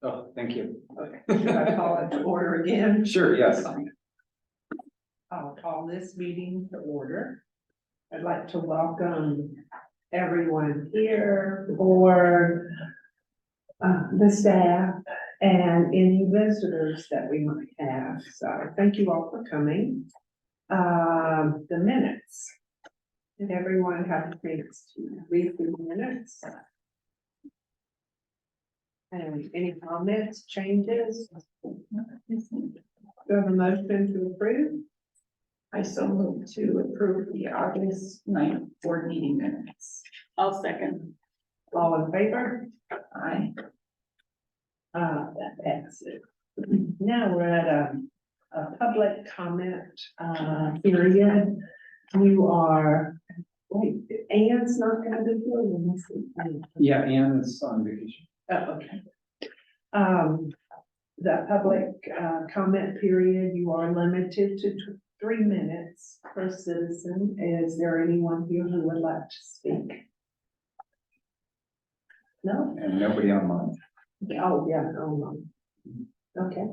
Oh, thank you. Okay, should I call it to order again? Sure, yes. I'll call this meeting to order. I'd like to welcome everyone here, the board, the staff, and any visitors that we might have. So thank you all for coming. The minutes. Did everyone have a chance to read the minutes? And any comments, changes? Do you have a motion to approve? I so move to approve the August 9th board meeting minutes. I'll second. All in favor? Aye. That passes. Now we're at a public comment, period. You are, wait, Ann's not gonna be here. Yeah, Ann is on vacation. Oh, okay. The public, comment period, you are limited to 3 minutes per citizen. Is there anyone here who would like to speak? No? And nobody online. Oh, yeah, no. Okay.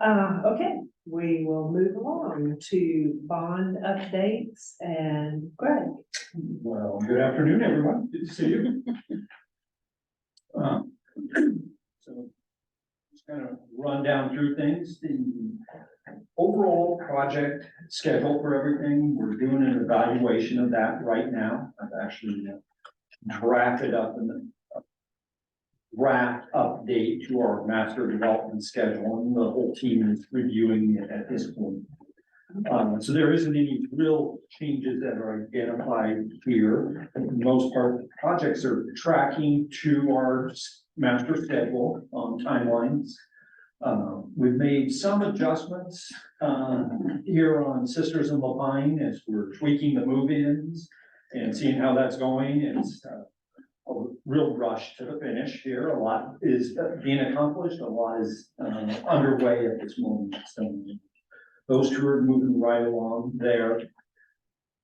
Okay, we will move along to bond updates and Greg. Well, good afternoon, everyone. Good to see you. So just kind of run down through things. The overall project schedule for everything, we're doing an evaluation of that right now. I've actually drafted up a draft update to our master development schedule, and the whole team is reviewing it at this point. So there isn't any real changes that are identified here. For the most part, the projects are tracking to our master schedule on timelines. We've made some adjustments here on Sisters and Lapine as we're tweaking the move-ins and seeing how that's going. It's a real rush to the finish here. A lot is being accomplished. A lot is underway at this moment. So those two are moving right along there.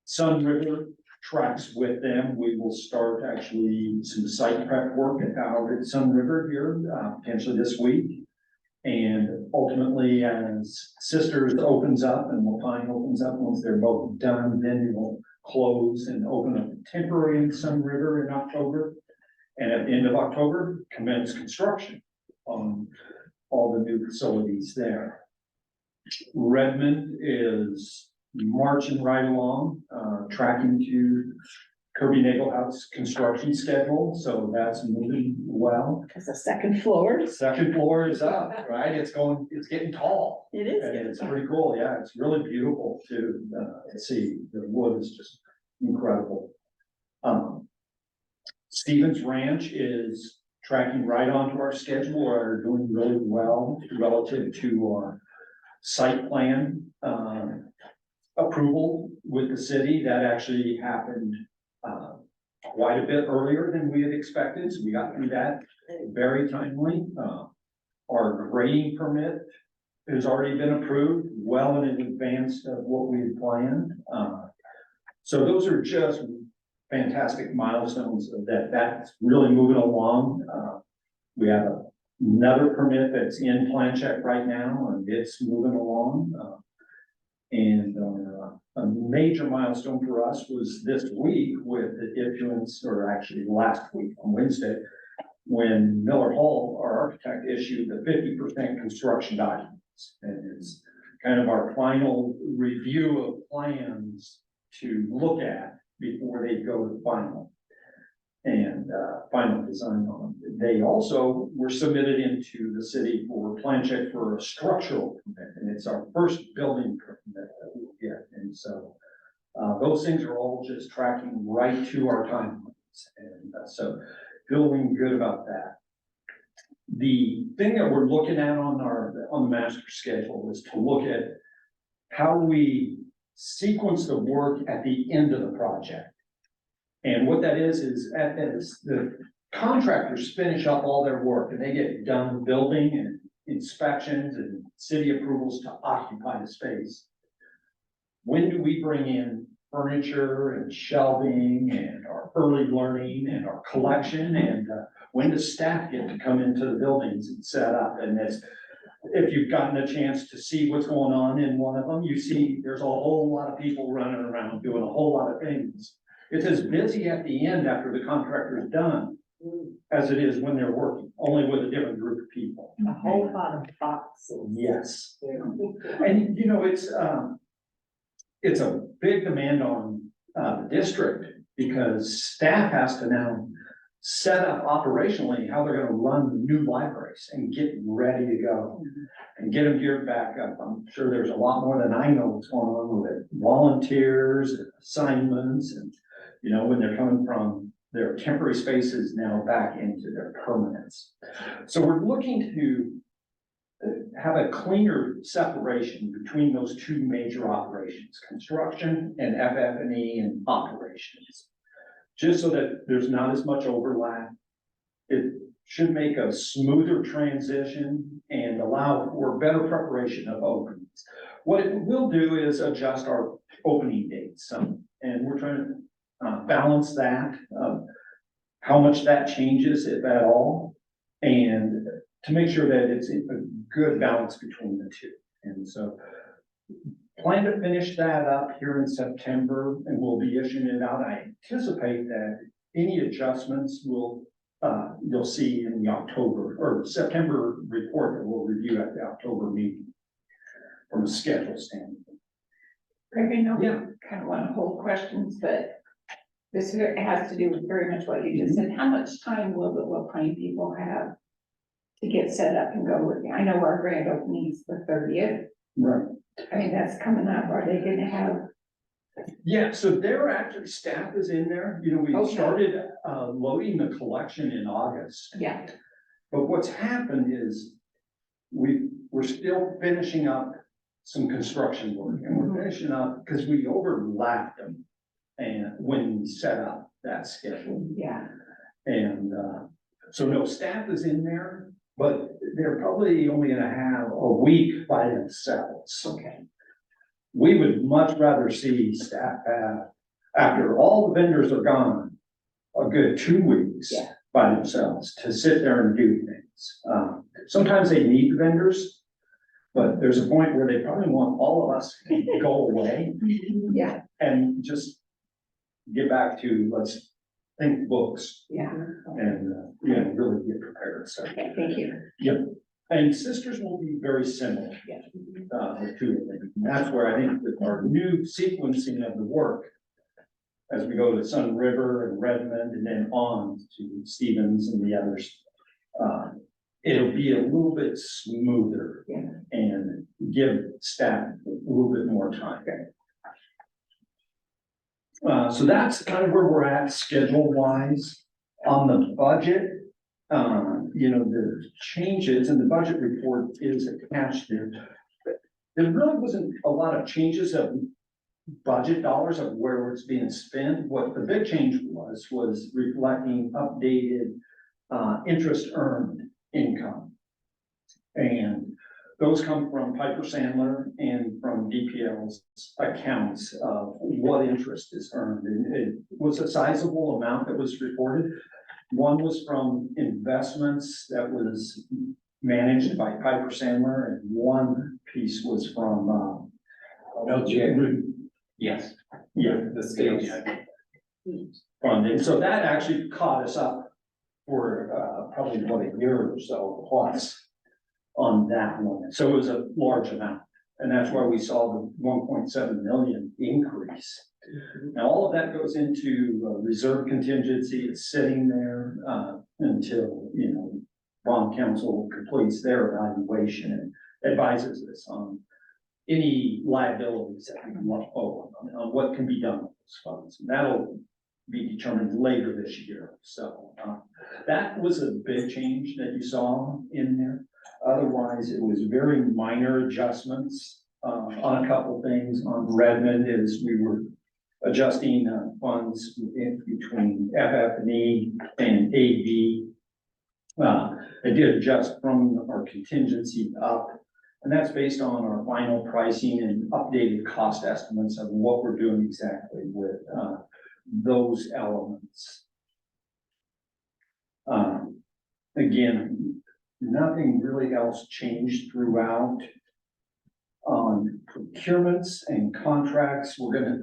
Sunriver tracks with them. We will start actually some site prep work out at Sunriver here, potentially this week. And ultimately, as Sisters opens up and Lapine opens up, once they're both done, then we'll close and open up temporary in Sunriver in October. And at the end of October, commence construction on all the new facilities there. Redmond is marching right along, tracking to Kirby Nagelhouse construction schedule, so that's moving well. Because the second floor. Second floor is up, right? It's getting tall. It is. And it's pretty cool, yeah, it's really beautiful to see. The wood is just incredible. Stevens Ranch is tracking right onto our schedule. We're doing really well relative to our site plan approval with the city. That actually happened quite a bit earlier than we had expected, so we got through that very timely. Our grading permit has already been approved well in advance of what we had planned. So those are just fantastic milestones that's really moving along. We have another permit that's in plan check right now, and it's moving along. And a major milestone for us was this week with the issuance, or actually last week on Wednesday, when Miller Hall, our architect, issued the 50% construction documents. And it's kind of our final review of plans to look at before they go to final and final design on them. They also were submitted into the city for plan check for a structural permit, and it's our first building permit that we'll get. And so those things are all just tracking right to our timelines, and so feeling good about that. The thing that we're looking at on the master schedule is to look at how we sequence the work at the end of the project. And what that is as the contractors finish up all their work and they get done building and inspections and city approvals to occupy the space. When do we bring in furniture and shelving and our early learning and our collection and when does staff get to come into the buildings and set up? And if you've gotten a chance to see what's going on in one of them, you see there's a whole lot of people running around doing a whole lot of things. It's as busy at the end after the contractor's done as it is when they're working, only with a different group of people. A whole lot of boxes. Yes. And you know, it's a big demand on the district because staff has to now set up operationally how they're gonna run the new libraries and get ready to go and get them geared back up. I'm sure there's a lot more than I know what's going on with it. Volunteers, and assignments, and you know, when they're coming from their temporary spaces now back into their permanents. So we're looking to have a cleaner separation between those two major operations, construction and FF&E and operations. Just so that there's not as much overlap. It should make a smoother transition and allow for better preparation of openings. What it will do is adjust our opening dates some, and we're trying to balance that, how much that changes, if at all, and to make sure that it's a good balance between the two. And so plan to finish that up here in September, and we'll be issuing it out. I anticipate that any adjustments will, you'll see in the October or September report that we'll review at the October meeting from a schedule standpoint. Greg, I know we Yeah. kind of want to hold questions, but this has to do with very much what you just said. How much time will the Wilpine people have to get set up and go with me? I know our grand opening is the 30th. Right. I mean, that's coming up. Are they gonna have? Yeah, so there actually, staff is in there. You know, we Okay. started loading the collection in August. Yeah. But what's happened is we're still finishing up some construction work, and we're finishing up because we overlapped them. And when we set up that schedule, Yeah. and so no, staff is in there, but they're probably only gonna have a week by themselves. Okay. We would much rather see staff have, after all the vendors are gone, a good 2 weeks Yeah. by themselves to sit there and do things. Sometimes they need the vendors, but there's a point where they probably want all of us to go away Yeah. and just get back to, let's think books Yeah. and, you know, really get prepared. So, Okay, thank you. and sisters will be very similar. Yeah. The two of them. And that's where I think that our new sequencing of the work, as we go to Sunriver and Redmond and then on to Stevens and the others, it'll be a little bit smoother. Yeah. And give staff a little bit more time. So that's kind of where we're at schedule wise. On the budget, you know, the changes and the budget report is attached there. There really wasn't a lot of changes of budget dollars of where it's being spent. What the big change was reflecting updated interest earned income. And those come from Piper Sandler and from DPL's accounts of what interest is earned. And it was a sizable amount that was reported. One was from investments that was managed by Piper Sandler, and one piece was from LGA. Yes, yeah, The state. funding. So that actually caught us up for probably about a year or so plus on that one. So it was a large amount, and that's why we saw the 1.7 million increase. Now, all of that goes into reserve contingency. It's sitting there until, you know, bond counsel completes their evaluation and advises us on any liabilities that we can owe on what can be done with those funds. And that'll be determined later this year. So that was a big change that you saw in there. Otherwise, it was very minor adjustments on a couple things. On Redmond is we were adjusting funds in between FF&E and AD. I did adjust from our contingency up And that's based on our final pricing and updated cost estimates of what we're doing exactly with, those elements. Again, nothing really else changed throughout. On procurements and contracts, we're gonna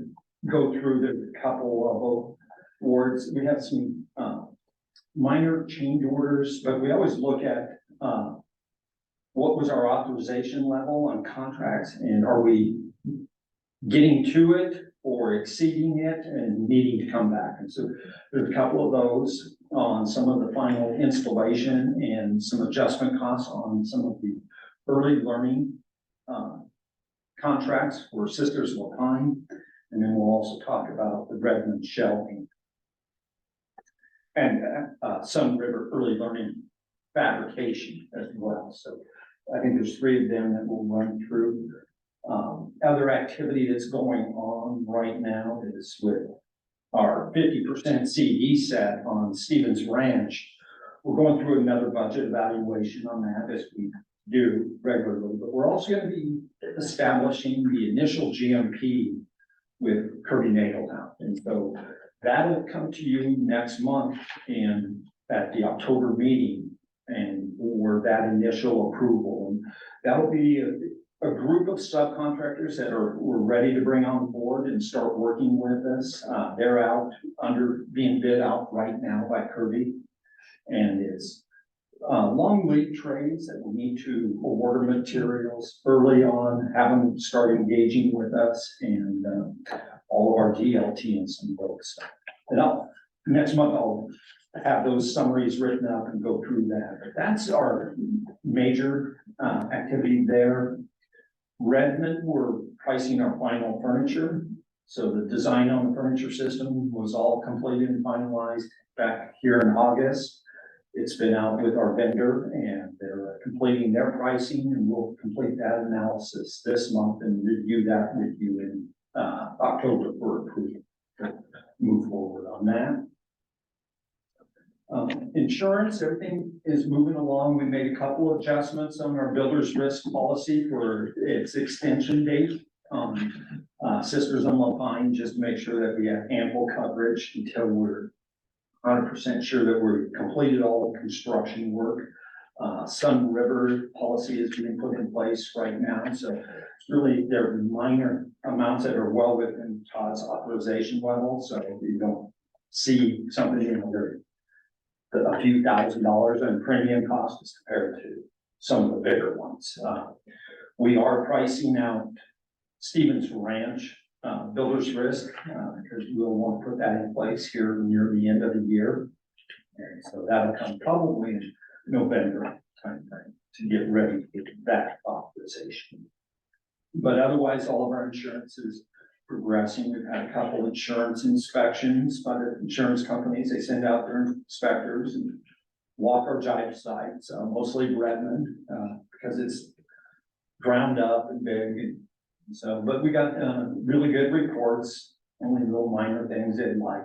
go through the couple of awards. We have some, minor change orders, but we always look at, what was our authorization level on contracts, and are we getting to it or exceeding it and needing to come back? And so there's a couple of those on some of the final installation and some adjustment costs on some of the early learning contracts for Sisters of Pine. And then we'll also talk about the Redmond Shelving and Sunriver early learning fabrication as well. So I think there's 3 of them that we'll run through. Other activity that's going on right now is with our 50% CD set on Stevens Ranch. We're going through another budget evaluation on that as we do regularly, but we're also going to be establishing the initial GMP with Kirby Nagelhout. And so that'll come to you next month and at the October meeting and for that initial approval. And that'll be a group of subcontractors that we're ready to bring on board and start working with us. They're out being bid out right now by Kirby. And it's long lead trades that we need to order materials early on, have them start engaging with us and all of our DLT and some folks. And next month I'll have those summaries written up and go through that. But that's our major activity there. Redmond, we're pricing our final furniture. So the design on the furniture system was all completed and finalized back here in August. It's been out with our vendor and they're completing their pricing, and we'll complete that analysis this month and review that with you in October for approval. Move forward on that. Insurance, everything is moving along. We made a couple of adjustments on our builder's risk policy for its extension date on Sisters on La Pine, just to make sure that we have ample coverage until we're 100% sure that we've completed all the construction work. Sunriver policy is being put in place right now. So it's really, there are minor amounts that are well within Todd's authorization level. So you don't see something in there, a few $1,000s in premium cost as compared to some of the bigger ones. We are pricing out Stevens Ranch builder's risk because we'll want to put that in place here near the end of the year. And so that'll come probably in November timeframe to get ready to get that authorization. But otherwise, all of our insurance is progressing. We've had a couple insurance inspections by the insurance companies. They send out their inspectors and walk our job sites, mostly Redmond, because it's ground up and big. And so, but we got really good reports, only little minor things in like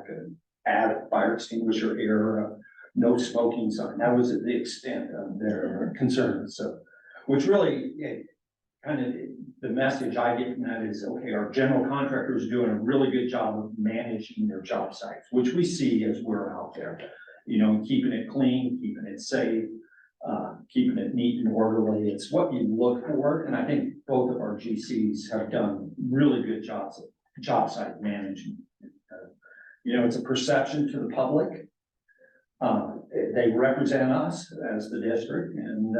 add a fire extinguisher here, no smoking sign. That was at the extent of their concerns. So, which really kind of the message I get from that is, okay, our general contractor is doing a really good job of managing their job sites, which we see as we're out there, you know, keeping it clean, keeping it safe, keeping it neat and orderly. It's what you look for. And I think both of our GCs have done really good jobs of job site management. You know, it's a perception to the public. They represent us as the district, and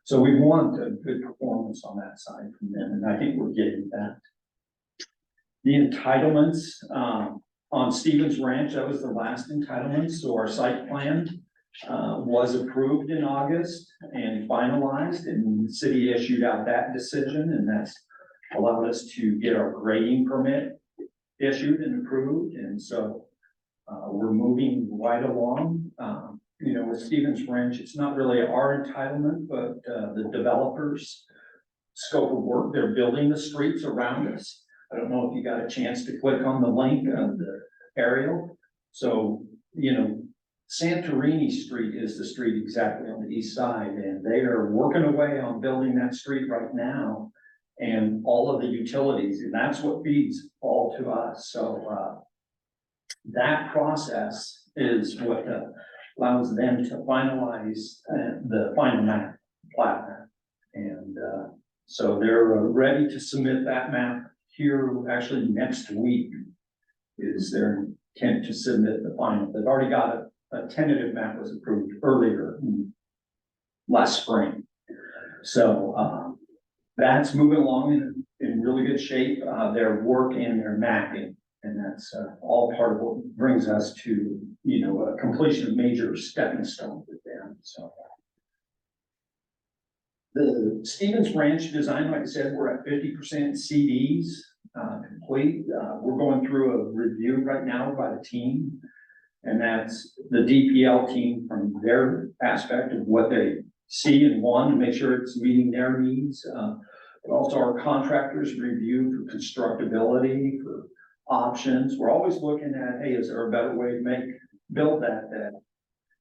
so we want a good performance on that side from them, and I think we're getting that. The entitlements on Stevens Ranch, that was the last entitlement, so our site plan was approved in August and finalized, and the city issued out that decision, and that's allowed us to get our grading permit issued and approved, and so we're moving right along. You know, with Stevens Ranch, it's not really our entitlement, but the developers' scope of work. They're building the streets around us. I don't know if you got a chance to click on the link of the aerial. So, you know, Santorini Street is the street exactly on the east side, and they are working away on building that street right now. And all of the utilities, and that's what feeds all to us, so, that process is what allows them to finalize the final map, plat map. And so they're ready to submit that map here, actually next week is their intent to submit the final. They've already got a tentative map was approved earlier last spring. So that's moving along in really good shape. Their work and their mapping, and that's all part of what brings us to, you know, a completion of major stepping stones with them. So the Stevens Ranch design, like I said, we're at 50% CDs complete. We're going through a review right now by the team, and that's the DPL team from their aspect of what they see and want to make sure it's meeting their needs. But also our contractors review for constructability, for options. We're always looking at, hey, is there a better way to build that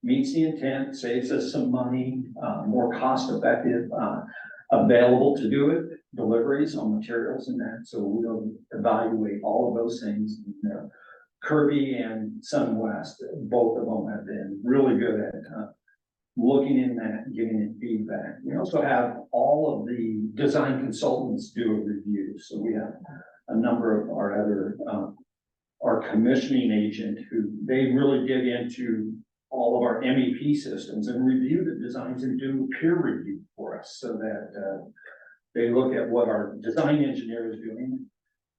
meets the intent, saves us some money, more cost effective, available to do it, deliveries on materials and that. So we'll evaluate all of those things. Kirby and SunWest, both of them have been really good at looking in that and giving it feedback. We also have all of the design consultants do a review. So we have a number of our other, our commissioning agent who they really dig into all of our MEP systems and review the designs and do peer review for us so that they look at what our design engineer is doing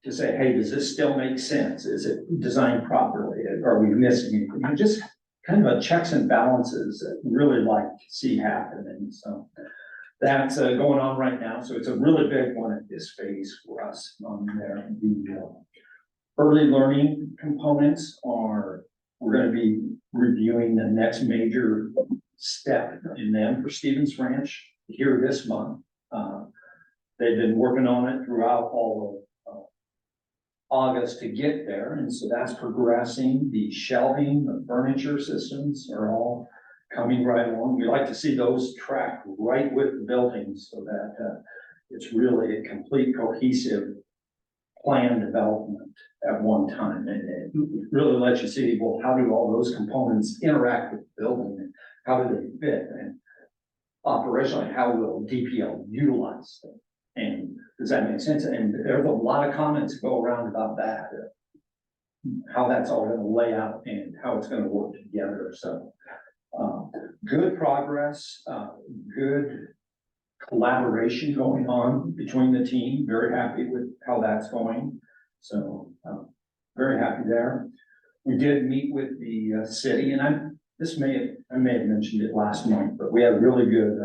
to say, hey, does this still make sense? Is it designed properly? Are we missing anything? And just kind of a checks and balances that we really like to see happen. And so that's going on right now. So it's a really big one at this phase for us on there. The early learning components are, we're going to be reviewing the next major step in them for Stevens Ranch here this month. They've been working on it throughout all of August to get there, and so that's progressing. The shelving, the furniture systems are all coming right along. We like to see those track right with the buildings so that it's really a complete cohesive plan development at one time, and it really lets you see, well, how do all those components interact with the building, and how do they fit, and operationally, how will DPL utilize them, and does that make sense? And there's a lot of comments go around about that, how that's all going to lay out and how it's going to work together. So good progress, good collaboration going on between the team. Very happy with how that's going. So very happy there. We did meet with the city, and I may have mentioned it last month, but we had a really good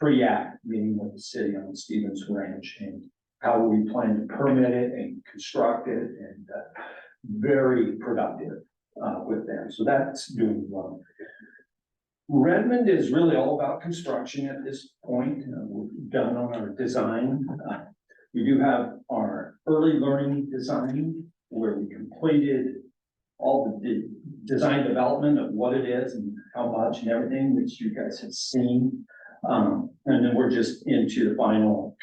pre-act meeting with the city on Stevens Ranch and how we plan to permit it and construct it, and very productive with them. So that's doing well. Redmond is really all about construction at this point. We're done on our design. We do have our early learning design where we completed all the design development of what it is and how much and everything, which you guys have seen. And then we're just into the final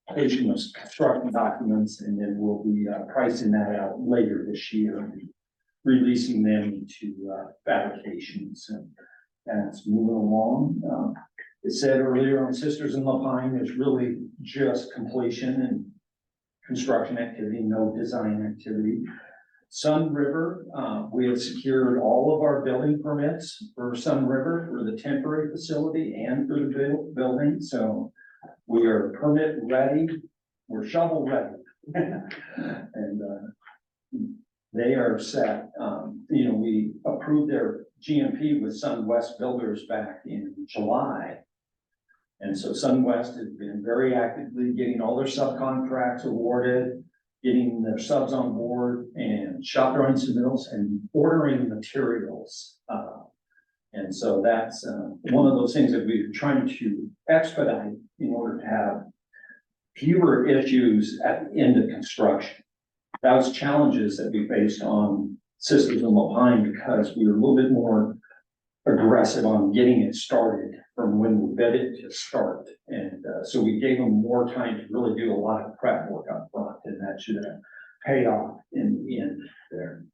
completion of construction documents, and then we'll be pricing that out later this year and releasing them into fabrications. And it's moving along. It said earlier on Sisters in Lapine, there's really just completion and construction activity, no design activity. Sunriver, we have secured all of our building permits for Sunriver for the temporary facility and for the building. So we are permit ready, we're shovel ready. And they are set. You know, we approved their GMP with SunWest Builders back in July. And so SunWest has been very actively getting all their subcontracts awarded, getting their subs on board and shop drawing submittals and ordering materials. And so that's one of those things that we're trying to expedite in order to have fewer issues at the end of construction. That was challenges that we faced on Sisters in Lapine because we were a little bit more aggressive on getting it started from when we bid it to start. And so we gave them more time to really do a lot of prep work up front, and that should have paid off in the end there.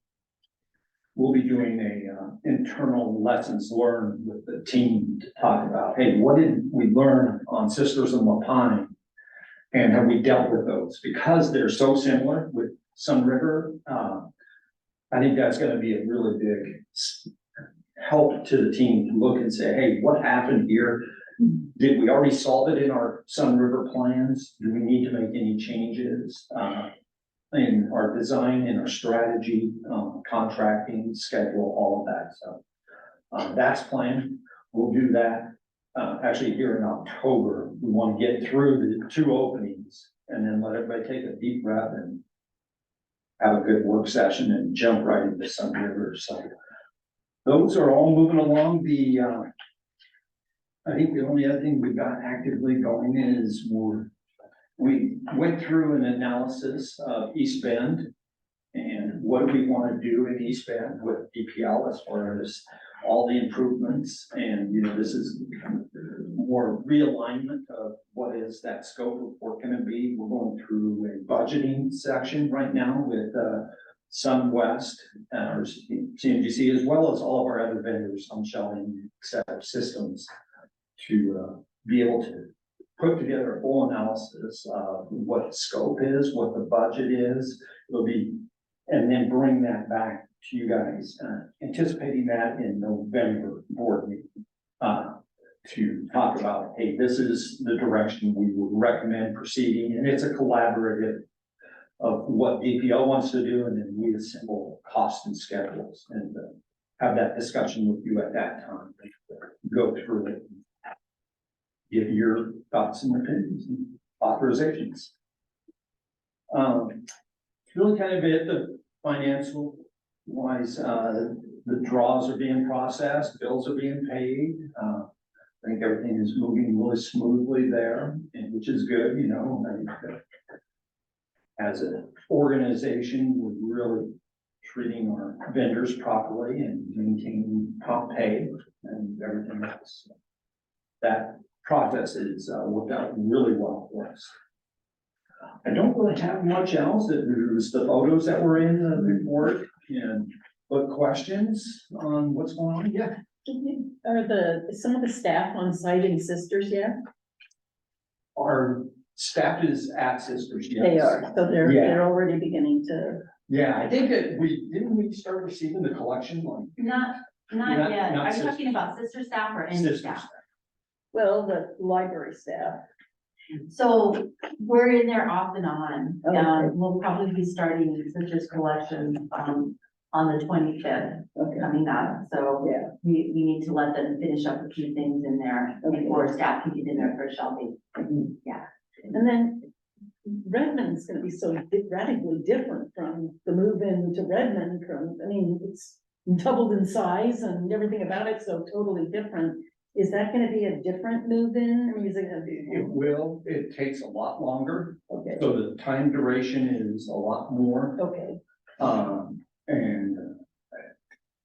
We'll be doing a internal lessons learned with the team to talk about, hey, what did we learn on Sisters and Lapine? And have we dealt with those? Because they're so similar with Sunriver, I think that's gonna be a really big help to the team to look and say, hey, what happened here? Did we already solve it in our Sunriver plans? Do we need to make any changes in our design, in our strategy, contracting, schedule, all of that stuff? That's planned. We'll do that actually here in October. We want to get through the 2 openings and then let everybody take a deep breath and have a good work session and jump right into Sunriver. So those are all moving along. I think the only other thing we've got actively going is we went through an analysis of East Bend and what do we want to do in East Bend with DPL as far as all the improvements. And, you know, this is more realignment of what is that scope of work going to be. We're going through a budgeting section right now with SunWest, our CMGC, as well as all of our other vendors on Shelving systems to be able to put together a full analysis of what the scope is, what the budget is. It'll be, and then bring that back to you guys, anticipating that in November board meeting, to talk about, hey, this is the direction we would recommend proceeding. And it's a collaborative of what DPL wants to do, and then we assemble costs and schedules and have that discussion with you at that time. Go through it. Give your thoughts and opinions and authorizations. It's really kind of it, the financial wise, the draws are being processed, bills are being paid. I think everything is moving really smoothly there, and which is good, you know. I think that as an organization, we're really treating our vendors properly and maintaining prompt pay and everything else. That process is worked out really well for us. I don't really have much else. There's the photos that were in the report and what questions on what's going on. Yeah. Are some of the staff on site in Sisters yet? Our staff is at Sisters. Yes. They are, so Yeah. they're already beginning to. Yeah, I think that we start receiving the collection like Not Not- yet. not Are you sister- talking about sister staff or any Sister staff? Well, the library staff. So we're in there off and on. Okay. We'll probably be starting sisters collection, on the 25th Okay. coming up. So Yeah. we need to let them finish up a few things in there Okay. before staff can get in there for shelving. Yeah. And then Redmond's gonna be so radically different from the move in to Redmond I mean, it's doubled in size and everything about it, so totally different. Is that gonna be a different move in? I mean, is it gonna be? it will. It takes a lot longer, Okay, so the time duration is a lot more. okay, And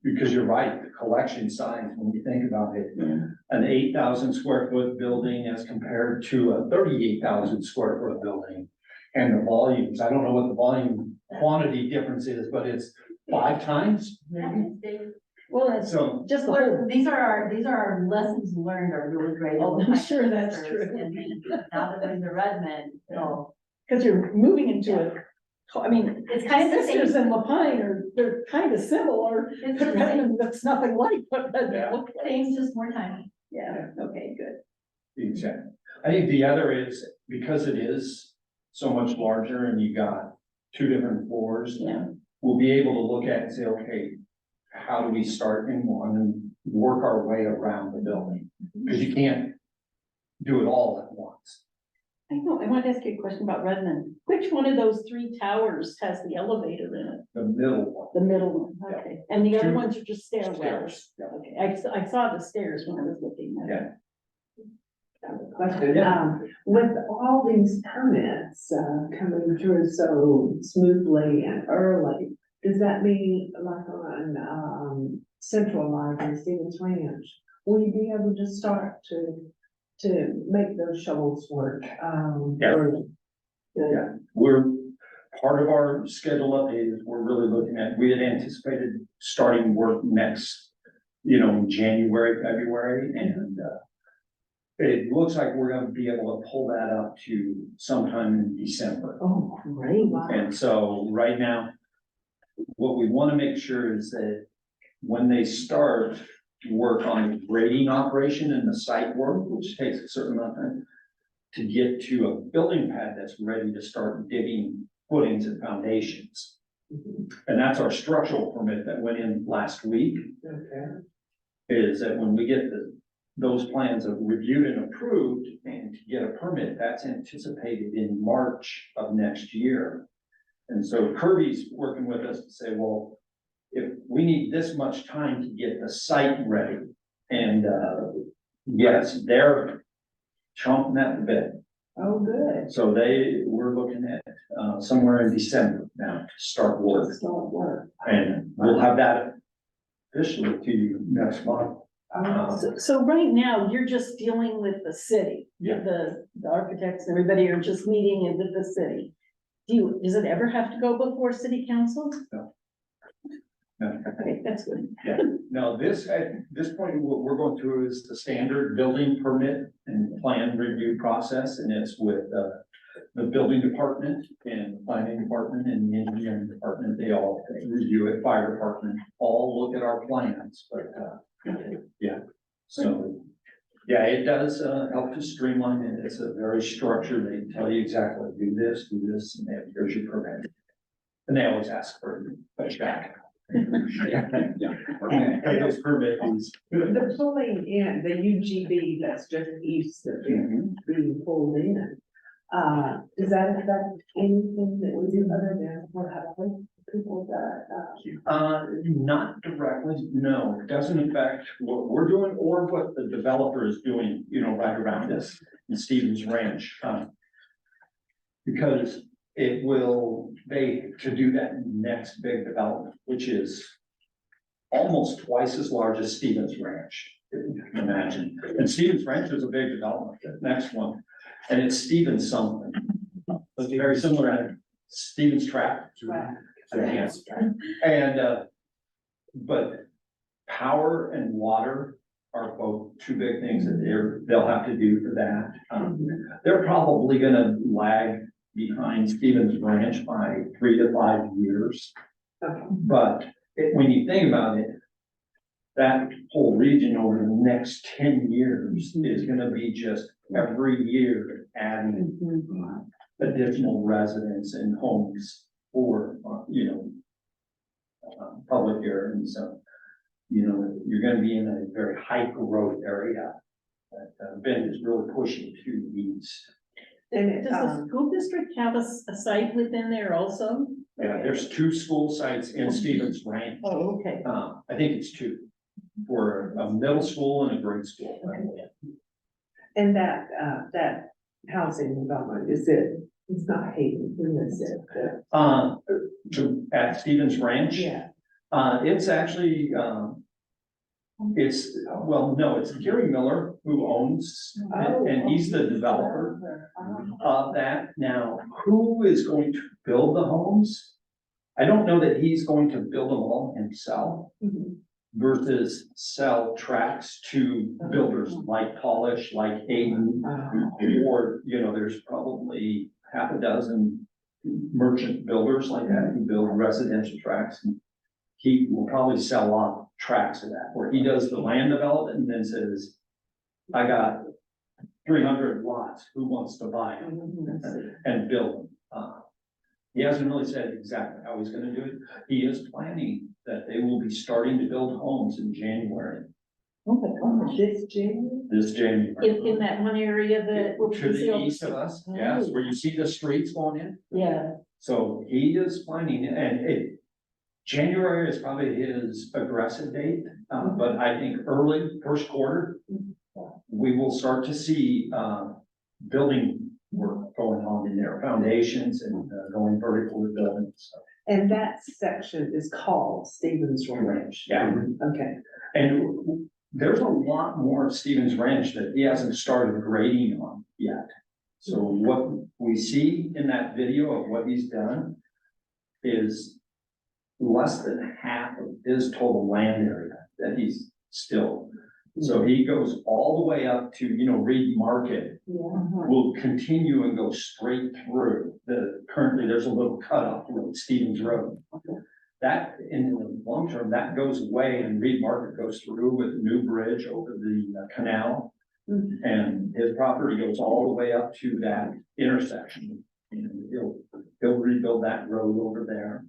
because you're right, the collection size, when you think about it, yeah, an 8,000 square foot building as compared to a 38,000 square foot building. And the volumes, I don't know what the volume quantity difference is, but it's 5 times maybe. well, that's So, just the whole, These are our lessons learned are really great. Oh, I'm sure that's Sisters, true. And then now that we're in the Redmond, so cause you're moving into it. I mean, it's kind of the same. Sisters and Lapine they're kind of similar, It's but the same, Redmond looks nothing like what Yeah. Redmond looks like. things just more tiny. Yeah, okay, good. exactly. I think the other is, because it is so much larger and you got 2 different floors, Yeah, we'll be able to look at and say, okay, how do we start in one and work our way around the building? Because you can't do it all at once. I know, I wanted to ask you a question about Redmond. Which one of those 3 towers has the elevator in it? The middle one. The middle one, okay, and the other 2 ones are just stairwells? Stairs, yeah. Okay, I saw the stairs when I was looking at it. Question, Yeah. with all these permits, coming through so smoothly and early, does that mean like on, Central Live and Stevens Ranch? Will you be able to start to make those shovels work? Yeah. or- Yeah, we're, part of our schedule update is we're really looking at, we had anticipated starting work next, January, February, and, it looks like we're gonna be able to pull that up to sometime in December. Oh, great. And so right now, what we wanna make sure is that when they start work on the grading operation and the site work, which takes a certain amount of time, to get to a building pad that's ready to start digging footings and foundations. And that's our structural permit that went in last week, Okay. is that when we get those plans are reviewed and approved and to get a permit, that's anticipated in March of next year. And so Kirby's working with us to say, well, if we need this much time to get the site ready, and, yes, they're chomping at the bit. Oh, good. So we're looking at, somewhere in December now to start work, Start work. and we'll have that officially to you next month. So right now, you're just dealing with the city. Yeah. The architects, and everybody are just meeting with the city. Does it ever have to go before city council? No. Okay, that's good. Now, at this point, what we're going through is the standard building permit and plan review process, and it's with, the building department and the planning department and the engineering department. They all review it, fire department, all look at our plans, but, yeah. So, yeah, it does, help to streamline it. It's a very structured, they tell you exactly, do this, and then here's your permit. And they always ask for a pushback. Pay those permit fees. The pulling in, the UGB that's just east of it, being pulled in. Does that affect anything that we do other than what happens to people that, Not directly, no, it doesn't affect what we're doing or what the developer is doing, right around us in Stevens Ranch. Because it will, to do that next big development, which is almost twice as large as Stevens Ranch, if you can imagine. And Stevens Ranch is a big development, the next one, and it's Stevens something. It's very similar to Stevens Tract. Yes. And, but power and water are both two big things that they'll have to do for that. They're probably gonna lag behind Stevens Ranch by 3 to 5 years. okay. But when you think about it, that whole region over the next 10 years is gonna be just every year adding additional residents and homes for, public area. And so, you're gonna be in a very high growth area that Bend is really pushing to the east. And Does the school district have a site within there also? Yeah, there's 2 school sites in Stevens Ranch. Oh, okay. I think it's 2 for a middle school and a grade school. And that housing development, it's not Hayden, who is it? At Stevens Ranch. Yeah. It's actually, it's Gary Miller who owns, and he's the developer of that. Now, who is going to build the homes? I don't know that he's going to build them all himself versus sell tracts to builders like Polish, like Hayden, or, there's probably half a dozen merchant builders like that who build residential tracts. And he will probably sell off tracts of that, where he does the land development and then says, I got 300 lots, who wants to buy them and build them? He hasn't really said exactly how he's gonna do it. He is planning that they will be starting to build homes in January, This June? this January. In that one area that. To the east of us, yes, where you see the streets going in. Yeah, So he is planning, and January is probably his aggressive date, but I think early first quarter, we will start to see, building work going on in their foundations and going vertical with buildings. And that section is called Stevens Ranch. Yeah. Okay. And there's a lot more of Stevens Ranch that he hasn't started grading on yet. So what we see in that video of what he's done is less than half of his total land area that he's still. So he goes all the way up to, Reed Market, will continue and go straight through currently there's a little cutoff road, Stevens Road. That in the long term, that goes away and Reed Market goes through with a new bridge over the canal. And his property goes all the way up to that intersection. And he'll rebuild that road over there.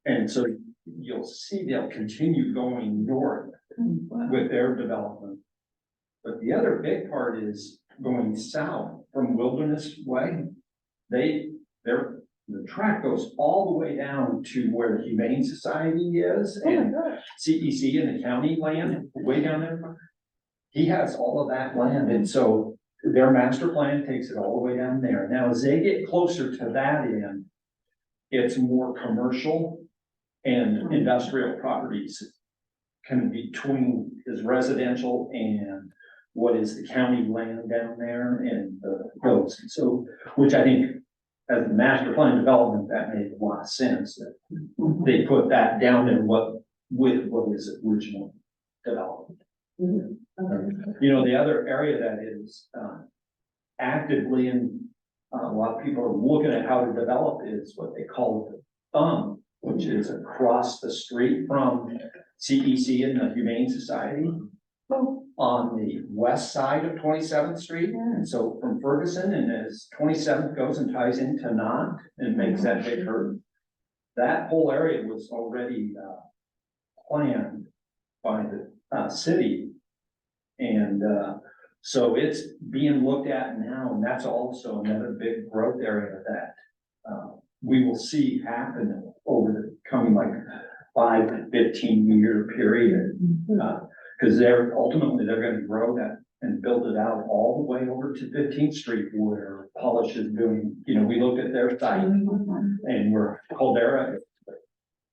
And so you'll see they'll continue going north with their development. But the other big part is going south from Wilderness Way. The track goes all the way down to where the Humane Society is and CEC and the county land, way down there. He has all of that land, and so their master plan takes it all the way down there. Now, as they get closer to that end, it's more commercial and industrial properties kind of between his residential and what is the county land down there and the roads. So, which I think as the master plan development, that made a lot of sense that they put that down there with what is original development. The other area that is actively and a lot of people are looking at how to develop is what they call the thumb, which is across the street from CEC and the Humane Society on the west side of 27th Street. And so from Ferguson, and as 27th goes and ties into Knott and makes that big curve, that whole area was already planned by the city. And so it's being looked at now, and that's also another big growth area that we will see happen over the coming 5 to 15 year period. Because they're going to grow that and build it out all the way over to 15th Street where Polish is doing, we looked at their site and where Caldera is.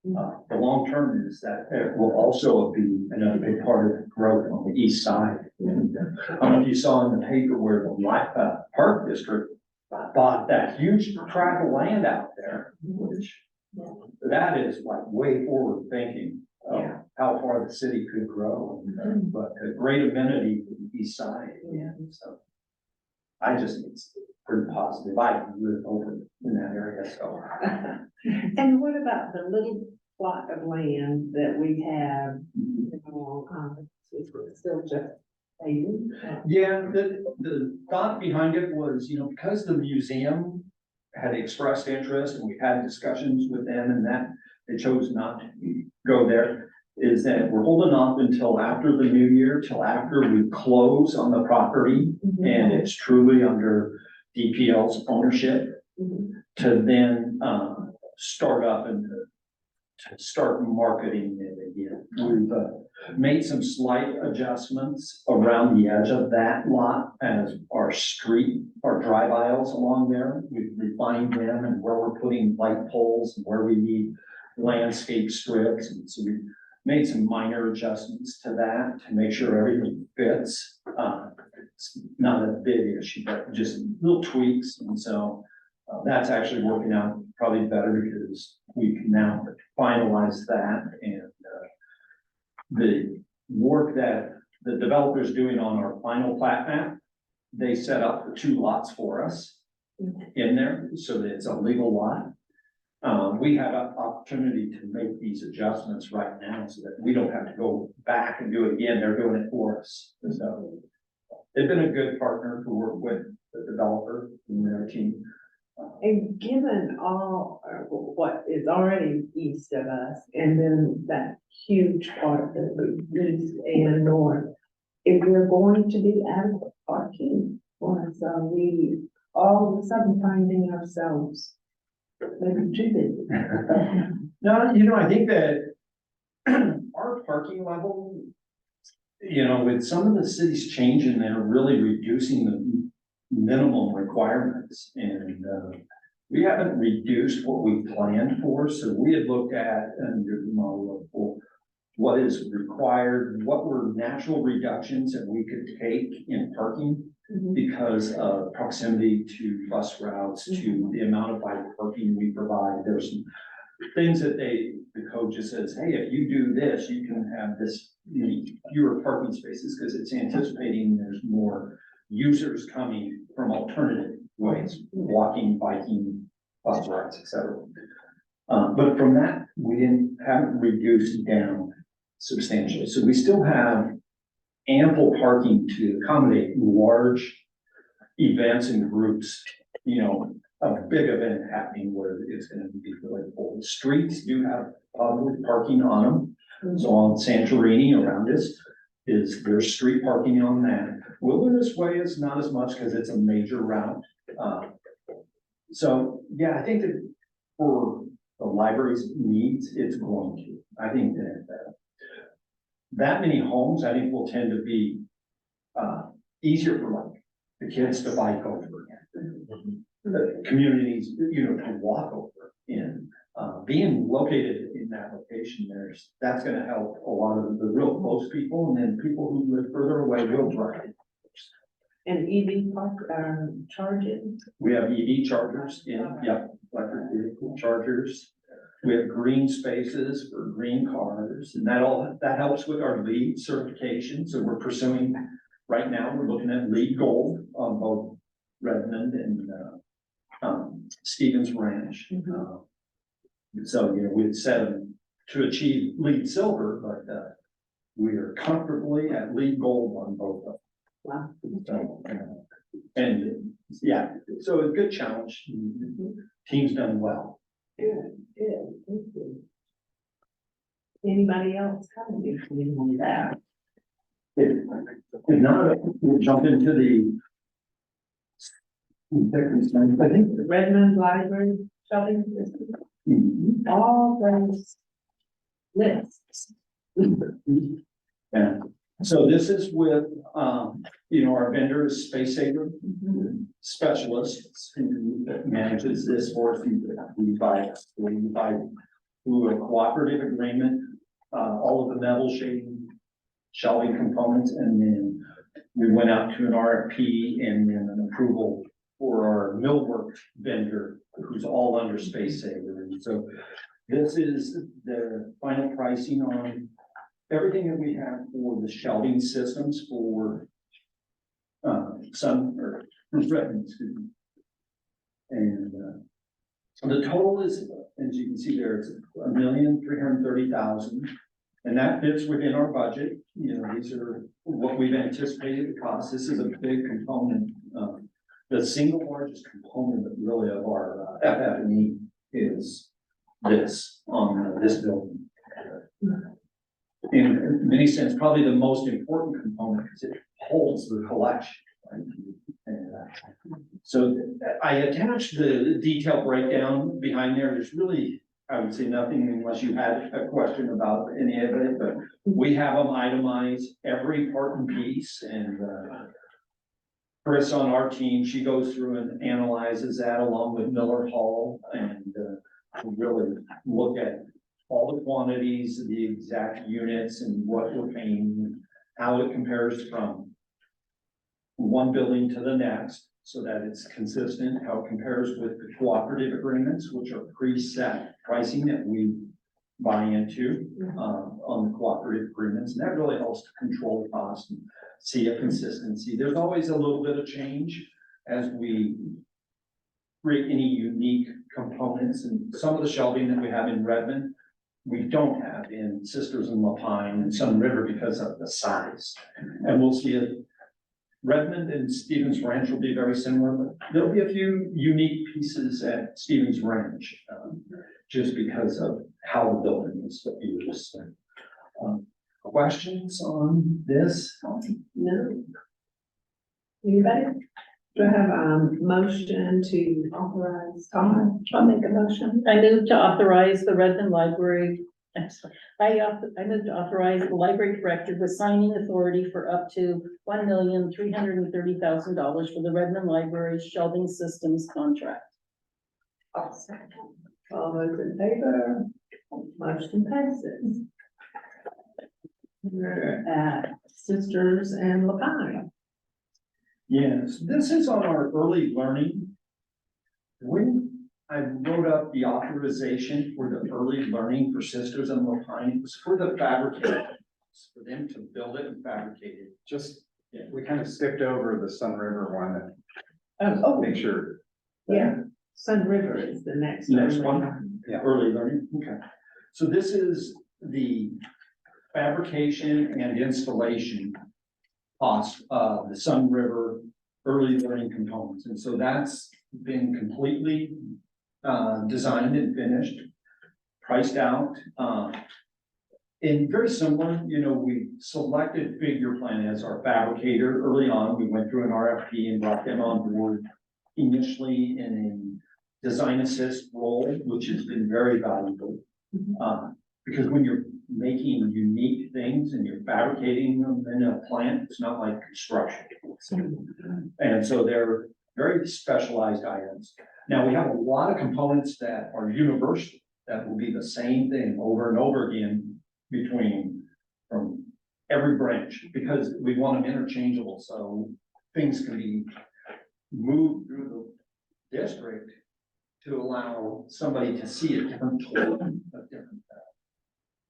The long term is that it will also be another big part of the growth on the east side. And I don't know if you saw in the paper where the Park District bought that huge tract of land out there, which that is way forward thinking of how far the city could grow, but a great amenity for the east side. So I just think it's pretty positive. I live over in that area, so. And what about the little plot of land that we have, it's still just paving? Yeah, the thought behind it was, because the museum had expressed interest and we had discussions with them and that they chose not to go there, is that we're holding off until after the new year, till after we close on the property and it's truly under DPL's ownership to then start up and to start marketing it again. We've made some slight adjustments around the edge of that lot as our drive aisles along there. We've refined them and where we're putting light poles and where we need landscape strips. And so we made some minor adjustments to that to make sure everything fits. It's not a big issue, but just little tweaks. And so that's actually working out probably better because we can now finalize that. And the work that the developer's doing on our final plat map, they set up the 2 lots for us in there so that it's a legal lot. We have an opportunity to make these adjustments right now so that we don't have to go back and do it again. They're doing it for us. So they've been a good partner to work with the developer and their team. And given all what is already east of us, and then that huge part of the east and north, if we're going to be adequate parking for us, we all of a sudden finding ourselves maybe too busy. No, I think that our parking level, with some of the cities changing, they're really reducing the minimum requirements. And we haven't reduced what we planned for, so we had looked at, and the model of well, what is required, what were natural reductions that we could take in parking because of proximity to bus routes, to the amount of bike parking we provide. There's some things that the code just says, hey, if you do this, you can have this, fewer parking spaces, because it's anticipating there's more users coming from alternative ways, walking, biking, bus routes, etc. But from that, we haven't reduced down substantially. So we still have ample parking to accommodate large events and groups, a big event happening where it's going to be really full. The streets do have public parking on them. So on Santorini around us there's street parking on that. Wilderness Way is not as much because it's a major route. So yeah, I think that for the library's needs, it's going to. I think that many homes, I think, will tend to be easier for like the kids to bike over again. The communities, to walk over in. Being located in that location, that's gonna help a lot of the real close people, and then people who live further away will drive. And EV park, charging. We have EV chargers electric vehicle chargers. We have green spaces for green cars, and that helps with our LEED certification. So we're pursuing, right now, we're looking at LEED Gold on both Redmond and Stevens Ranch. So, we'd set them to achieve LEED Silver, but we are comfortably at LEED Gold on both of them. Wow. So, and yeah, so a good challenge. Team's done well. Good. Thank you. Anybody else have anything on that? If not, we'll jump into I think. Redmond Library, Shelving System, all those lists. Yeah, so this is with, our vendor is Space Saver Specialists, who manages this for us. We buy through a cooperative agreement, all of the metal shading, shelving components, and then we went out to an RFP and then an approval for our millwork vendor, who's all under Space Saver. And so this is the final pricing on everything that we have for the shelving systems for Redmond, excuse me. And the total is, as you can see there, it's $1,330,000, and that fits within our budget. These are what we've anticipated the cost. This is a big component. The single largest component really of our FF&E is this on this building. In many sense, probably the most important component because it holds the collection. Right? And, so I attached the detailed breakdown behind there. There's really, I would say, nothing unless you had a question about any of it, but we have them itemized, every part and piece, and Chris on our team, she goes through and analyzes that along with Miller Hall, and really look at all the quantities, the exact units, and what we're paying, how it compares from one building to the next, so that it's consistent, how it compares with the cooperative agreements, which are preset pricing that we buy into on the cooperative agreements, and that really helps to control costs and see a consistency. There's always a little bit of change as we create any unique components, and some of the shelving that we have in Redmond, we don't have in Sisters and Lapine and Sunriver because of the size. And we'll see it. Redmond and Stevens Ranch will be very similar, but there'll be a few unique pieces at Stevens Ranch, just because of how the building is used. Questions on this? No. Anybody? Do I have a motion to authorize? I'll make a motion. I move to authorize the Redmond Library. I move to authorize the library director with signing authority for up to $1,330,000 for the Redmond Library Shelving Systems contract. I'll second. All those in favor, motion passes. We're at Sisters and Lapine. Yes, this is on our early learning. When I wrote up the authorization for the early learning for Sisters and Lapine, it was for the fabrication. For them to build it and fabricate it. Just, we kind of skipped over the Sunriver one, Oh, make sure. yeah, Sunriver is the next. Next early one. learning. Yeah. Early learning, okay. So this is the fabrication and installation cost of the Sunriver early learning components. And so that's been completely designed and finished, priced out. And very similar, you know, we selected Figure Plan as our fabricator early on. We went through an RFP and brought them on board initially in a design assist role, which has been very valuable. Because when you're making unique things and you're fabricating them in a plant, it's not like construction. And so they're very specialized items. Now, we have a lot of components that are universal, that will be the same thing over and over again from every branch, because we want them interchangeable, so things can be moved through the district to allow somebody to see a different tool, a different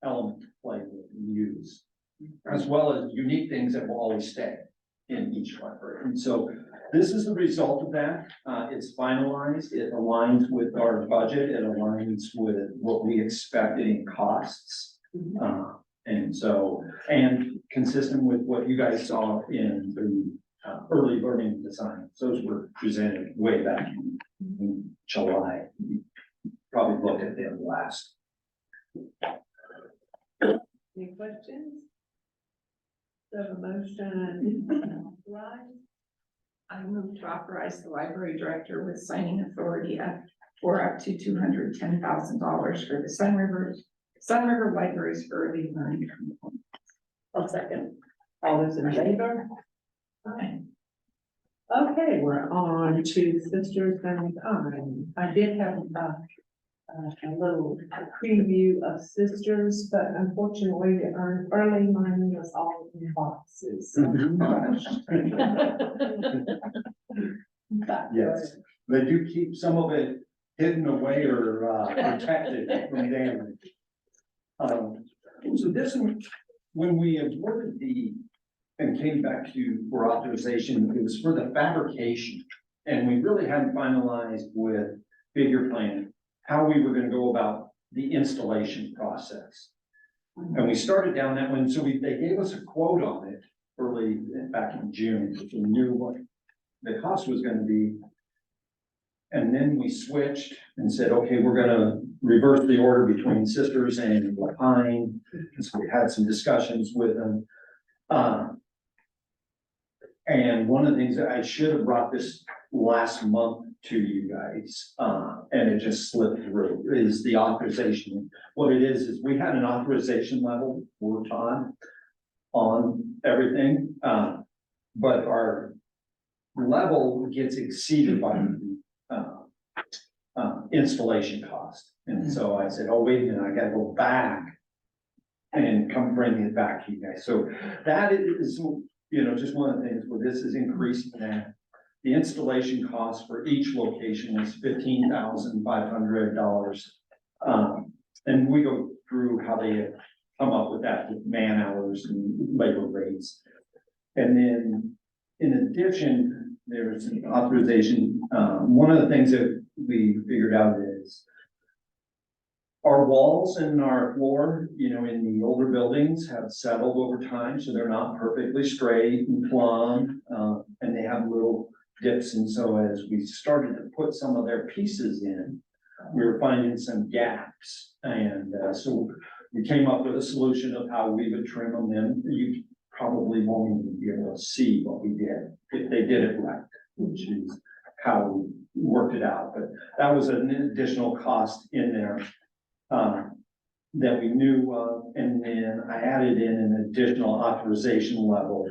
element to play with and use, as well as unique things that will always stay in each library. And so this is the result of that. It's finalized. It aligns with our budget. It aligns with what we expected in costs. And consistent with what you guys saw in the early learning design. Those were presented way back in July. You probably looked at them last. Any questions? So a motion, right? I move to authorize the library director with signing authority for up to $210,000 for the Sunriver Library's early learning component. I'll second. All those in favor? Aye. Okay, we're on to Sisters and Lapine. I did have a little preview of Sisters, but unfortunately the early learning was all in boxes. But, Yes, they do keep some of it hidden away or protected from damage. So this one, when we awarded and came back for authorization, it was for the fabrication. And we really hadn't finalized with Figure Plan how we were gonna go about the installation process. And we started down that one, so they gave us a quote on it back in June, so we knew what the cost was gonna be. And then we switched and said, okay, we're gonna reverse the order between Sisters and Lapine. And so we had some discussions with them. And one of the things that I should have brought this last month to you guys, and it just slipped through, is the authorization. What it is we had an authorization level worked on everything, but our level gets exceeded by installation cost. And so I said, oh, wait a minute, I gotta go back and come bring it back to you guys. So that is, you know, just one of the things where this is increasing that. The installation cost for each location was $15,500. And we go through how they come up with that with man hours and labor rates. And then in addition, there's an authorization. One of the things that we figured out is our walls and our floor, you know, in the older buildings have settled over time, so they're not perfectly straight and plumb, and they have little dips. And so as we started to put some of their pieces in, we were finding some gaps. And so we came up with a solution of how we would trim them in. You probably won't even be able to see what we did if they did it right, which is how we worked it out. But that was an additional cost in there that we knew of. And then I added in an additional authorization level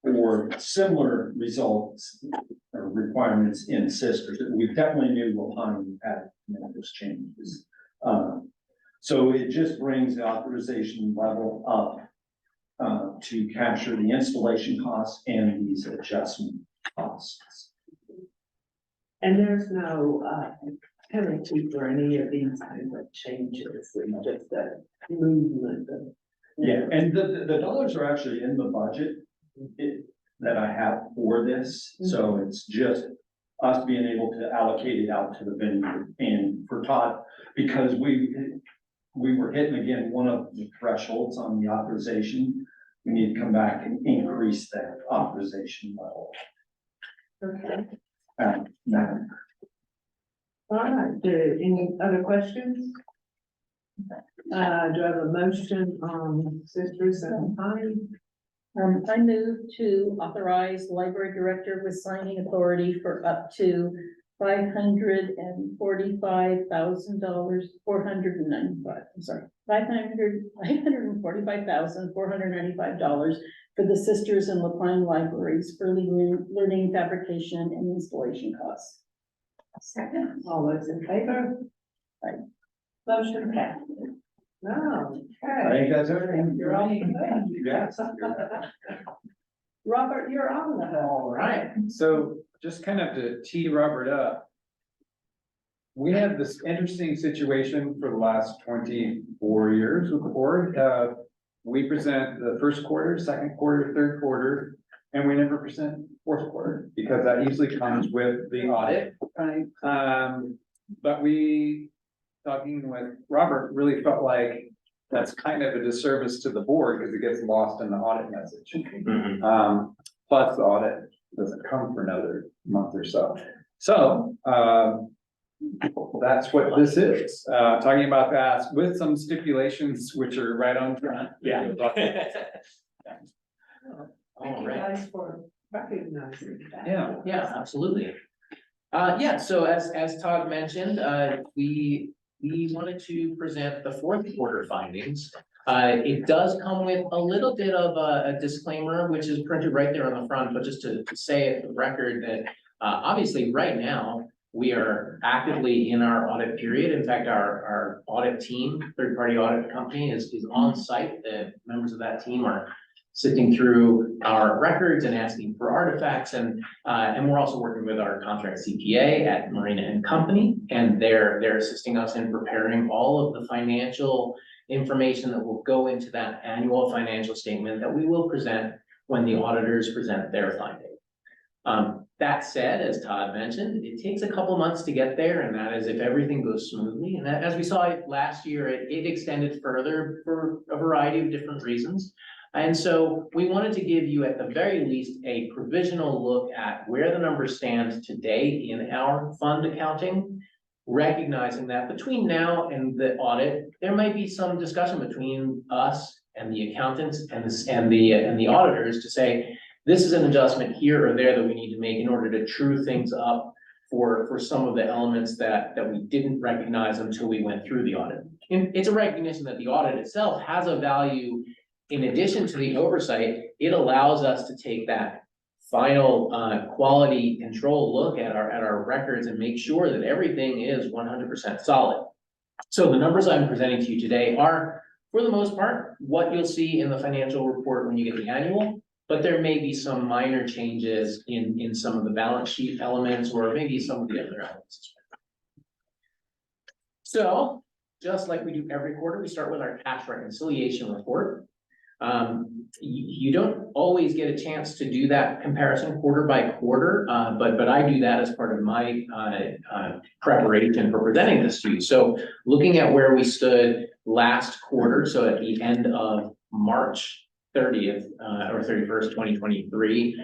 for similar results or requirements in sisters. We definitely knew Wilhani had to make those changes. So it just brings the authorization level up to capture the installation costs and these adjustment costs. And there's no, penalty for any of these kinds of changes, it's just a movement of. Yeah, and the dollars are actually in the budget that I have for this, so it's just us being able to allocate it out to the vendor. And for Todd, because we were hitting again one of the thresholds on the authorization, we need to come back and increase that authorization level. Okay. Now, All right, any other questions? Do I have a motion on sisters and time? I move to authorize library director with signing authority for up to $545,000, $545,495 for the Sisters and Lapine Libraries for learning, fabrication, and installation costs. Second. All those in favor? Aye. Motion passed. No, I okay. think that's everything. You're on the Yes. Robert, you're on the hook. All right, so just kind of to tee Robert up. We had this interesting situation for the last 24 years with the board. We present the first quarter, second quarter, third quarter, and we never present fourth quarter because that usually comes with the audit. Right. But we, talking with Robert, really felt like that's kind of a disservice to the board because it gets lost in the audit message. Plus the audit doesn't come for another month or so. So, that's what this is, talking about that with some stipulations which are right on front. Yeah. Thank you guys for recognizing that. Yeah. Yeah, absolutely. Yeah, so as Todd mentioned, we wanted to present the fourth quarter findings. It does come with a little bit of a disclaimer, which is printed right there on the front, but just to say it for the record that obviously right now we are actively in our audit period. In fact, our audit team, third-party audit company is on site. The members of that team are sifting through our records and asking for artifacts, and we're also working with our contract CPA at Marina and Company, and they're assisting us in preparing all of the financial information that will go into that annual financial statement that we will present when the auditors present their finding. That said, as Todd mentioned, it takes a couple months to get there, and that is if everything goes smoothly. And as we saw last year, it extended further for a variety of different reasons. And so we wanted to give you at the very least a provisional look at where the numbers stand today in our fund accounting, recognizing that between now and the audit, there might be some discussion between us and the accountants and the auditors to say, this is an adjustment here or there that we need to make in order to true things up for some of the elements that we didn't recognize until we went through the audit. And it's a recognition that the audit itself has a value. In addition to the oversight, it allows us to take that final quality control look at our records and make sure that everything is 100% solid. So the numbers I'm presenting to you today are, for the most part, what you'll see in the financial report when you get the annual, but there may be some minor changes in some of the balance sheet elements or maybe some of the other elements as well. So just like we do every quarter, we start with our cash reconciliation report. You don't always get a chance to do that comparison quarter by quarter, but I do that as part of my preparation for presenting this to you. So looking at where we stood last quarter, so at the end of March 30th or 31st, 2023,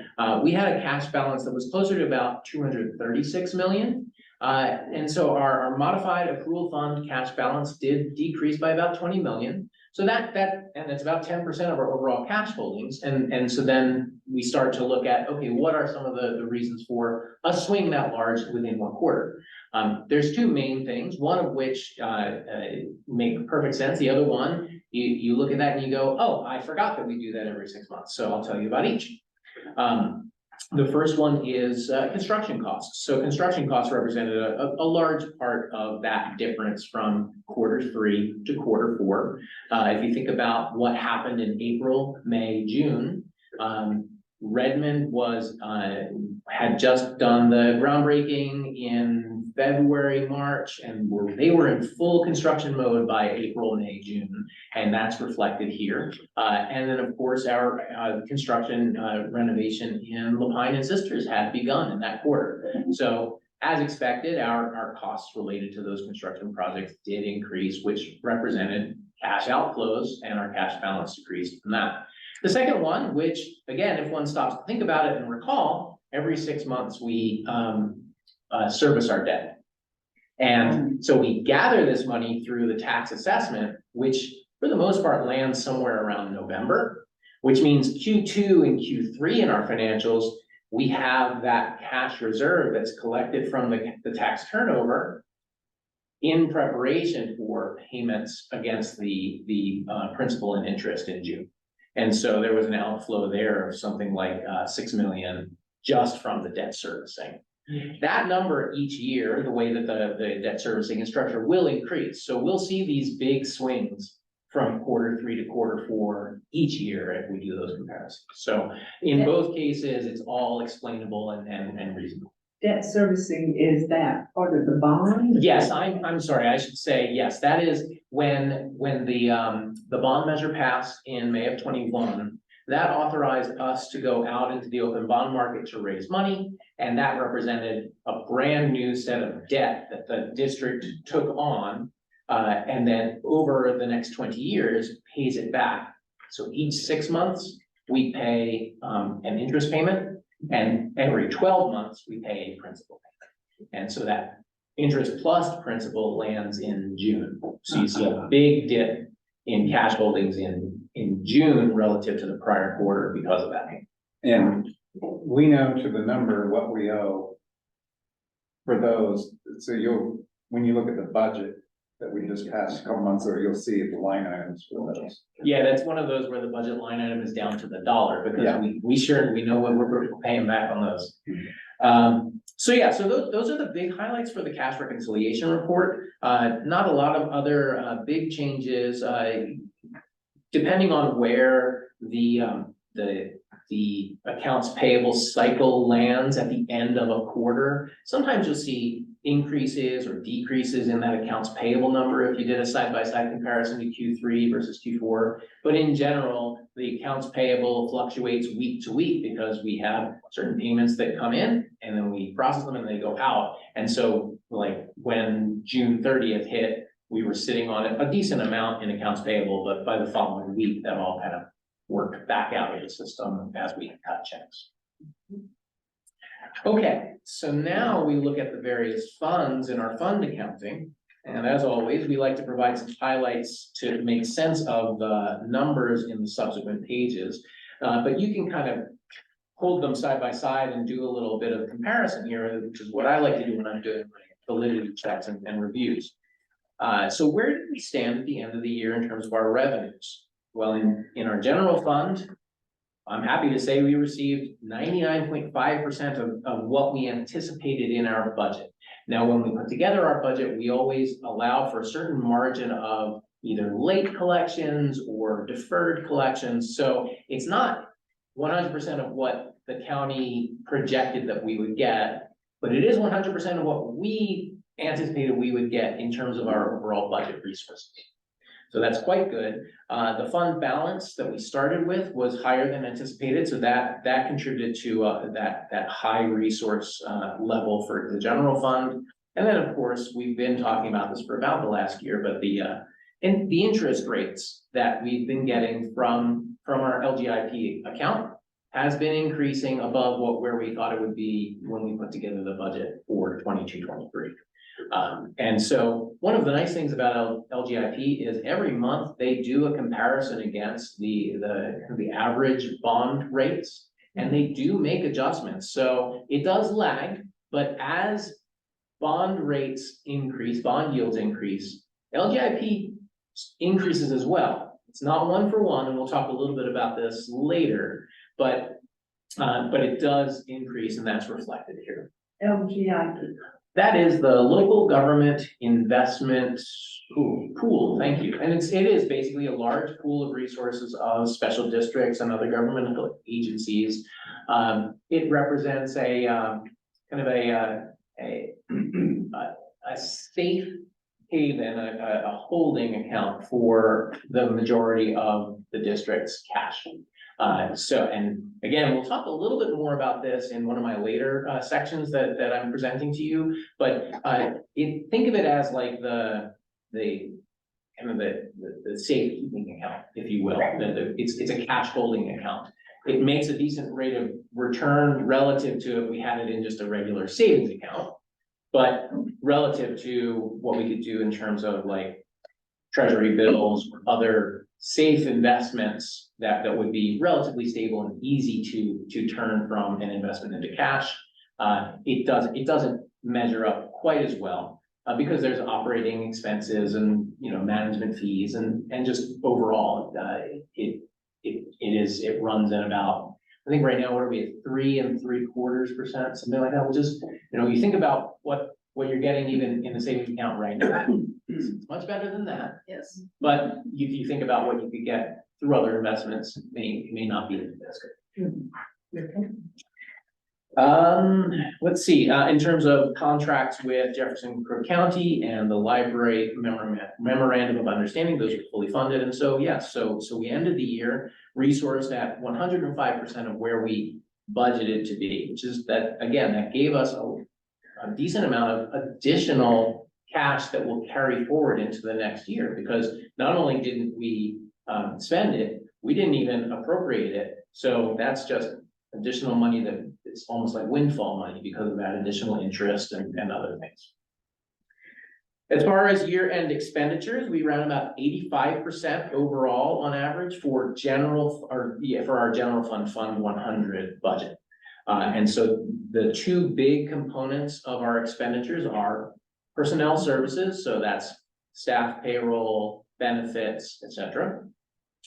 we had a cash balance that was closer to about 236 million. And so our modified accrual fund cash balance did decrease by about 20 million. So and it's about 10% of our overall cash holdings. And so then we start to look at, okay, what are some of the reasons for a swing that large within one quarter? There's two main things, one of which make perfect sense. The other one, you look at that and you go, oh, I forgot that we do that every 6 months. So I'll tell you about each. The first one is construction costs. So construction costs represented a large part of that difference from Q3 to Q4. If you think about what happened in April, May, June, Redmond had just done the groundbreaking in February, March, and they were in full construction mode by April, May, June, and that's reflected here. And then, of course, our construction renovation in Lapine and Sisters had begun in that quarter. So as expected, our costs related to those construction projects did increase, which represented cash outflows, and our cash balance decreased from that. The second one, which again, if one stops to think about it and recall, every 6 months we service our debt. And so we gather this money through the tax assessment, which for the most part lands somewhere around November, which means Q2 and Q3 in our financials, we have that cash reserve that's collected from the tax turnover in preparation for payments against the principal and interest in June. And so there was an outflow there of something like 6 million just from the debt servicing. That number each year, the way that the debt servicing is structured, will increase. So we'll see these big swings from Q3 to Q4 each year if we do those comparisons. So in both cases, it's all explainable and reasonable. Debt servicing, is that part of the bond? Yes, I'm sorry, I should say, yes, that is when the bond measure passed in May of 21, that authorized us to go out into the open bond market to raise money. And that represented a brand new set of debt that the district took on. And then over the next 20 years, pays it back. So each 6 months, we pay an interest payment. And every 12 months, we pay a principal payment. And so that interest plus principal lands in June. So you see a big dip in cash holdings in June relative to the prior quarter because of that. And we know to the number what we owe for those. So when you look at the budget that we just passed a couple months ago, you'll see the line items for those. Yeah, that's one of those where the budget line item is down to the dollar, because Yeah. we know what we're paying back on those. So those are the big highlights for the cash reconciliation report. Not a lot of other big changes, depending on where the accounts payable cycle lands at the end of a quarter. Sometimes you'll see increases or decreases in that accounts payable number if you did a side-by-side comparison to Q3 versus Q4. But in general, the accounts payable fluctuates week to week because we have certain payments that come in and then we process them and they go out. And so like when June 30th hit, we were sitting on a decent amount in accounts payable, but by the following week, that all kind of worked back out of the system as we cut checks. Okay, so now we look at the various funds in our fund accounting. And as always, we like to provide some highlights to make sense of the numbers in the subsequent pages. But you can kind of hold them side by side and do a little bit of comparison here, which is what I like to do when I'm doing my validity checks and reviews. So where did we stand at the end of the year in terms of our revenues? Well, in our general fund, I'm happy to say we received 99.5% of what we anticipated in our budget. Now, when we put together our budget, we always allow for a certain margin of either late collections or deferred collections. So it's not 100% of what the county projected that we would get, but it is 100% of what we anticipated we would get in terms of our overall budget resources. So that's quite good. The fund balance that we started with was higher than anticipated, so that contributed to that high resource level for the general fund. And then, of course, we've been talking about this for about the last year, but the interest rates that we've been getting from our LGIP account has been increasing above where we thought it would be when we put together the budget for 22-23. And so one of the nice things about LGIP is every month they do a comparison against the average bond rates, and they do make adjustments. So it does lag, but as bond rates increase, bond yields increase, LGIP increases as well. It's not one for one, and we'll talk a little bit about this later, but But it does increase, and that's reflected here. LGIP. That is the local government investment pool, thank you. And it is basically a large pool of resources of special districts and other governmental agencies. It represents a kind of a safe haven, a holding account for the majority of the district's cash. So, and again, we'll talk a little bit more about this in one of my later sections that I'm presenting to you. But think of it as like the kind of the safekeeping account, if you will. It's a cash holding account. It makes a decent rate of return relative to if we had it in just a regular savings account, but relative to what we could do in terms of like treasury bills or other safe investments that would be relatively stable and easy to turn from an investment into cash. It doesn't measure up quite as well because there's operating expenses and, you know, management fees and just overall, it runs at about, I think right now, what are we at, 3.75%, something like that, which is, you know, you think about what you're getting even in the savings account right now, it's much better than that. Yes. But if you think about what you could get through other investments, it may not be as good. Let's see, in terms of contracts with Jefferson Cook County and the library memorandum of understanding, those are fully funded. And so, yes, so we ended the year resourced at 105% of where we budgeted to be, which is that, again, that gave us a decent amount of additional cash that will carry forward into the next year, because not only didn't we spend it, we didn't even appropriate it. So that's just additional money that it's almost like windfall money because of that additional interest and other things. As far as year-end expenditures, we ran about 85% overall on average for our general fund 100 budget. And so the two big components of our expenditures are personnel services, so that's staff payroll, benefits, etc.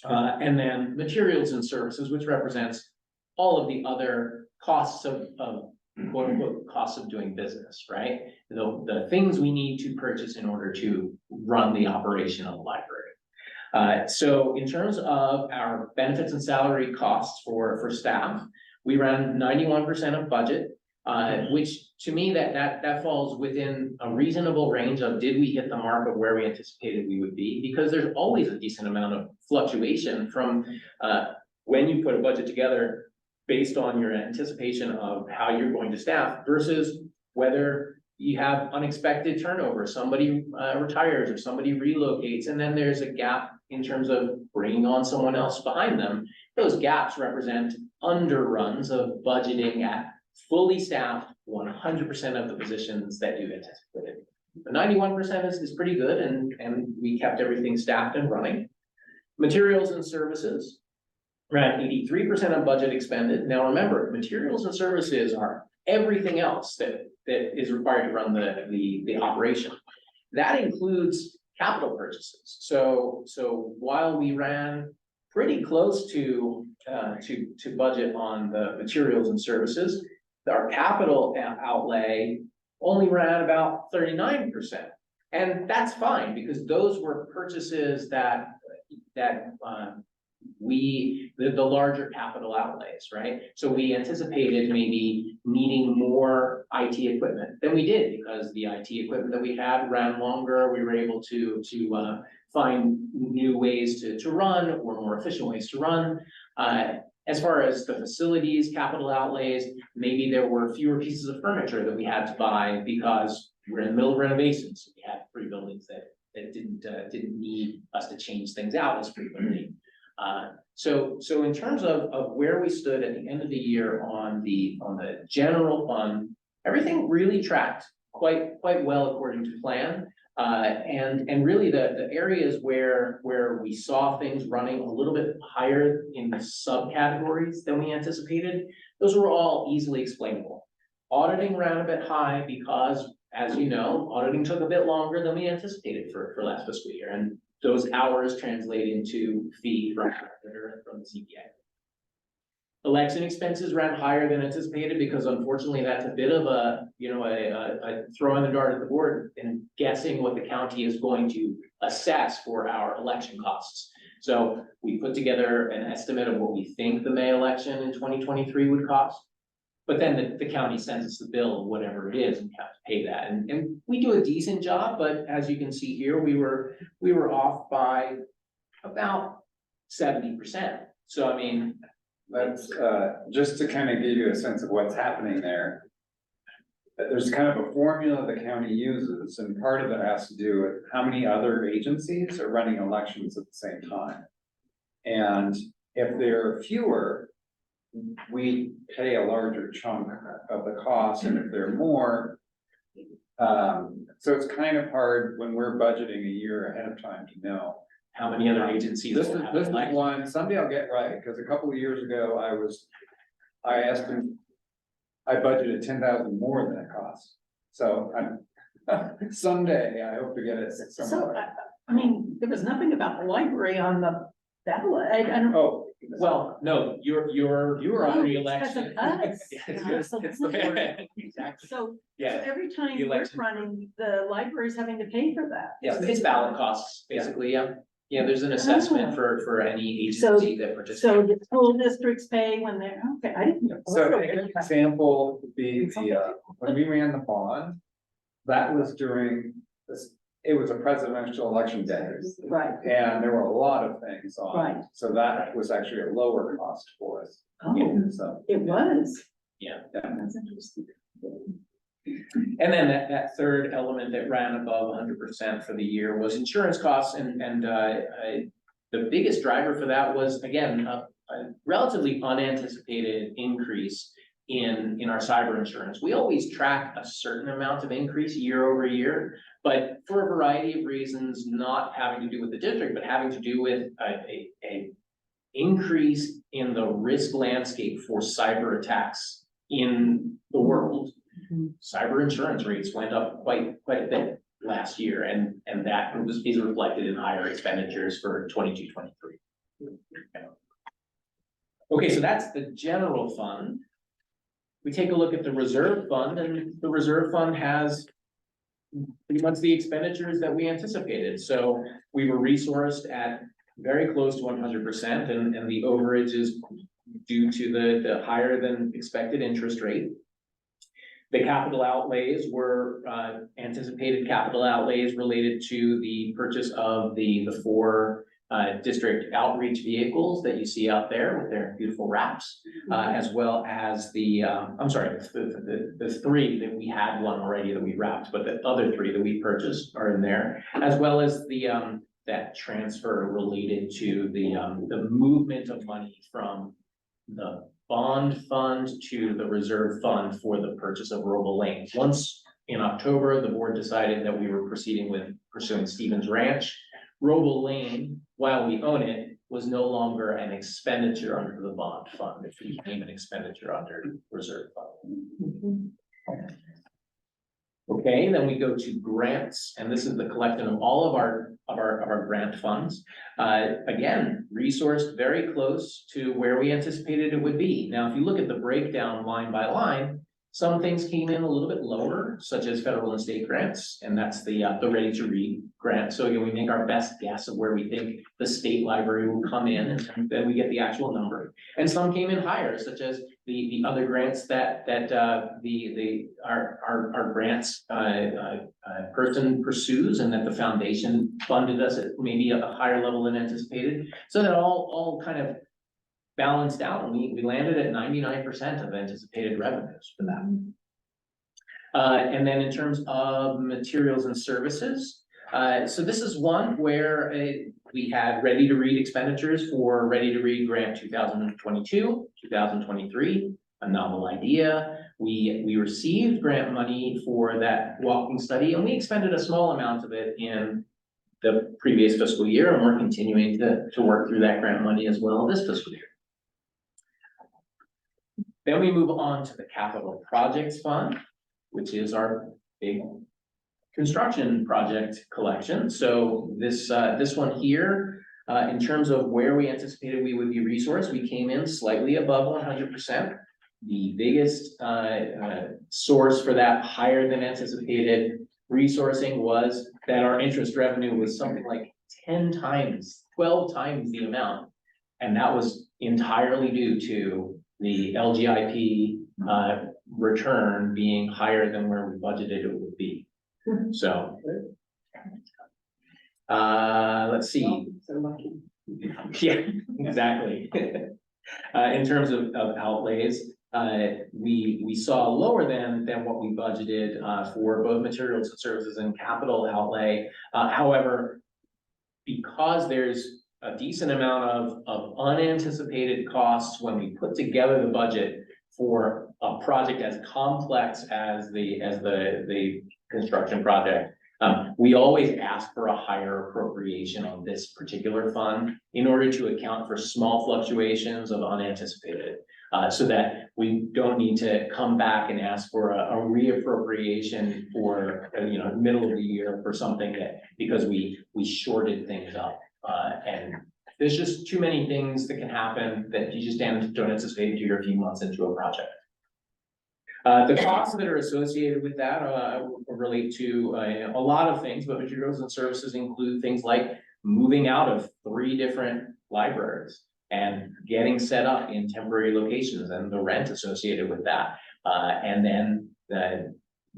And then materials and services, which represents all of the other costs of quote unquote costs of doing business, right? The things we need to purchase in order to run the operation of the library. So in terms of our benefits and salary costs for staff, we ran 91% of budget, which to me that falls within a reasonable range of did we hit the mark of where we anticipated we would be, because there's always a decent amount of fluctuation from when you put a budget together based on your anticipation of how you're going to staff versus whether you have unexpected turnover, somebody retires or somebody relocates, and then there's a gap in terms of bringing on someone else behind them. Those gaps represent underruns of budgeting at fully staffed 100% of the positions that you anticipated. The 91% is pretty good, and we kept everything staffed and running. Materials and services, we're at 83% of budget expended. Now remember, materials and services are everything else that is required to run the operation. That includes capital purchases. So while we ran pretty close to budget on the materials and services, our capital outlay only ran about 39%. And that's fine, because those were purchases that the larger capital outlays, right? So we anticipated maybe needing more IT equipment than we did, because the IT equipment that we had ran longer. We were able to find new ways to run, or more efficient ways to run. As far as the facilities, capital outlays, maybe there were fewer pieces of furniture that we had to buy because we're in the middle of renovations. We had 3 buildings that didn't need us to change things out as frequently. So in terms of where we stood at the end of the year on the general fund, everything really tracked quite well according to plan. And really the areas where we saw things running a little bit higher in the subcategories than we anticipated, those were all easily explainable. Auditing ran a bit high because, as you know, auditing took a bit longer than we anticipated for last fiscal year, and those hours translate into fee from the CPA. Election expenses ran higher than anticipated because unfortunately that's a bit of a, you know, a throw in the dart at the board and guessing what the county is going to assess for our election costs. So we put together an estimate of what we think the May election in 2023 would cost. But then the county sends us the bill of whatever it is and we have to pay that. And we do a decent job, but as you can see here, we were off by about 70%. So I mean, That's, just to kind of give you a sense of what's happening there. There's kind of a formula the county uses, and part of it has to do with how many other agencies are running elections at the same time. And if there are fewer, we pay a larger chunk of the cost, and if there are more, so it's kind of hard when we're budgeting a year ahead of time to know. how many other agencies? This will is, have this is elections? one, someday I'll get right, because a couple of years ago, I asked him, I budgeted 10,000 more than it costs. So someday I hope to get it So, somewhere. I mean, there was nothing about the library on the ballot, I don't. Oh, Well, no, you were on Oh, re-election. it's 'cause of us. Yeah, it's Yeah, just- so it's the- Exactly, So yeah, every time the we're election. running, the library's having to pay for that. yeah, it's ballot costs, basically, yeah. Yeah, there's an assessment for any So- agency that participates. So the school districts pay when they're, okay, I didn't. know. so a good example would be when we ran the bond, that was during this, it was a presidential election day. Right, And there were a lot of things on, Right. so that was actually a lower cost for us. oh, So, it was. Yeah. That's interesting. And then that third element that ran above 100% for the year was insurance costs, and the biggest driver for that was, again, a relatively unanticipated increase in our cyber insurance. We always track a certain amount of increase year over year, but for a variety of reasons, not having to do with the district, but having to do with a increase in the risk landscape for cyber attacks in the world. Mhm. Cyber insurance rates went up quite a bit last year, and that is reflected in higher expenditures for 22-23. Okay, so that's the general fund. We take a look at the reserve fund, and the reserve fund has pretty much the expenditures that we anticipated. So we were resourced at very close to 100%, and the overage is due to the higher than expected interest rate. The capital outlays were anticipated capital outlays related to the purchase of the four district outreach vehicles that you see out there with their beautiful wraps, as well as the three that we had one already that we wrapped, but the other three that we purchased are in there, as well as the that transfer related to the movement of money from the bond fund to the reserve fund for the purchase of Roble Lane. Once in October, the board decided that we were proceeding with pursuing Stevens Ranch. Roble Lane, while we own it, was no longer an expenditure under the bond fund. It became an expenditure under reserve fund. Okay, then we go to grants, and this is the collection of all of our grant funds. Again, resourced very close to where we anticipated it would be. Now, if you look at the breakdown line by line, some things came in a little bit lower, such as federal and state grants, and that's the ready to read grant. So again, we make our best guess of where we think the state library will come in, and then we get the actual number. And some came in higher, such as the other grants that our grants person pursues, and that the foundation funded us at maybe a higher level than anticipated. So that all kind of balanced out, and we landed at 99% of anticipated revenues for that. And then in terms of materials and services, so this is one where we had ready to read expenditures for ready to read grant 2022, 2023, a novel idea. We received grant money for that walking study, and we expended a small amount of it in the previous fiscal year, and we're continuing to work through that grant money as well this fiscal year. Then we move on to the capital projects fund, which is our big construction project collection. So this one here, In terms of where we anticipated we would be resourced, we came in slightly above 100%. The biggest source for that higher than anticipated resourcing was that our interest revenue was something like 10 times, 12 times the amount. And that was entirely due to the LGIP return being higher than where we budgeted it would be. So let's see. So lucky. Yeah, exactly. In terms of outlays, we saw lower than what we budgeted for both materials and services and capital outlay. However, because there's a decent amount of unanticipated costs when we put together the budget for a project as complex as the construction project, we always ask for a higher appropriation on this particular fund in order to account for small fluctuations of unanticipated, so that we don't need to come back and ask for a reappropriation for, middle of the year for something that, because we shorted things up. And there's just too many things that can happen that you just don't anticipate until you're a few months into a project. The costs that are associated with that relate to a lot of things, but materials and services include things like moving out of 3 different libraries and getting set up in temporary locations and the rent associated with that. And then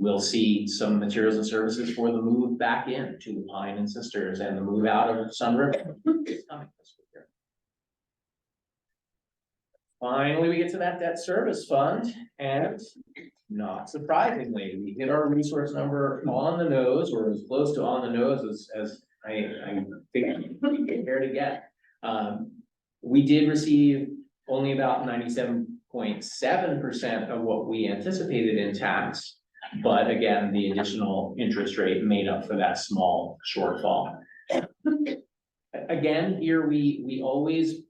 we'll see some materials and services for the move back in to the Pine and Sisters and the move out of Sunriver. Finally, we get to that debt service fund, and not surprisingly, we hit our resource number on the nose, or as close to on the nose as I think we can care to get. We did receive only about 97.7% of what we anticipated in tax, but again, the additional interest rate made up for that small shortfall. Again, here we always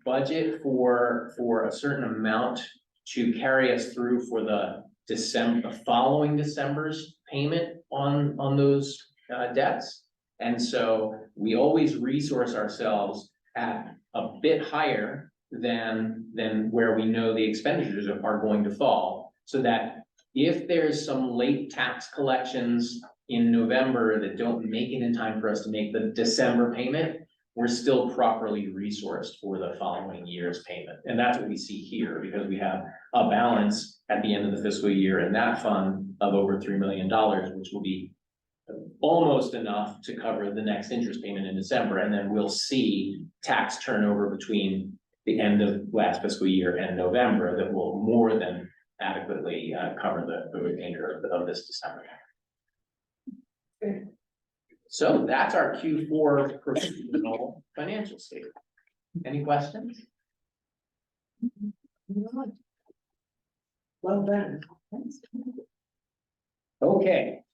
budget for a certain amount to carry us through for the following December's payment on those debts. And so we always resource ourselves at a bit higher than where we know the expenditures are going to fall, so that if there's some late tax collections in November that don't make it in time for us to make the December payment, we're still properly resourced for the following year's payment. And that's what we see here, because we have a balance at the end of the fiscal year in that fund of over $3 million, which will be almost enough to cover the next interest payment in December. And then we'll see tax turnover between the end of last fiscal year and November that will more than adequately cover the remainder of this December. So that's our Q4 provisional financial statement. Any questions? Well done. Okay.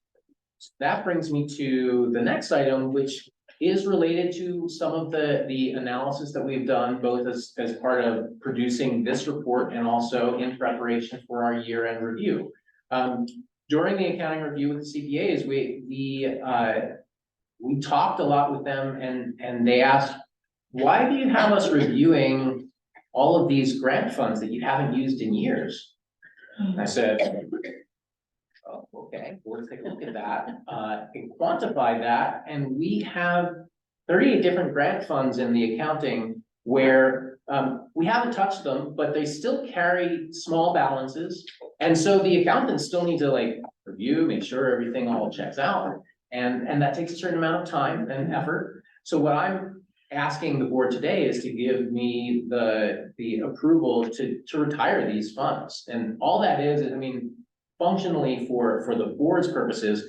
So that brings me to the next item, which is related to some of the analysis that we've done, both as part of producing this report and also in preparation for our year-end review. During the accounting review with the CPAs, we talked a lot with them, and they asked, why do you have us reviewing all of these grant funds that you haven't used in years? And I said, oh, okay, well, let's take a look at that and quantify that. And we have 38 different grant funds in the accounting where we haven't touched them, but they still carry small balances. And so the accountants still need to review, make sure everything all checks out. And that takes a certain amount of time and effort. So what I'm asking the board today is to give me the approval to retire these funds. And all that is, I mean, functionally for the board's purposes,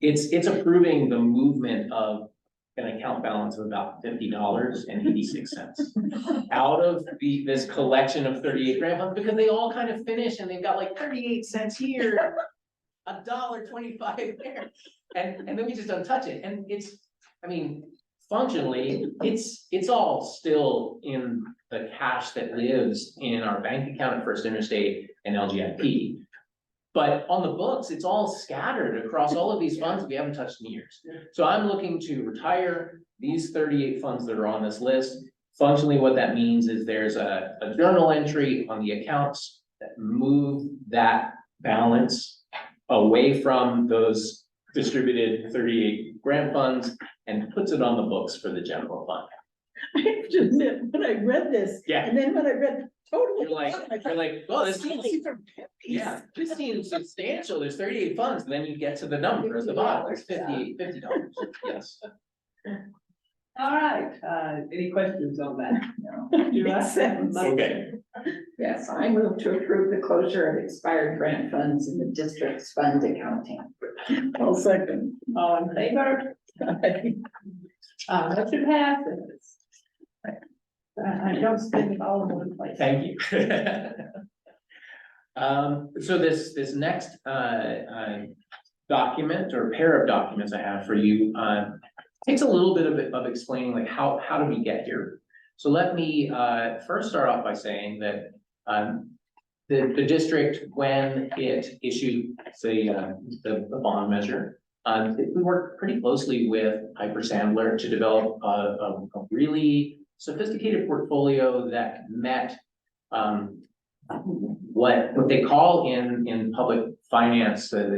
it's approving the movement of an account balance of about $50.86 out of this collection of 38 grant funds, because they all kind of finish and they've got 38 cents here, $1.25 there. And then we just don't touch it. And functionally, it's all still in the cash that lives in our bank account at First Interstate and LGIP. But on the books, it's all scattered across all of these funds that we haven't touched in years. So I'm looking to retire these 38 funds that are on this list. Functionally, what that means is there's a journal entry on the accounts that move that balance away from those distributed 38 grant funds and puts it on the books for the general fund. I have to admit, when I read this, Yeah. and then when I read totally. You're like, oh, this seems, These are pennies. yeah, this seems substantial. There's 38 funds, and then you get to the number at the bottom, it's $50. Yes. All right, any questions on that? Do I Makes have a sense. motion? Okay. Yes, I move to approve the closure of expired grant funds in the district's fund accounting. I'll second. All in favor? Motion passes. I don't spend it all in one place. Thank you. So this next, document or pair of documents I have for you, takes a little bit of explaining like how did we get here? So let me, first start off by saying that, the district, when it issued the bond measure, we worked pretty closely with Piper Sandler to develop a really sophisticated portfolio that met what they call in public finance, that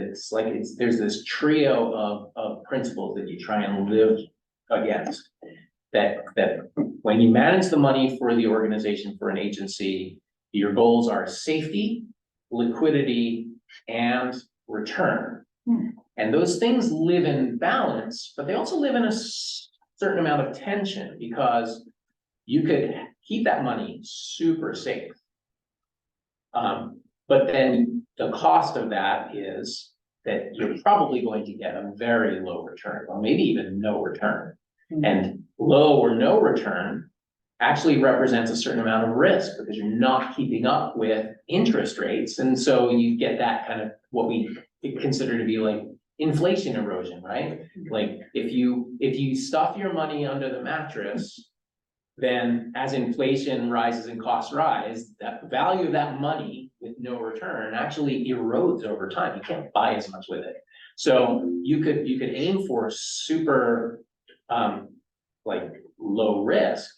there's this trio of principles that you try and live against. That when you manage the money for the organization, for an agency, your goals are safety, liquidity, and return. And those things live in balance, but they also live in a certain amount of tension, because you could keep that money super safe. But then the cost of that is that you're probably going to get a very low return, or maybe even no return. And low or no return actually represents a certain amount of risk, because you're not keeping up with interest rates. And so you get that kind of what we consider to be like inflation erosion, right? Like if you stuff your money under the mattress, then as inflation rises and costs rise, that value of that money with no return actually erodes over time. You can't buy as much with it. So you could aim for super like low risk,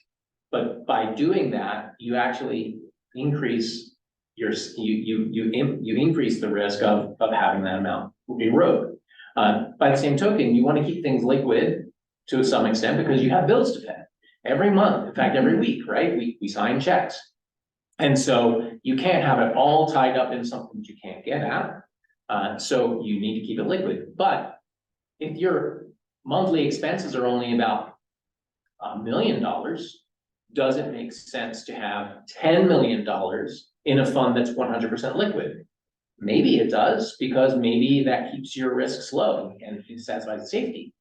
but by doing that, you actually increase you increase the risk of having that amount erode. By the same token, you want to keep things liquid to some extent, because you have bills to pay every month, in fact, every week, right? We sign checks. And so you can't have it all tied up in something that you can't get at. So you need to keep it liquid. But if your monthly expenses are only about $1 million, does it make sense to have $10 million in a fund that's 100% liquid? Maybe it does, because maybe that keeps your risks low and it satisfies safety.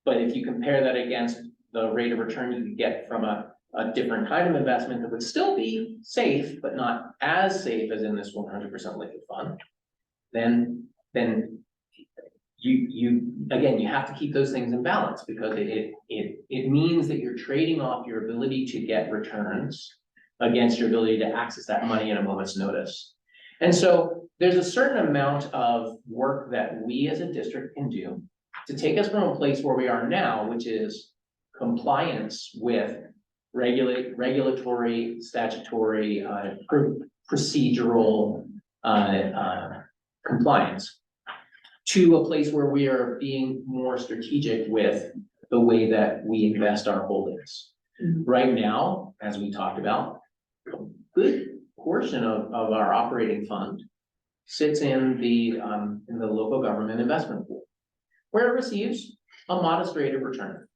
But if you compare that against the rate of return you can get from a different kind of investment that would still be safe, but not as safe as in this 100% liquid fund, then you have to keep those things in balance, because it means that you're trading off your ability to get returns against your ability to access that money in a moment's notice. And so there's a certain amount of work that we as a district can do to take us from a place where we are now, which is compliance with regulatory, statutory, procedural compliance, to a place where we are being more strategic with the way that we invest our holdings. Right now, as we talked about, a good portion of our operating fund sits in the local government investment pool, where it receives a modest rate of return.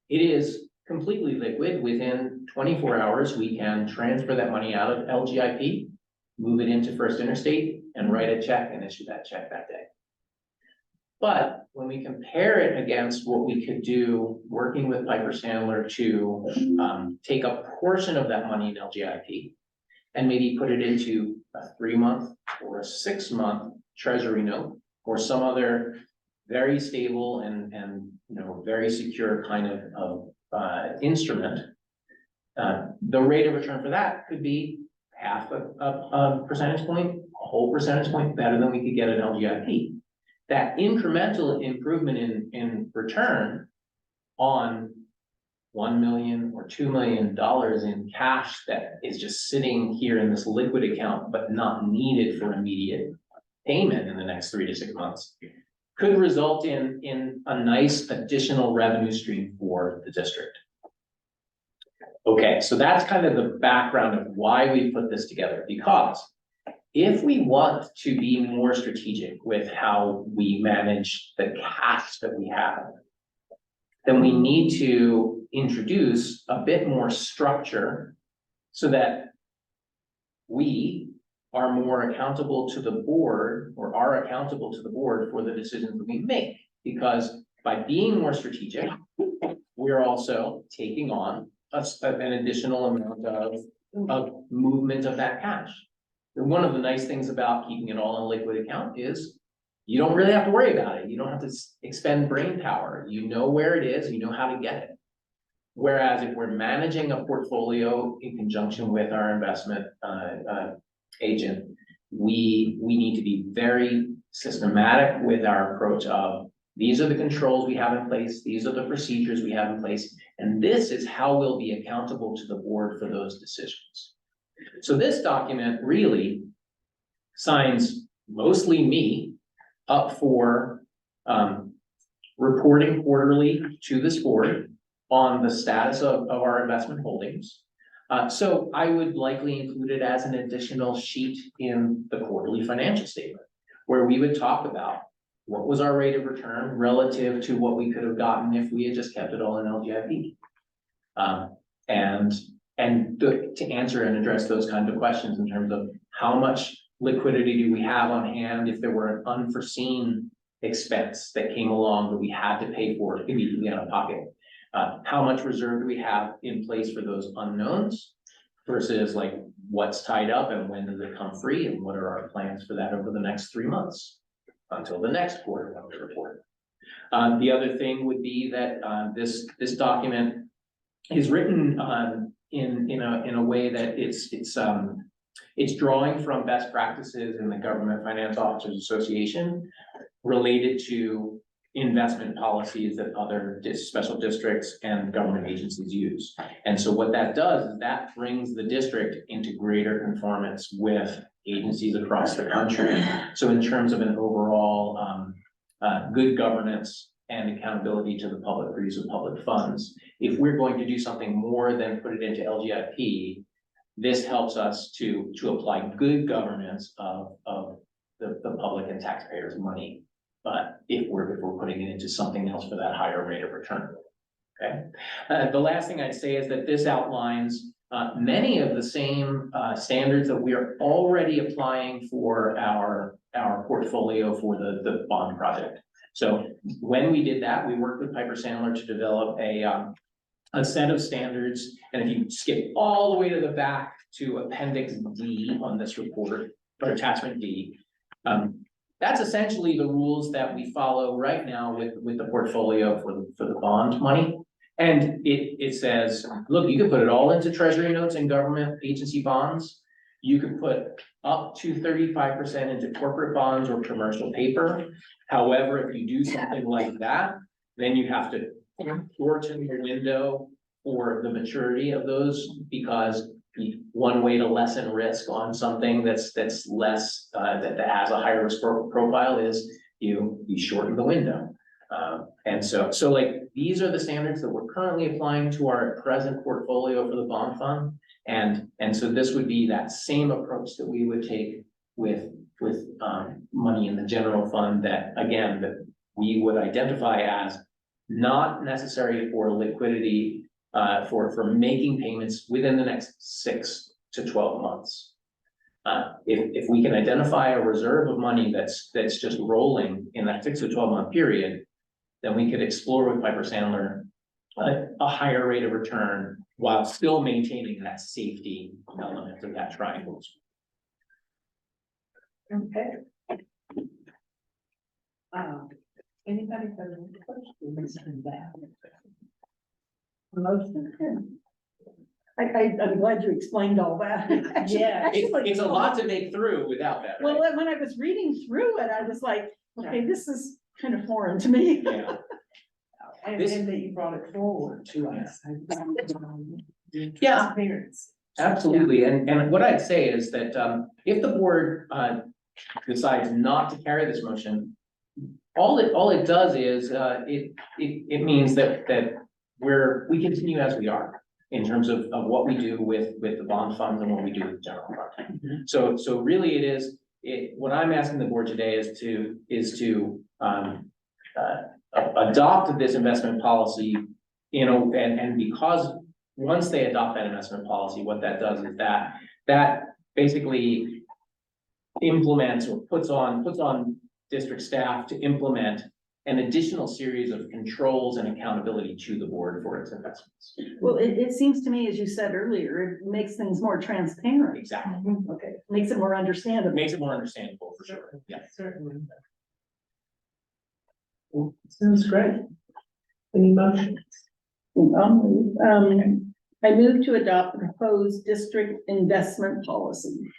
It is completely liquid. Within 24 hours, we can transfer that money out of LGIP, move it into First Interstate, and write a check and issue that check that day. But when we compare it against what we could do working with Piper Sandler to take a portion of that money in LGIP and maybe put it into a 3-month or a 6-month treasury note, or some other very stable and very secure kind of instrument, the rate of return for that could be half a percentage point, whole percentage point better than we could get at LGIP. That incremental improvement in return on $1 million or $2 million in cash that is just sitting here in this liquid account, but not needed for immediate payment in the next 3 to 6 months, could result in a nice additional revenue stream for the district. Okay, so that's kind of the background of why we put this together, because if we want to be more strategic with how we manage the cash that we have, then we need to introduce a bit more structure so that we are more accountable to the board, or are accountable to the board for the decisions that we make. Because by being more strategic, we're also taking on an additional amount of movement of that cash. And one of the nice things about keeping it all in a liquid account is you don't really have to worry about it. You don't have to expend brain power. You know where it is, you know how to get it. Whereas if we're managing a portfolio in conjunction with our investment agent, we need to be very systematic with our approach of, these are the controls we have in place, these are the procedures we have in place, and this is how we'll be accountable to the board for those decisions. So this document really signs mostly me up for reporting quarterly to this board on the status of our investment holdings. So I would likely include it as an additional sheet in the quarterly financial statement, where we would talk about what was our rate of return relative to what we could have gotten if we had just kept it all in LGIP. To answer and address those kinds of questions in terms of how much liquidity do we have on hand if there were an unforeseen expense that came along that we had to pay for immediately out of pocket. How much reserve do we have in place for those unknowns versus like what's tied up and when does it come free, and what are our plans for that over the next 3 months until the next quarter report. The other thing would be that this document is written in a way that it's drawing from best practices in the Government Finance Officers Association related to investment policies that other special districts and government agencies use. And so what that does is that brings the district into greater conformance with agencies across the country. So in terms of an overall good governance and accountability to the public for use of public funds, if we're going to do something more than put it into LGIP, this helps us to apply good governance of the public and taxpayers' money. But if we're putting it into something else for that higher rate of return. Okay. The last thing I'd say is that this outlines many of the same standards that we are already applying for our portfolio for the bond project. So when we did that, we worked with Piper Sandler to develop a set of standards. And if you skip all the way to the back to Appendix D on this report, or Attachment D, that's essentially the rules that we follow right now with the portfolio for the bond money. And it says, look, you can put it all into treasury notes and government agency bonds. You can put up to 35% into corporate bonds or commercial paper. However, if you do something like that, then you have to shorten the window for the maturity of those, because one way to lessen risk on something that's less that has a higher risk profile is you shorten the window. And so like these are the standards that we're currently applying to our present portfolio for the bond fund. And so this would be that same approach that we would take with money in the general fund that, again, that we would identify as not necessary for liquidity, for making payments within the next 6 to 12 months. If we can identify a reserve of money that's just rolling in that 6 to 12 month period, then we could explore with Piper Sandler a higher rate of return while still maintaining that safety element of that triangle. Okay. Anybody have any questions on that? Motion? I'm glad you explained all that. Yeah. It's a lot to make through without that, Well, right? when I was reading through it, I was like, okay, this is kind of foreign to me. Yeah. And This- that you brought it forward to us. Yeah. Parents. Absolutely, and what I'd say is that, if the board, decides not to carry this motion, all it does is, it means that we continue as we are in terms of what we do with the bond funds and what we do with the general fund. So really it is, what I'm asking the board today is to adopt this investment policy, and because once they adopt that investment policy, what that does is that basically implements or puts on district staff to implement an additional series of controls and accountability to the board for its investments. Well, it seems to me, as you said earlier, it makes things more transparent. Exactly. Okay, makes it more It understandable. makes it more understandable for sure. Yeah. Certainly. Sounds great. Any motions? I move to adopt the proposed district investment policy.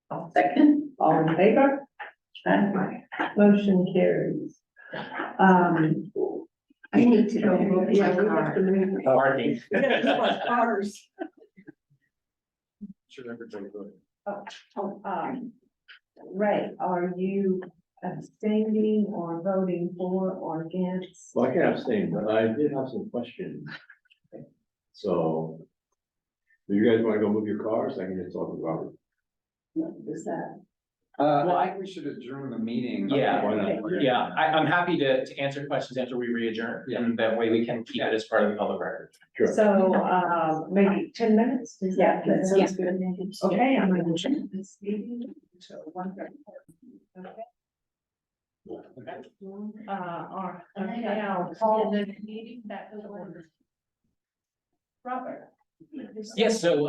I'll second. All in favor? Motion carries. I need to go look at Yeah, my we have card. to move. Parking. We gotta move our cars. Sure, everybody good. Ray, are you abstaining or voting for or against? Well, I can't abstain, but I did have some questions. So, do you guys wanna go move your cars? I can just talk with Robert. Is that? I think we should adjourn the meeting. Yeah. Why not? Yeah, I'm happy to answer questions after we re-adjourn, and that way we can keep it as part of the public record. Sure. So, maybe 10 minutes? Is that- Yeah, that sounds good. Okay, I'm gonna adjourn this meeting until 1:30. Okay. Okay, I'll call the meeting back to order. Robert. Yes, so,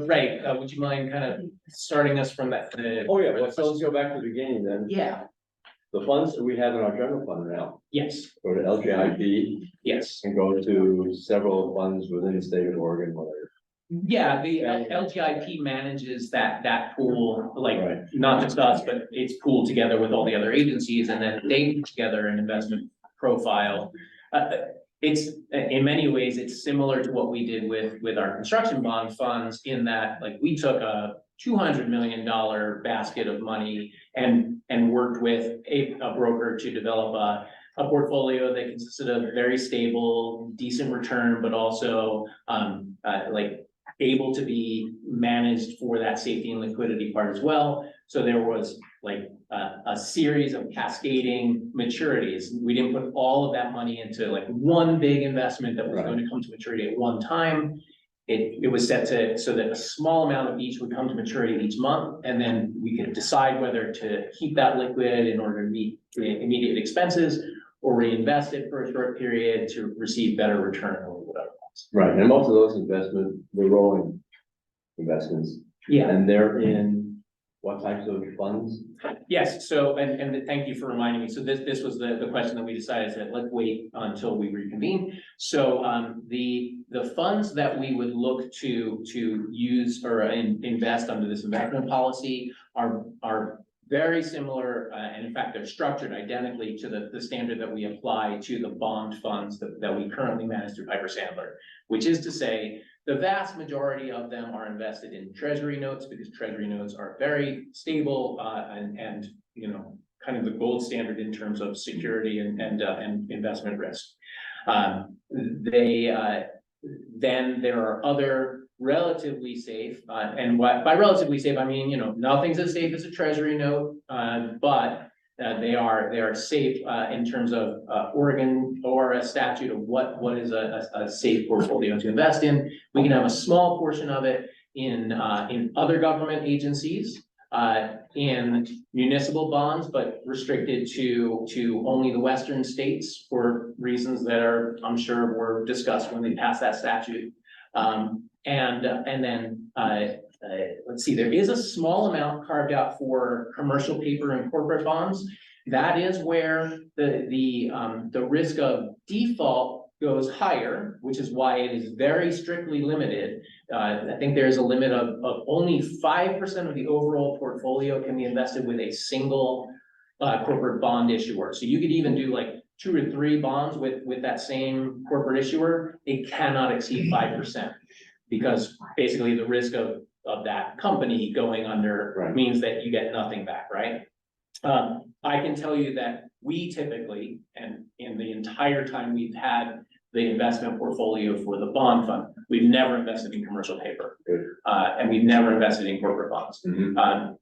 Ray, would you mind kind of starting us from that? Oh, yeah, well, so let's go back to the beginning then. Yeah, The funds that we have in our general fund now, yes, go to LGIP yes. and go to several funds within the state of Oregon, whether. Yeah, the LGIP manages that pool, like, Right. not just us, but it's pooled together with all the other agencies, and then they put together an investment profile. It's, in many ways, it's similar to what we did with our construction bond funds, in that, like, we took a $200 million basket of money and worked with a broker to develop a portfolio that consisted of very stable, decent return, but also, like, able to be managed for that safety and liquidity part as well. So there was like a series of cascading maturities. We didn't put all of that money into like one big investment that was going to come to maturity at one time. It was set to, so that a small amount of each would come to maturity each month, and then we could decide whether to keep that liquid in order to meet the immediate expenses, or reinvest it for a short period to receive better return or whatever. Right, and most of those investments, they're rolling investments, Yeah. and they're in what types of funds? Yes, so, and thank you for reminding me. So this was the question that we decided that let's wait until we reconvene. So, the funds that we would look to use or invest under this investment policy are very similar, and in fact, they're structured identically to the standard that we apply to the bond funds that we currently manage through Piper Sandler, which is to say, the vast majority of them are invested in treasury notes, because treasury notes are very stable, and you know, kind of the gold standard in terms of security and investment risk. Then there are other relatively safe, and by relatively safe, I mean, you know, nothing's as safe as a treasury note, but they are safe in terms of Oregon or a statute of what is a safe portfolio to invest in. We can have a small portion of it in other government agencies, in municipal bonds, but restricted to only the western states for reasons that are, I'm sure, were discussed when they passed that statute. And then, let's see, there is a small amount carved out for commercial paper and corporate bonds. That is where the risk of default goes higher, which is why it is very strictly limited. I think there's a limit of only 5% of the overall portfolio can be invested with a single corporate bond issuer. So you could even do like 2 or 3 bonds with that same corporate issuer. It cannot exceed 5%. Because basically the risk of that company going under Right. means that you get nothing back, right? I can tell you that we typically, and in the entire time we've had the investment portfolio for the bond fund, we've never invested in commercial paper. Good. And we've never invested in corporate bonds. Mhm.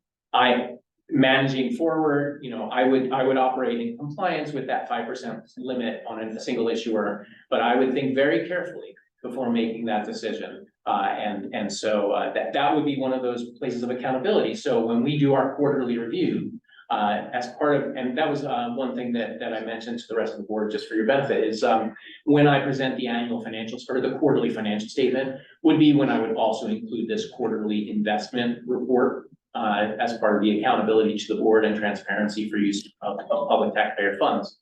Managing forward, I would operate in compliance with that 5% limit on a single issuer, but I would think very carefully before making that decision. So that would be one of those places of accountability. So when we do our quarterly review, as part of, and that was one thing that I mentioned to the rest of the board, just for your benefit, is when I present the annual financials or the quarterly financial statement would be when I would also include this quarterly investment report as part of the accountability to the board and transparency for use of public taxpayer funds.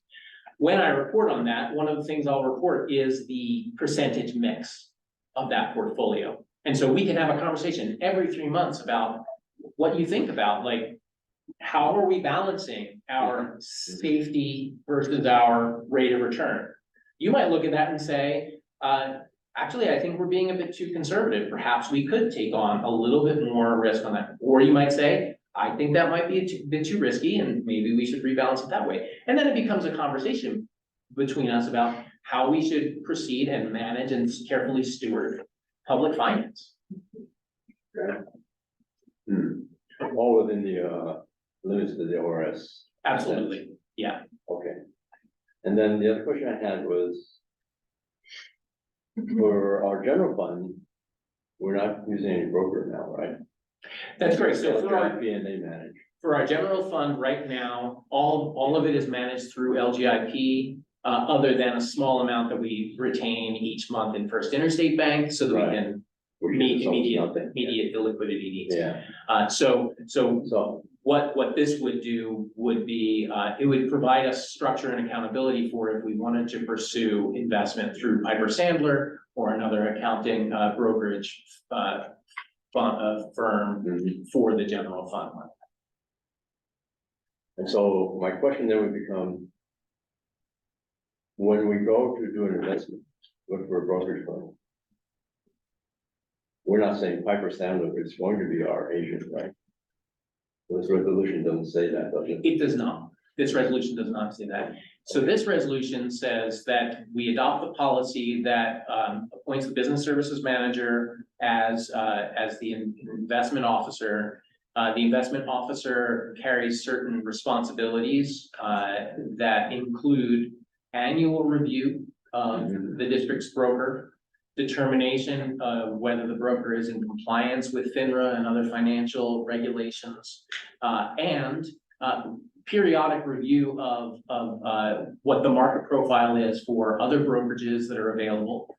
When I report on that, one of the things I'll report is the percentage mix of that portfolio. And so we can have a conversation every 3 months about what you think about, like, how are we balancing our safety versus our rate of return? You might look at that and say, actually, I think we're being a bit too conservative. Perhaps we could take on a little bit more risk on that. Or you might say, I think that might be a bit too risky and maybe we should rebalance it that way. And then it becomes a conversation between us about how we should proceed and manage and carefully steward public finance. All within the limits of the ORS. Absolutely, yeah. Okay. And then the other question I had was, for our general fund, we're not using any broker now, right? That's great. So for our, LGIP and they manage. for our general fund right now, all of it is managed through LGIP, other than a small amount that we retain each month in First Interstate Bank so that we Right. can Which meet is almost nothing. immediate liquidity needs. Yeah, So so, what this would do would be, it would provide us structure and accountability for if we wanted to pursue investment through Piper Sandler or another accounting brokerage firm mhm. for the general fund. And so my question then would become, when we go to do an investment, look for a brokerage firm, we're not saying Piper Sandler is going to be our agent, right? This resolution doesn't say that, does it? It does not. This resolution does not say that. So this resolution says that we adopt the policy that appoints the business services manager as the investment officer. The investment officer carries certain responsibilities that include annual review of the district's broker, determination of whether the broker is in compliance with FINRA and other financial regulations, and periodic review of what the market profile is for other brokerages that are available,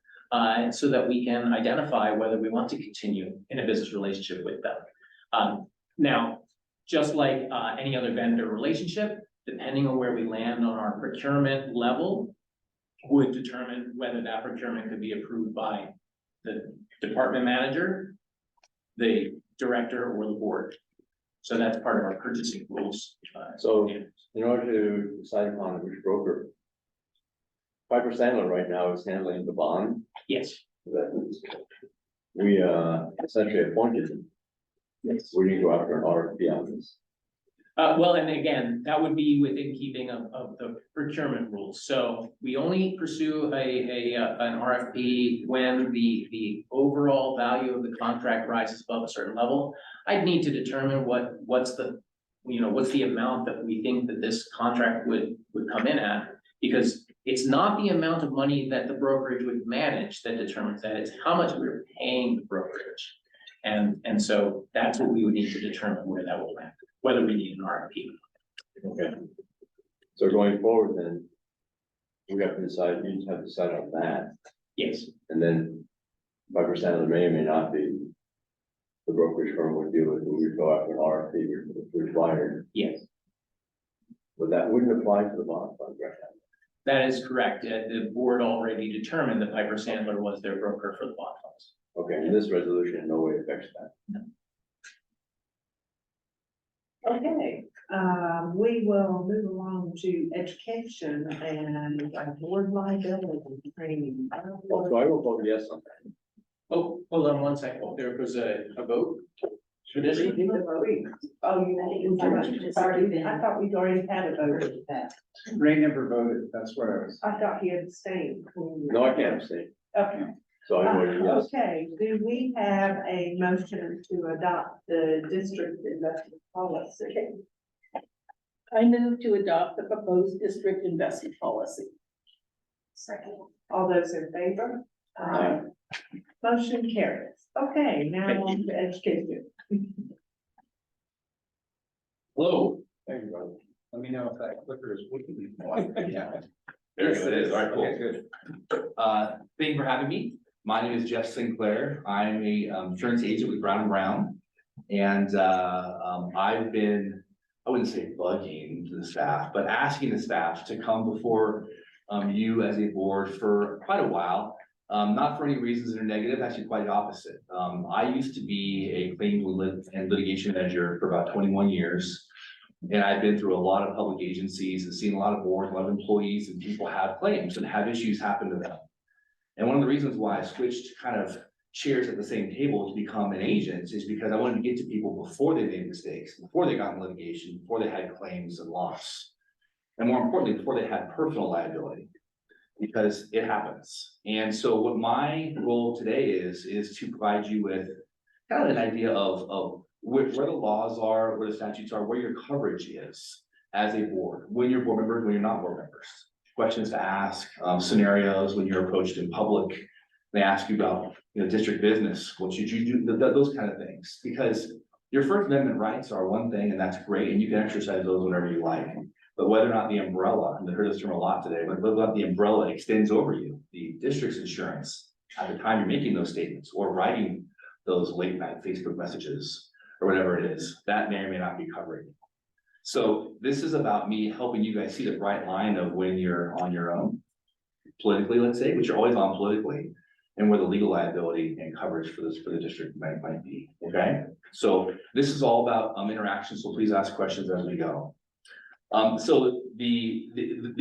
so that we can identify whether we want to continue in a business relationship with them. Now, just like any other vendor relationship, depending on where we land on our procurement level, would determine whether that procurement could be approved by the department manager, the director, or the board. So that's part of our purchasing rules. So in order to decide upon which broker, Piper Sandler right now is handling the bond Yes, that we essentially appointed them. yes. We need to go after an RFP on this. Well, and again, that would be within keeping of the procurement rules. So we only pursue an RFP when the overall value of the contract rises above a certain level. I'd need to determine what's the amount that we think that this contract would come in at. Because it's not the amount of money that the brokerage would manage that determines that, it's how much we're paying the brokerage. And so that's what we would need to determine where that will land, whether we need an RFP. Okay. So going forward then, we have to decide, you have to decide on that, Yes, and then Piper Sandler may or may not be the brokerage firm would deal with, we would go after an RFP if required. yes. But that wouldn't apply to the bond fund right now. That is correct. The board already determined that Piper Sandler was their broker for the bond funds. Okay, and this resolution in no way affects that. Okay, we will move along to education and board liability training. Oh, so I will vote yes on that. Oh, hold on one second. There was a vote. For this? Oh, I thought we'd already had a vote. Ray never voted, that's what I was. I thought he had abstained. No, I can't abstain, Okay. so I voted yes. Okay, do we have a motion to adopt the district investment policy? I move to adopt the proposed district investment policy. Second. All those in favor? Aye. Motion carries. Okay, now on to education. Hello. Thank you, brother. Let me know if that clicker is working. Yeah. There it is, all right, cool. Okay, good. Thank you for having me. My name is Geoff Sinclair. I'm a insurance agent with Brown and Brown. And I've been, I wouldn't say bugging the staff, but asking the staff to come before you as a board for quite a while. Not for any reasons that are negative, actually quite the opposite. I used to be a claims and litigation manager for about 21 years. And I've been through a lot of public agencies and seen a lot of boards, a lot of employees, and people have claims and have issues happen to them. And one of the reasons why I switched kind of chairs at the same table to become an agent is because I wanted to get to people before they made mistakes, before they got in litigation, before they had claims and loss. And more importantly, before they had personal liability, because it happens. And so what my role today is to provide you with kind of an idea of where the laws are, where the statutes are, where your coverage is as a board, when you're board members, when you're not board members. Questions to ask, scenarios when you're approached in public. They ask you about, district business, what should you do, those kind of things. Because your First Amendment rights are one thing, and that's great, and you can exercise those whenever you like. But whether or not the umbrella, and I heard this term a lot today, but whether or not the umbrella extends over you, the district's insurance, at the time you're making those statements or writing those late night Facebook messages or whatever it is, that may or may not be covered. So this is about me helping you guys see the bright line of when you're on your own, politically, let's say, which you're always on politically, and where the legal liability and coverage for the district might be, okay? So this is all about interaction, so please ask questions as we go. So the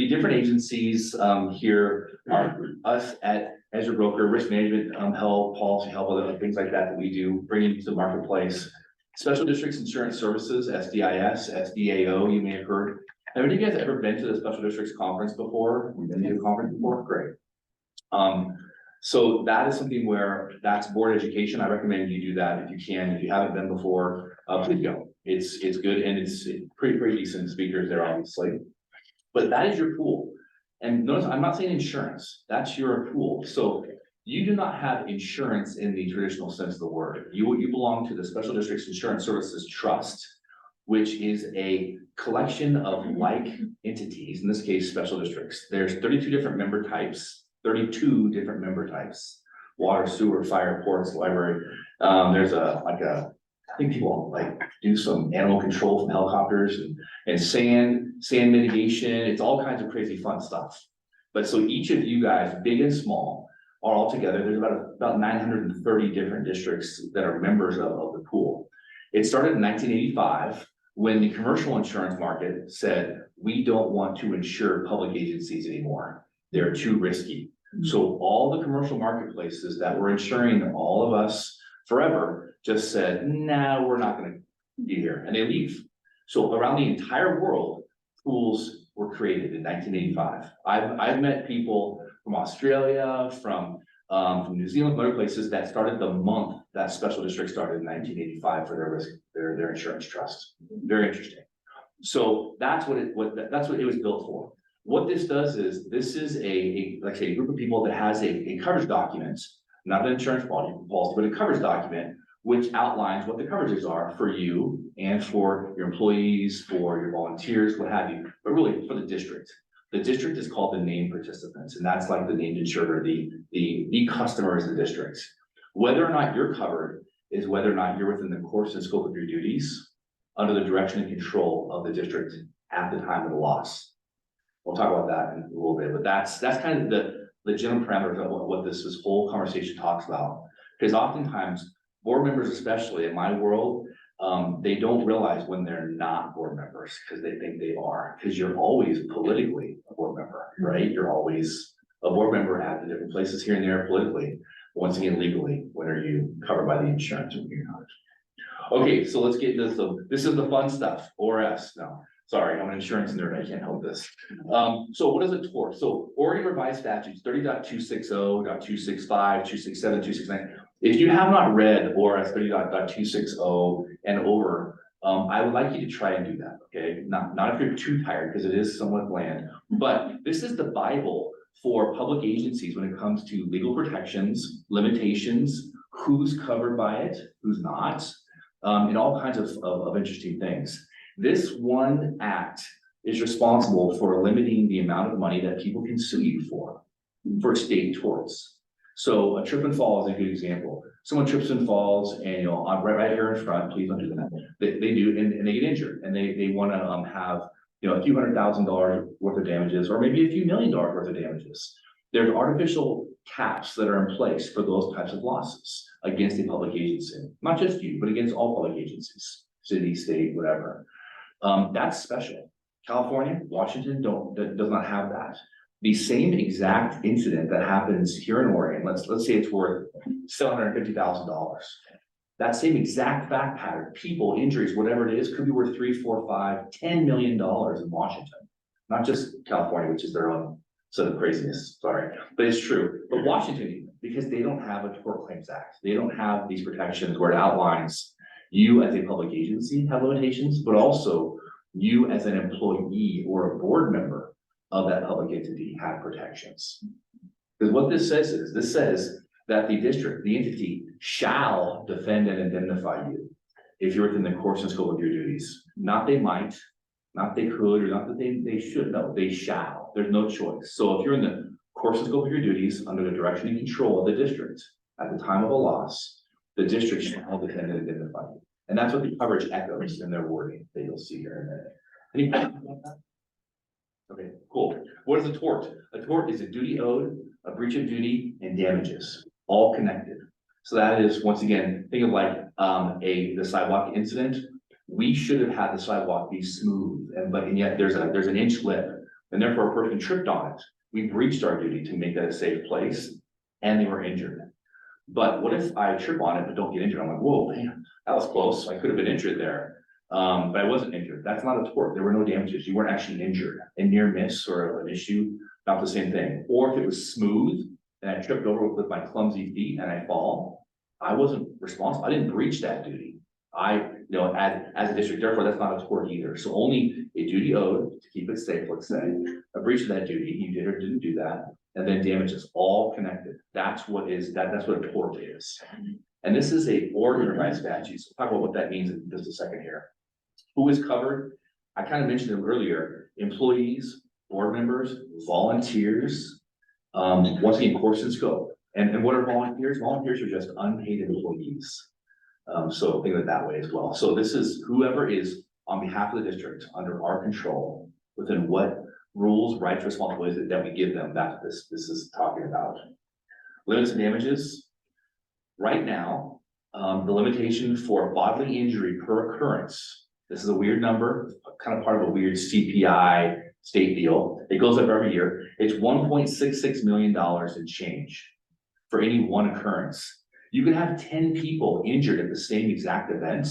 different agencies here are us as your broker, risk management, help, policy help, other things like that we do, bringing to the marketplace. Special Districts Insurance Services, SDIS, SDAO, you may have heard. Have any of you guys ever been to the Special Districts Conference before? Been to a conference before? Great. So that is something where that's board education. I recommend you do that if you can. If you haven't been before, please go. It's good and it's pretty decent speakers there, obviously. But that is your pool. And notice, I'm not saying insurance. That's your pool. So you do not have insurance in the traditional sense of the word. You belong to the Special Districts Insurance Services Trust, which is a collection of like entities, in this case, special districts. There's 32 different member types, water, sewer, fire, ports, library. There's I think people like do some animal control from helicopters and sand mitigation. It's all kinds of crazy fun stuff. But so each of you guys, big and small, are all together. There's about 930 different districts that are members of the pool. It started in 1985 when the commercial insurance market said, we don't want to insure public agencies anymore. They're too risky. So all the commercial marketplaces that were insuring all of us forever just said, nah, we're not gonna be here, and they leave. So around the entire world, pools were created in 1985. I've met people from Australia, from New Zealand, other places that started the month that special district started in 1985 for their insurance trust. Very interesting. So that's what it was built for. What this does is, this is like I say, a group of people that has a coverage document, not an insurance policy, but a coverage document, which outlines what the coverages are for you and for your employees, for your volunteers, what have you, but really for the district. The district is called the named participants, and that's like the named insurer, the customers of the district. Whether or not you're covered is whether or not you're within the course and scope of your duties under the direction and control of the district at the time of the loss. We'll talk about that in a little bit, but that's kind of the general parameters of what this whole conversation talks about. Because oftentimes, board members, especially in my world, they don't realize when they're not board members, because they think they are, because you're always politically a board member, right? You're always a board member at the different places here and there politically. Once again, legally, when are you covered by the insurance? When you're not? Okay, so let's get this. So this is the fun stuff. ORS. No, sorry, I'm an insurance nerd. I can't help this. So what is a tort? So Oregon Revised Statutes 30.260, .265, 267, 269. If you have not read ORS 30.260 and over, I would like you to try and do that. Okay, not if you're too tired, because it is somewhat bland. But this is the Bible for public agencies when it comes to legal protections, limitations, who's covered by it, who's not, and all kinds of interesting things. This one act is responsible for limiting the amount of money that people can sue you for state torts. So a trip and fall is a good example. Someone trips and falls and, you know, I'm right here in front, please don't do that. They do, and they get injured, and they want to have, you know, a few $100,000 worth of damages, or maybe a few $1 million worth of damages. There's artificial caps that are in place for those types of losses against a public agency, not just you, but against all public agencies, city, state, whatever. That's special. California, Washington does not have that. The same exact incident that happens here in Oregon, let's say it's worth $750,000. That same exact fact pattern, people, injuries, whatever it is, could be worth $3, $4, $5, $10 million in Washington, not just California, which is their own set of craziness. Sorry, but it's true. But Washington, even, because they don't have a Tort Claims Act, they don't have these protections where it outlines you as a public agency have limitations, but also you as an employee or a board member of that public entity have protections. Because what this says that the district, the entity, shall defend and indemnify you if you're within the course and scope of your duties. Not they might, not they could, or not that they should. No, they shall. There's no choice. So if you're in the course and scope of your duties under the direction and control of the district at the time of a loss, the district shall defend and indemnify you. And that's what the coverage echoes in their wording that you'll see here in a minute. Any questions about that? Okay, cool. What is a tort? A tort is a duty owed, a breach of duty, and damages, all connected. So that is, once again, think of like the sidewalk incident. We should have had the sidewalk be smooth, and yet there's an inch lip, and therefore a person tripped on it. We breached our duty to make that a safe place, and they were injured. But what if I trip on it but don't get injured? I'm like, whoa, man, that was close. I could have been injured there. But I wasn't injured. That's not a tort. There were no damages. You weren't actually injured. A near miss or an issue, not the same thing. Or if it was smooth and I tripped over with my clumsy feet and I fall, I wasn't responsible. I didn't breach that duty. As a district, therefore that's not a tort either. So only a duty owed to keep it safe, let's say, a breach of that duty, you did or didn't do that, and then damages, all connected. That's what a tort is. And this is a Oregon Revised Statute. So we'll talk about what that means in just a second here. Who is covered? I kind of mentioned it earlier. Employees, board members, volunteers, once again, course and scope. And what are volunteers? Volunteers are just unpaid employees. So think of it that way as well. So this is whoever is on behalf of the district under our control, within what rules, rights, responsibilities that we give them. That's what this is talking about. Limits and damages. Right now, the limitation for bodily injury per occurrence. This is a weird number, kind of part of a weird CPI state deal. It goes up every year. It's $1.66 million in change for any one occurrence. You can have 10 people injured at the same exact event.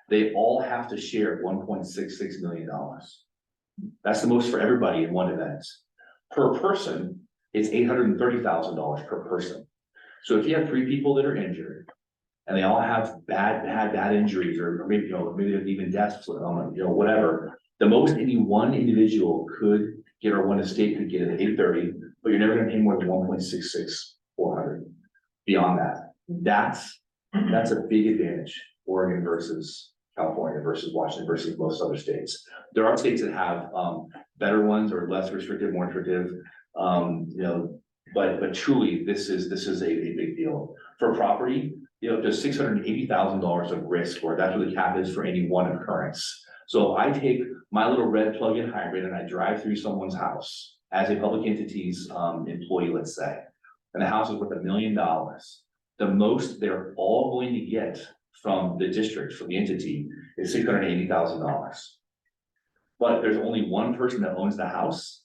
They all have to share $1.66 million. That's the most for everybody in one event. Per person, it's $830,000 per person. So if you have 3 people that are injured, and they all have bad injuries, or maybe, maybe even deaths, whatever. The most any one individual could get, or one estate could get, at 830, but you're never gonna pay more than 1.66400. Beyond that, that's a big advantage. Oregon versus California versus Washington versus most other states. There are states that have better ones or less restrictive, more restrictive. But truly, this is a big deal for property. There's $680,000 of risk, or that's what the cap is for any one occurrence. So if I take my little red plug-in hybrid and I drive through someone's house as a public entity's employee, let's say, and the house is worth $1 million, the most they're all going to get from the district, from the entity, is $680,000. But if there's only one person that owns the house,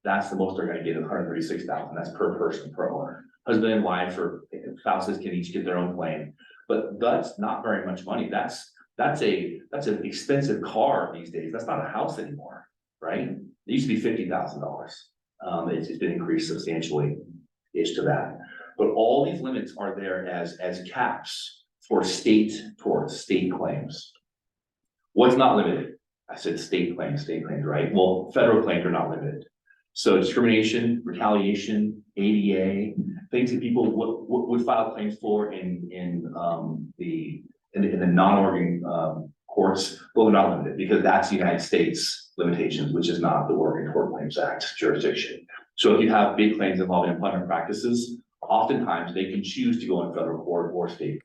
that's the most they're gonna get, $136,000. That's per person, per owner. Husband and wife or spouses can each get their own claim, but that's not very much money. That's an expensive car these days. That's not a house anymore, right? It used to be $50,000. It's been increased substantially to that. But all these limits are there as caps for state torts, state claims. What's not limited? I said state claims, right? Well, federal claims are not limited. So discrimination, retaliation, ADA, things that people would file claims for in the non-Oregon courts, well, they're not limited because that's the United States limitations, which is not the Oregon Tort Claims Act jurisdiction. So if you have big claims involving employment practices, oftentimes they can choose to go in federal court or state.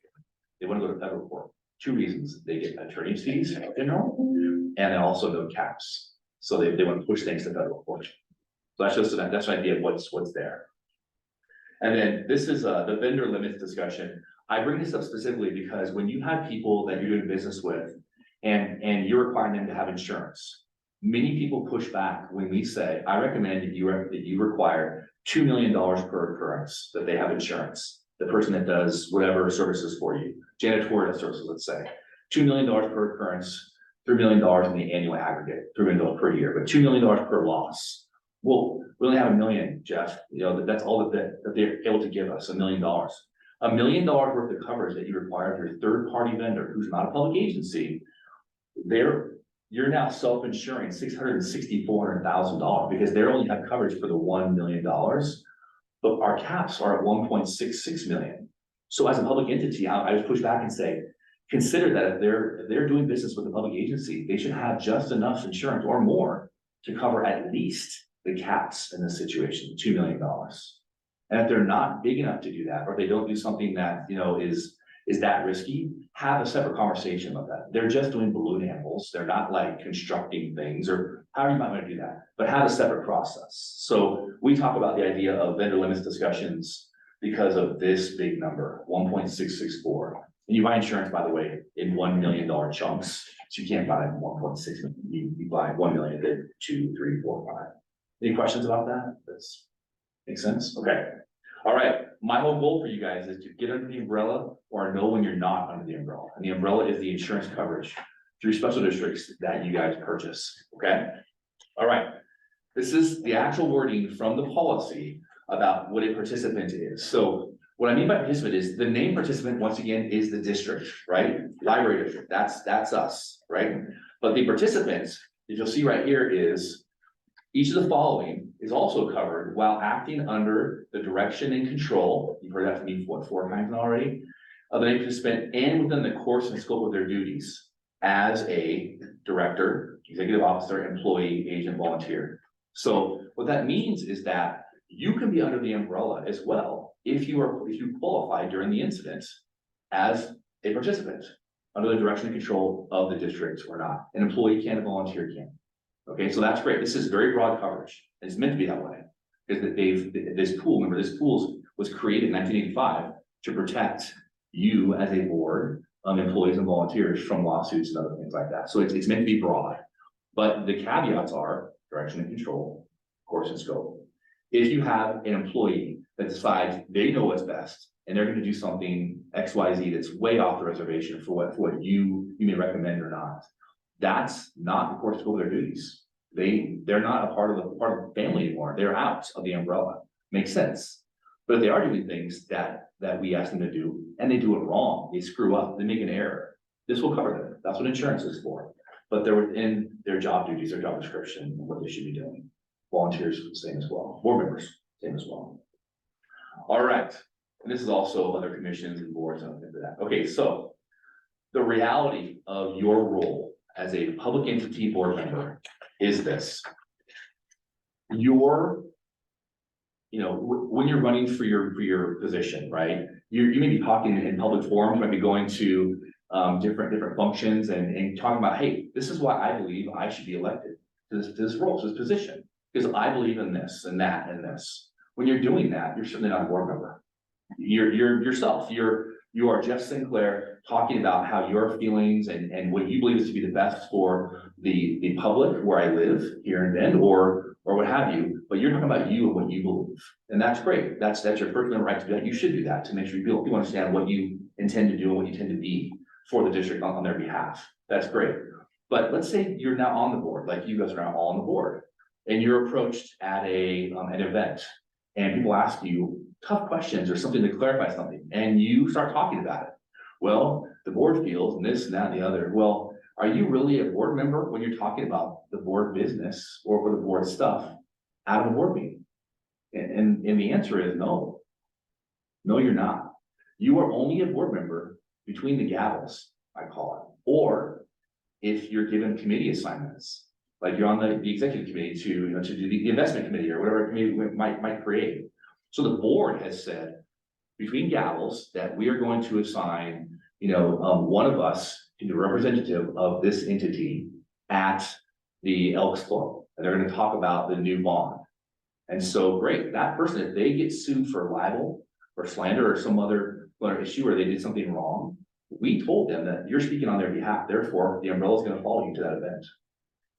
They want to go to federal court. 2 reasons: they get attorney's fees in general, and then also no caps. So they want to push things to federal court. So that's just that's an idea of what's there. And then this is the vendor limits discussion. I bring this up specifically because when you have people that you're doing business with and you're requiring them to have insurance, many people push back when we say, I recommend that you require $2 million per occurrence that they have insurance. The person that does whatever services for you, janitorial services, let's say, $2 million per occurrence, $3 million in the annual aggregate, $3 million per year, but $2 million per loss. Well, we only have $1 million, Geoff. You know, that's all that they're able to give us, $1 million. $1 million worth of coverage that you require for a third-party vendor who's not a public agency, you're now self-insuring $400,000 because they only have coverage for the $1 million, but our caps are at 1.66 million. So as a public entity, I just push back and say, consider that if they're doing business with a public agency, they should have just enough insurance or more to cover at least the caps in this situation, $2 million. And if they're not big enough to do that, or they don't do something that, you know, is that risky, have a separate conversation about that. They're just doing balloon animals. They're not like constructing things or however you might want to do that, but have a separate process. So we talk about the idea of vendor limits discussions because of this big number, 1.664. And you buy insurance, by the way, in $1 million chunks. So you can't buy 1.6 million. You buy 1 million, then 2, 3, 4, 5. Any questions about that? That's make sense? Okay. All right. My whole goal for you guys is to get under the umbrella or know when you're not under the umbrella. And the umbrella is the insurance coverage through special districts that you guys purchase. Okay. All right. This is the actual wording from the policy about what a participant is. So what I mean by participant is the name participant, once again, is the district, right? Library district. That's us, right? But the participants, if you'll see right here, is each of the following is also covered while acting under the direction and control. You've heard that from me 4 times already. Of the name participant and within the course and scope of their duties as a director, executive officer, employee, agent, volunteer. So what that means is that you can be under the umbrella as well if you qualify during the incident as a participant under the direction and control of the district or not. An employee can, a volunteer can. Okay, so that's great. This is very broad coverage. It's meant to be that way. Because this pool was created in 1985 to protect you as a board of employees and volunteers from lawsuits and other things like that. So it's meant to be broad. But the caveats are direction and control, course and scope. If you have an employee that decides they know what's best and they're going to do something XYZ that's way off the reservation for what you may recommend or not, that's not the course and scope of their duties. They're not a part of the family anymore. They're out of the umbrella. Makes sense. But if they are doing things that we ask them to do and they do it wrong, they screw up, they make an error, this will cover them. That's what insurance is for. But they're within their job duties, their job description, what they should be doing. Volunteers, same as well. Board members, same as well. All right. And this is also other commissions and boards and things like that. Okay, so the reality of your role as a public entity board member is this. When you're running for your position, right? You may be talking in public forums, might be going to different functions and talking about, hey, this is why I believe I should be elected to this role, to this position, because I believe in this and that and this. When you're doing that, you're certainly not a board member. You're yourself. You are Geoff Sinclair talking about how your feelings and what you believe is to be the best for the public where I live here in Bend or what have you, but you're talking about you and what you believe. And that's great. That's your First Amendment right to do that. You should do that to make sure people understand what you intend to do and what you intend to be for the district on their behalf. That's great. But let's say you're now on the board, like you guys are now all on the board, and you're approached at an event, and people ask you tough questions or something to clarify something, and you start talking about it. Well, the board feels and this and that and the other. Well, are you really a board member when you're talking about the board business or the board stuff out of a board meeting? And the answer is no. No, you're not. You are only a board member between the gavels, I call it, or if you're given committee assignments, like you're on the executive committee to do the investment committee or whatever committee we might create. So the board has said between gavels that we are going to assign, one of us to be a representative of this entity at the Elks Club, and they're going to talk about the new bond. And so great, that person, if they get sued for libel or slander or some other issue where they did something wrong, we told them that you're speaking on their behalf, therefore the umbrella is going to follow you to that event.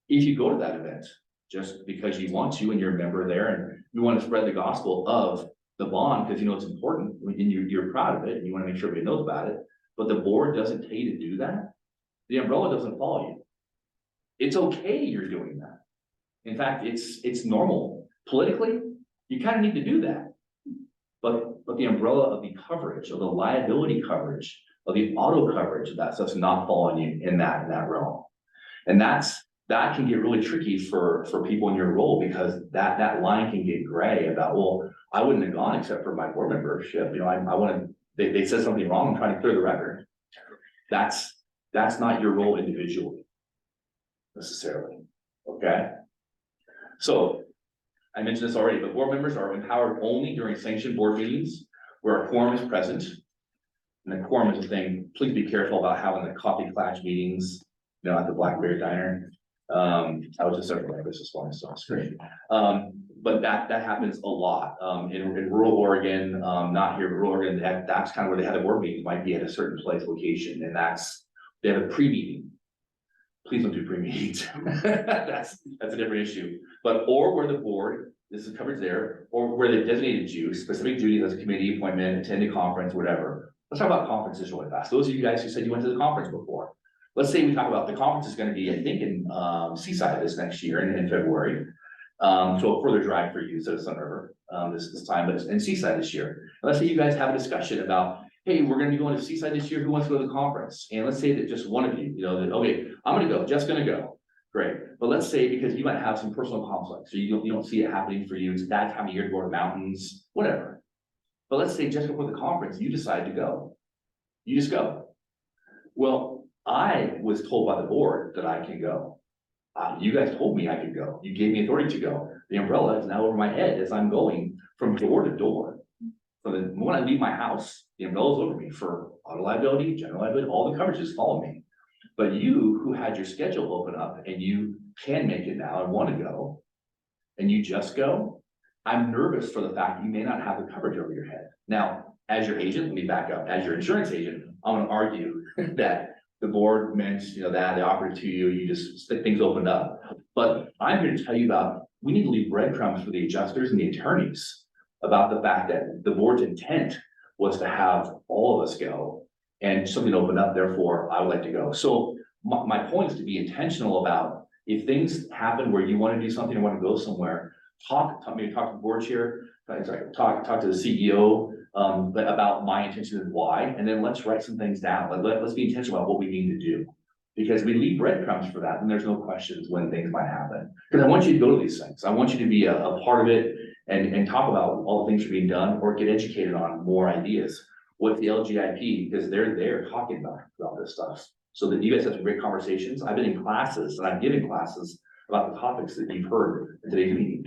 If you go to that event just because you want to and you're a member there and you want to spread the gospel of the bond because you know it's important and you're proud of it and you want to make sure everybody knows about it, but the board doesn't tell you to do that, the umbrella doesn't follow you. It's okay you're doing that. In fact, it's normal. Politically, you kind of need to do that. But the umbrella of the coverage, of the liability coverage, of the auto coverage, that stuff's not following you in that realm. And that can get really tricky for people in your role because that line can get gray about, well, I wouldn't have gone except for my board membership. They said something wrong, I'm trying to clear the record. That's not your role individually, necessarily, okay? So, I mentioned this already, but board members are empowered only during sanctioned board meetings where a quorum is present. And the quorum is a thing, please be careful about having the coffee clash meetings, at the Blackberry Diner. I was just there for this morning, so it's great. But that happens a lot, in rural Oregon, not here, but rural Oregon, that's kind of where they have the board meetings, might be at a certain place location, and they have a pre-meeting. Please don't do pre-meetings. That's a different issue. Or where the board, this is covered there, or where they've designated you, specific duties as a committee appointment, attend a conference, whatever. Let's talk about conferences really fast. Those of you guys who said you went to the conference before. Let's say we talk about the conference is going to be, I think, in Seaside this next year in February. So a further drive for you instead of Sunriver this time, but it's in Seaside this year. And let's say you guys have a discussion about, hey, we're going to be going to Seaside this year. Who wants to go to the conference? And let's say that just one of you, that, okay, I'm going to go, Jeff's going to go. Great. But let's say because you might have some personal conflicts, so you don't see it happening for you. It's that time of year to go to the mountains, whatever. But let's say just before the conference, you decide to go. You just go. Well, I was told by the board that I can go. You guys told me I could go. You gave me authority to go. The umbrella is now over my head as I'm going from door to door. So when I leave my house, the umbrella is over me for auto liability, general liability, all the coverages follow me. But you who had your schedule open up and you can make it now and want to go, and you just go, I'm nervous for the fact you may not have the coverage over your head. Now, as your agent, let me back up. As your insurance agent, I'm going to argue that the board meant, that they offered it to you, you just stick things opened up. But I'm here to tell you about, we need to leave breadcrumbs for the adjusters and the attorneys about the fact that the board's intent was to have all of us go and something opened up, therefore I would like to go. So my point is to be intentional about if things happen where you want to do something or want to go somewhere, talk to the board chair, talk to the CEO, about my intention and why, and then let's write some things down. Let's be intentional about what we need to do. Because we leave breadcrumbs for that, and there's no questions when things might happen. Because I want you to go to these things. I want you to be a part of it and talk about all the things that are being done or get educated on more ideas with the LGIP, because they're there talking about this stuff. So that you guys have some great conversations. I've been in classes and I've given classes about the topics that you've heard in today's meeting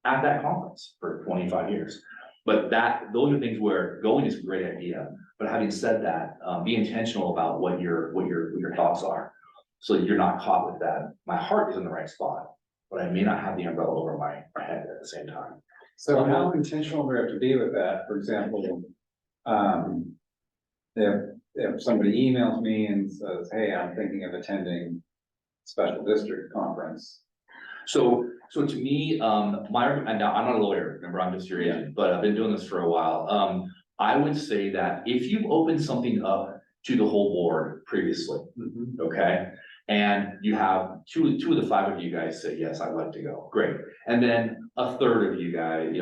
at that conference for 25 years. But those are things where going is a great idea, but having said that, be intentional about what your thoughts are. So that you're not caught with that, my heart is in the right spot, but I may not have the umbrella over my head at the same time. So how intentional do we have to be with that? For example, if somebody emails me and says, hey, I'm thinking of attending special district conference. So to me, and now I'm not a lawyer, remember, I'm just your agent, but I've been doing this for a while. I would say that if you've opened something up to the whole board previously, okay? And you have two of the five of you guys say, yes, I'd like to go, great. And then a third of you guys,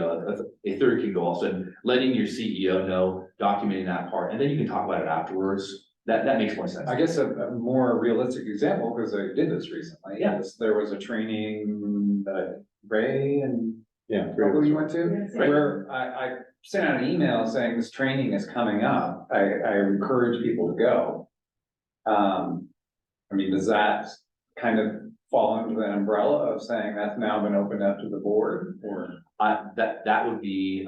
a third can go also, and letting your CEO know, documenting that part, and then you can talk about it afterwards. That makes more sense. I guess a more realistic example, because I did this recently. Yeah. There was a training that Ray and Yeah. who you went to, Yes. where I sent out an email saying this training is coming up. I encourage people to go. I mean, does that kind of fall under the umbrella of saying that's now been opened up to the board, or? That would be,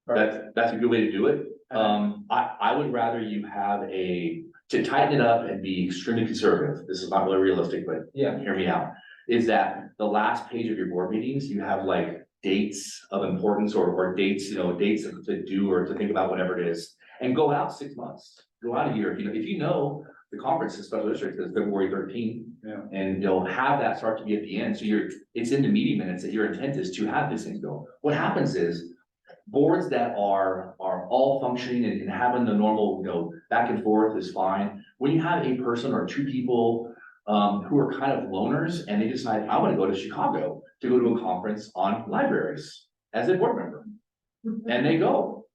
that's a good way to do it. I would rather you have to tighten it up and be extremely conservative. This is not really realistic, but Yeah. hear me out. Is that the last page of your board meetings, you have like dates of importance or dates, dates to do or to think about, whatever it is. And go out 6 months, go out a year. If you know the conference is special district is February 13th. Yeah. And you'll have that start to be at the end. So it's in the meeting minutes that your intent is to have these things go. What happens is boards that are all functioning and having the normal, back and forth is fine. When you have a person or two people who are kind of loners and they decide, I want to go to Chicago to go to a conference on libraries as a board member. And they go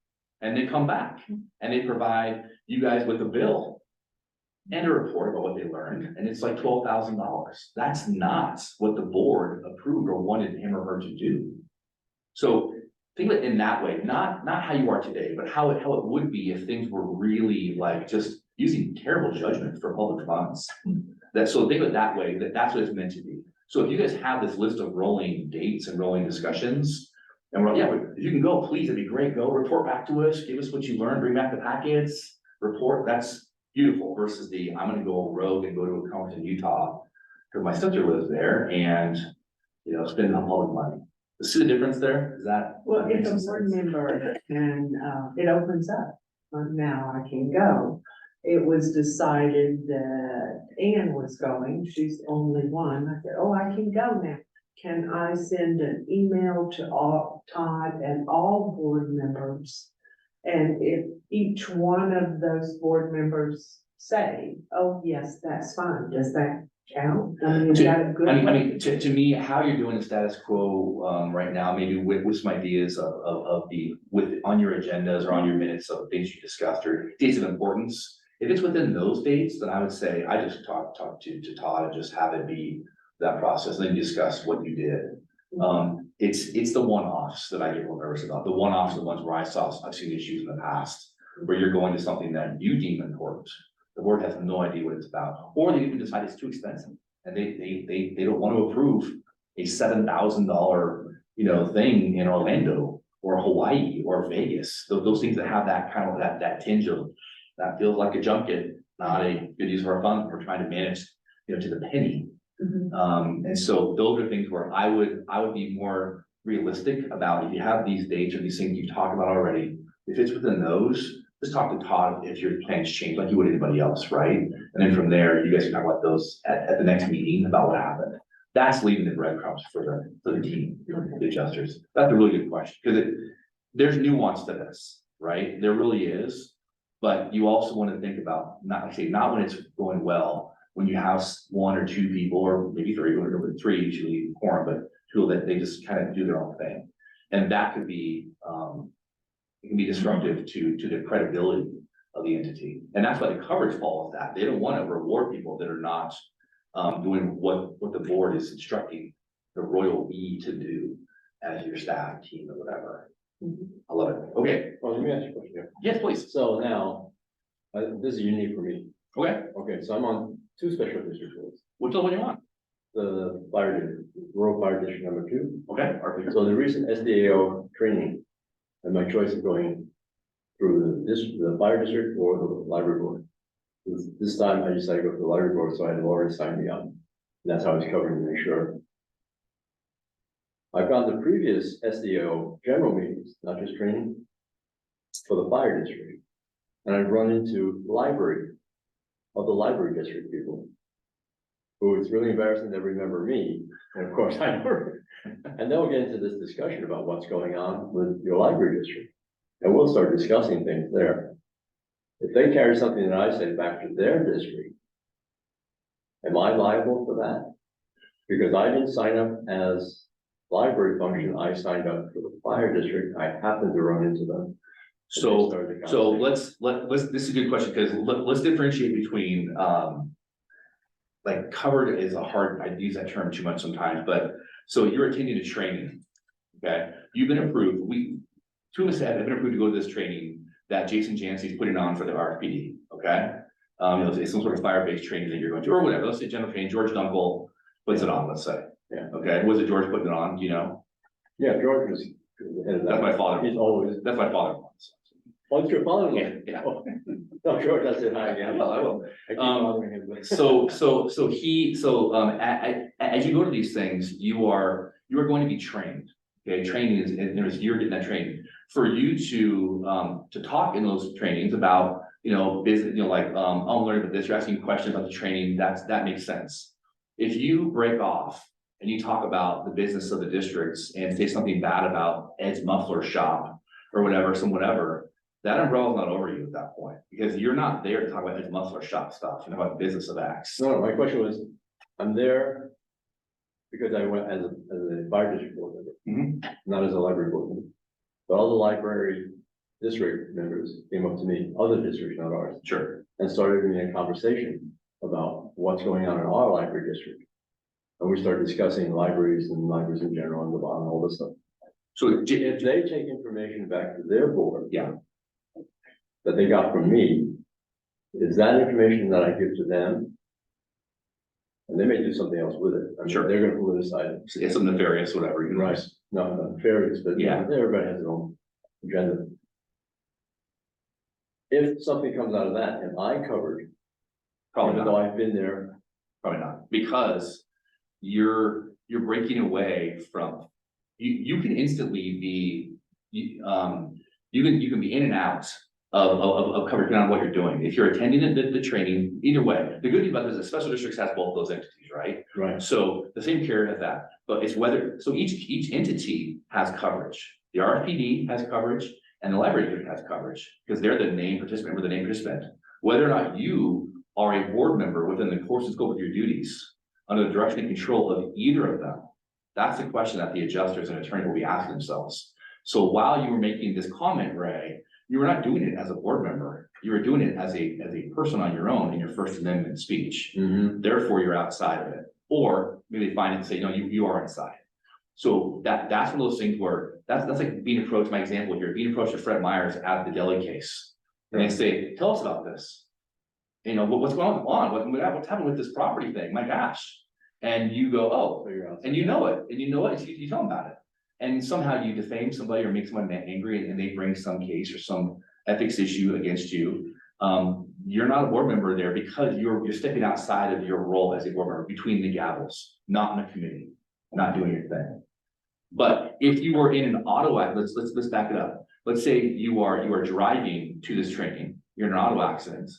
and they come back and they provide you guys with a bill and a report about what they learned, and it's like $12,000. That's not what the board approved or wanted him or her to do. So think of it in that way, not how you are today, but how it would be if things were really like just using terrible judgment for public funds. So think of it that way, that's what it's meant to be. So if you guys have this list of rolling dates and rolling discussions, and we're like, yeah, if you can go, please, it'd be great. Go report back to us, give us what you learned, bring back the packets, report. That's beautiful versus I'm gonna go rogue and go to a conference in Utah because my sister lives there and, spending public money. See the difference there? Is that? Well, that if makes a sense? board member and it opens up, now I can go. It was decided that Ann was going, she's the only one. I said, oh, I can go now. Can I send an email to Todd and all board members? And if each one of those board members say, oh, yes, that's fine, does that count? I mean, is that a good? I mean, to me, how you're doing the status quo right now, maybe with some ideas on your agendas or on your minutes of things you discussed or dates of importance. If it's within those dates, then I would say I just talk to Todd and just have it be that process, and then discuss what you did. It's the one-offs that I get more nervous about. The one-offs are the ones where I've seen issues in the past, where you're going to something that you deem important. The board has no idea what it's about, or they even decide it's too expensive, and they don't want to approve a $7,000, thing in Orlando or Hawaii or Vegas. Those things that have that kind of that tinge of that feels like a junket, not a good use of our funds. We're trying to manage, to the penny. And so those are things where I would be more realistic about if you have these dates or these things you've talked about already. If it's within those, just talk to Todd if your plans change like you would anybody else, right? And then from there, you guys can talk about those at the next meeting about what happened. That's leaving the breadcrumbs for the team, the adjusters. That's a really good question because there's nuance to this, right? There really is. But you also want to think about not when it's going well, when you have one or two people, or maybe three, or three usually quorum, but two that they just kind of do their own thing. And that could be, it can be disruptive to the credibility of the entity. And that's why the coverage follows that. They don't want to reward people that are not doing what the board is instructing the royal we to do as your staff, team, or whatever. I love it. Okay. Well, let me ask you a question. Yes, please. So now, this is unique for me. Okay. Okay, so I'm on two special district boards. Which one you want? The rural fire district number 2. Okay. Perfect. So the recent SDAO training, and my choice of going through the fire district or the library board. This time I decided to go for the library board, so I had already signed me up. And that's how I was covering to make sure. I've gone to previous SDO general meetings, not just training, for the fire district. And I've run into the library district people, who it's really embarrassing to remember me, and of course I know. And they'll get into this discussion about what's going on with your library district. And we'll start discussing things there. If they carry something that I say back to their district, am I liable for that? Because I didn't sign up as library function, I signed up for the fire district, I happened to run into them. So let's, this is a good question, because let's differentiate between, like covered is a hard, I use that term too much sometimes, but, so you're attending a training, okay? You've been approved, two of us have been approved to go to this training that Jason Jancy's putting on for the RFPD, okay? It's some sort of fire-based training that you're going to, or whatever, let's say general training, George Dunkel puts it on, let's say. Yeah. Okay, was it George putting it on, do you know? Yeah, George was the head of that. That's my father. He's always, That's my father. oh, it's your father? Yeah. No, George, that's it, hi again. Well, I will. I keep bothering him, but- As you go to these things, you are going to be trained. Okay, training is, and you're getting that training. For you to talk in those trainings about, business, I'm learning about this, you're asking questions about the training, that makes sense. If you break off and you talk about the business of the districts and say something bad about Ed's muffler shop or whatever, that umbrella's not over you at that point, because you're not there to talk about Ed's muffler shop stuff, about the business of X. No, my question was, I'm there because I went as a fire district board member, not as a library board member. But all the library district members came up to me, other districts, not ours, Sure. and started having a conversation about what's going on in our library district. And we started discussing libraries and libraries in general and the bond and all this stuff. So, If they take information back to their board. Yeah. That they got from me, is that information that I give to them? And they may do something else with it. I mean, Sure. They're gonna politicize it. it's some nefarious, whatever, you know. Right, not nefarious, but Yeah. everybody has their own agenda. If something comes out of that, am I covered? Probably Even not. though I've been there, Probably not, because you're breaking away from, you can instantly be, you can be in and out of coverage depending on what you're doing. If you're attending the training, either way, the good thing about this is special districts has both those entities, right? right, So the same carrier has that, but it's whether, so each entity has coverage. The RFPD has coverage and the library district has coverage, because they're the named participant, we're the named participant. Whether or not you are a board member within the course and scope of your duties, under the direction and control of either of them, that's the question that the adjusters and attorney will be asking themselves. So while you were making this comment, Ray, you were not doing it as a board member, you were doing it as a person on your own in your First Amendment speech. Therefore, you're outside of it, or maybe they find it and say, no, you are inside. So that's one of those things where, that's like being approached, my example here, being approached to Fred Myers at the deli case. And they say, tell us about this. What's going on? What's happened with this property thing? My gosh. And you go, oh, and you know it, you tell them about it. And somehow you defame somebody or make someone angry and they bring some case or some ethics issue against you. You're not a board member there because you're stepping outside of your role as a board member, between the gavels, not in a committee, not doing your thing. But if you were in an auto accident, let's back it up. Let's say you are driving to this training, you're in an auto accident.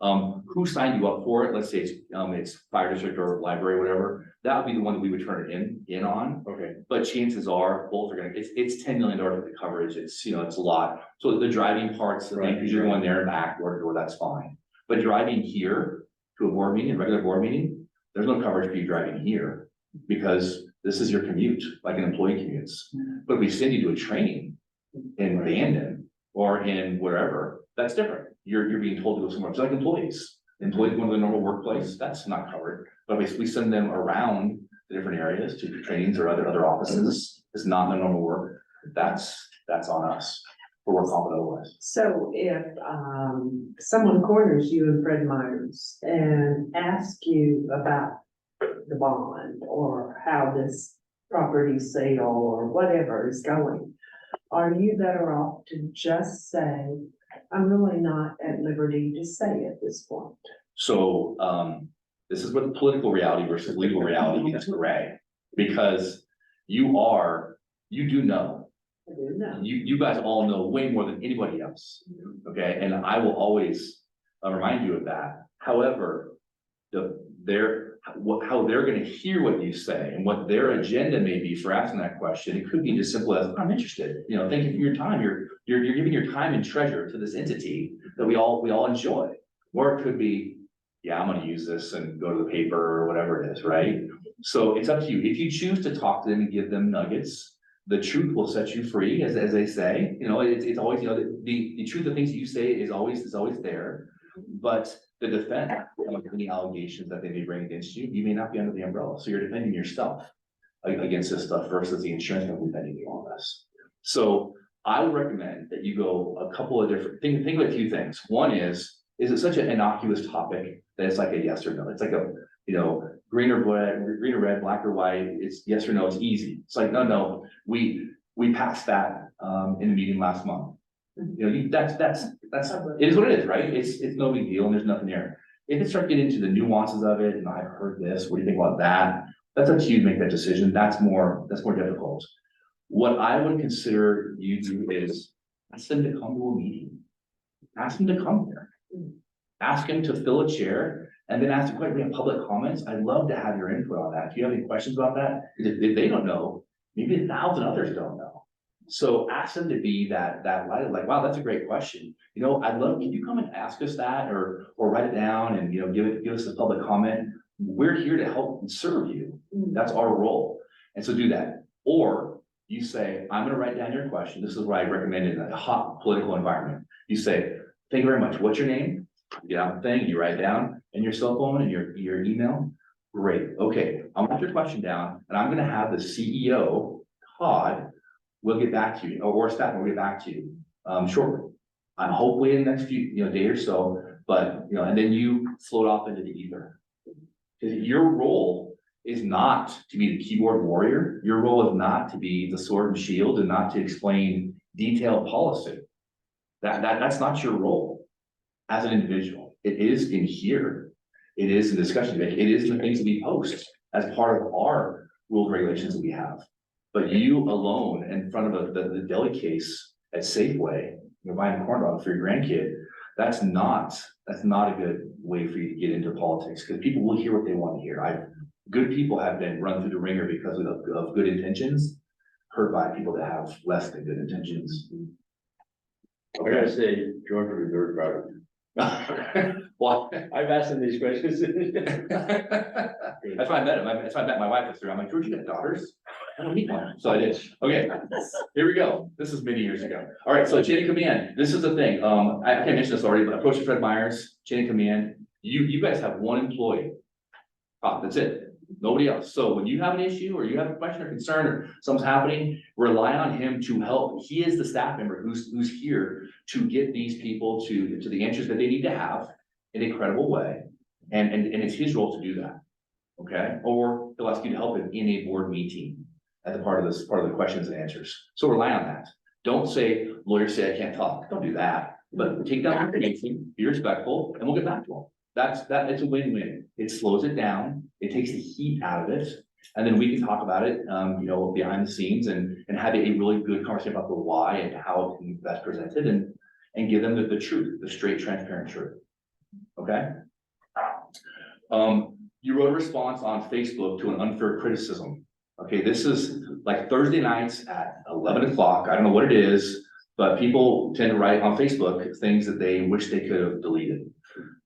Who signed you up for it? Let's say it's fire district or library, whatever. That would be the one that we would turn it in on. okay, But chances are both are it's $10 million of the coverage. It's a lot. So the driving parts, Right, because you're going there and back, door to door, that's fine. But driving here to a board meeting, a regular board meeting, there's no coverage for you driving here, because this is your commute, like an employee commutes. But if we send you to a training in Bandon or in wherever, that's different. You're being told to go somewhere. It's like employees. Employees going to the normal workplace, that's not covered. But if we send them around the different areas to trainings or other offices, it's not their normal work. That's on us. Or we're confident otherwise. So if, someone corners you in Fred Myers and asks you about the bond or how this property sale or whatever is going, are you better off to just say, I'm really not at liberty to say at this point? So, this is where the political reality versus legal reality gets gray. Because you do know, I do know. you guys all know way more than anybody else. Okay, and I will always remind you of that. However, how they're gonna hear what you say and what their agenda may be for asking that question, it could be as simple as, I'm interested, you know, thank you for your time, you're giving your time and treasure to this entity that we all enjoy. Or it could be, yeah, I'm gonna use this and go to the paper or whatever it is, right? So it's up to you. If you choose to talk to them and give them nuggets, the truth will set you free, as they say. You know, it's always, you know, the truth of things you say is always there. But the defense of any allegations that they may bring against you, you may not be under the umbrella. So you're defending yourself against this stuff versus the insurance company defending you on this. So I would recommend that you go a couple of different things. Think of a few things. One is it such an innocuous topic that it's like a yes or no? It's like a, you know, green or red, black or white. It's yes or no. It's easy. It's like, no, we passed that in the meeting last month. You know, that's, it is what it is, right? It's no big deal and there's nothing there. If it starts getting into the nuances of it, and I've heard this, what do you think about that? That's up to you to make that decision. That's more difficult. What I would consider you do is ask them to come to a meeting. Ask them to come here. Ask them to fill a chair and then ask the question, we have public comments. I'd love to have your input on that. Do you have any questions about that? If they don't know, maybe 1,000 others don't know. So ask them to be that light, like, wow, that's a great question. You know, I'd love, can you come and ask us that or write it down and, you know, give us a public comment. We're here to help and serve you. That's our role. And so do that. Or you say, I'm gonna write down your question. This is what I recommend in a hot political environment. You say, thank you very much. What's your name? You get out the thing, you write down and your cell phone and your email. Great. Okay, I'll write your question down and I'm gonna have the CEO, Todd, we'll get back to you, or staff will get back to you shortly. I'm hopefully in the next few, day or so, but, and then you float off into the ether. Because your role is not to be the keyboard warrior. Your role is not to be the sword and shield and not to explain detailed policy. That's not your role as an individual. It is in here. It is in discussion. It is in the things that we post as part of our rules and regulations that we have. But you alone in front of the deli case at Safeway, you're buying corn dog for your grandkid. That's not a good way for you to get into politics because people will hear what they want to hear. Good people have been run through the ringer because of good intentions, hurt by people that have less than good intentions. I gotta say, George would be very proud of you. Well, I've asked him these questions. that's why I met him. That's why I met my wife this year. I'm like, George, you got daughters? I don't need one. So I did. Okay, here we go. This is many years ago. All right, so chain of command. This is the thing. I can't mention this already, but approach to Fred Myers, chain of command. You guys have one employee. That's it. Nobody else. So when you have an issue or you have a question or concern or something's happening, rely on him to help. He is the staff member who's here to get these people to the answers that they need to have in a credible way. And it's his role to do that. Okay, or he'll ask you to help him in a board meeting as a part of the questions and answers. So rely on that. Don't say, lawyers say I can't talk. Don't do that. But take down information, be respectful, and we'll get back to him. It's a win-win. It slows it down, it takes the heat out of it, and then we can talk about it, behind the scenes and have a really good conversation about the why and how it can be best presented and give them the truth, the straight, transparent truth. Okay? You wrote a response on Facebook to an unfair criticism. Okay, this is like Thursday nights at 11 o'clock. I don't know what it is, but people tend to write on Facebook things that they wish they could have deleted.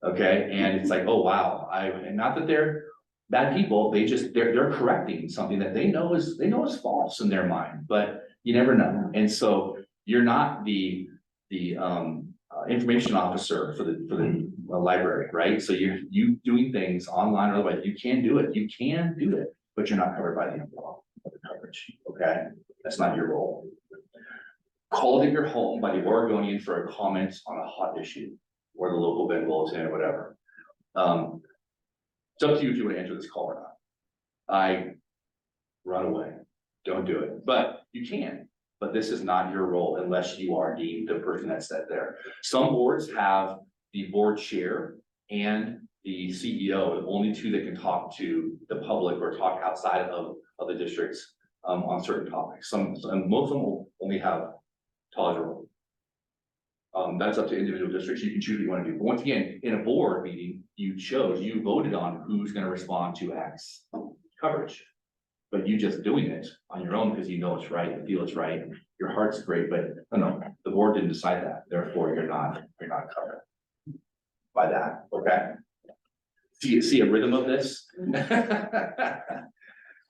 Okay, and it's like, oh wow, and not that they're bad people, they're correcting something that they know is false in their mind, but you never know. And so you're not the information officer for the library, right? So you doing things online or otherwise, you can do it, but you're not covered by the umbrella of the coverage. Okay, that's not your role. Called at your home by the Oregonian for a comment on a hot issue, or the local Bend bulletin or whatever. It's up to you if you want to answer this call or not. Run away, don't do it, but you can. but this is not your role unless you are the person that's set there. Some boards have the board chair and the CEO, the only two that can talk to the public or talk outside of the districts on certain topics. Most of them will only have tolerable. That's up to individual districts. You can choose what you want to do. But once again, in a board meeting, you voted on who's going to respond to X coverage. But you just doing it on your own because you know it's right, you feel it's right, your heart's great, but no, the board didn't decide that. Therefore, you're not covered by that. Okay. See a rhythm of this?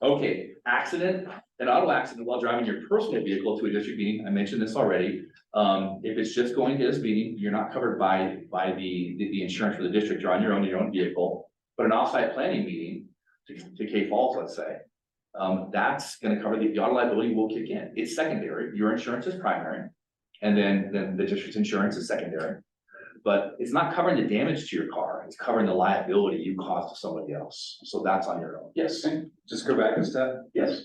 Okay, accident, an auto accident while driving your personal vehicle to a district meeting. I mentioned this already. If it's just going to this meeting, you're not covered by the insurance for the district. You're on your own vehicle. But an offsite planning meeting to K Falls, let's say, that's going to cover the auto liability will kick in. It's secondary. Your insurance is primary, and then the district's insurance is secondary. But it's not covering the damage to your car. It's covering the liability you caused to somebody else. So that's on your own. Yes. Just go back a step. Yes.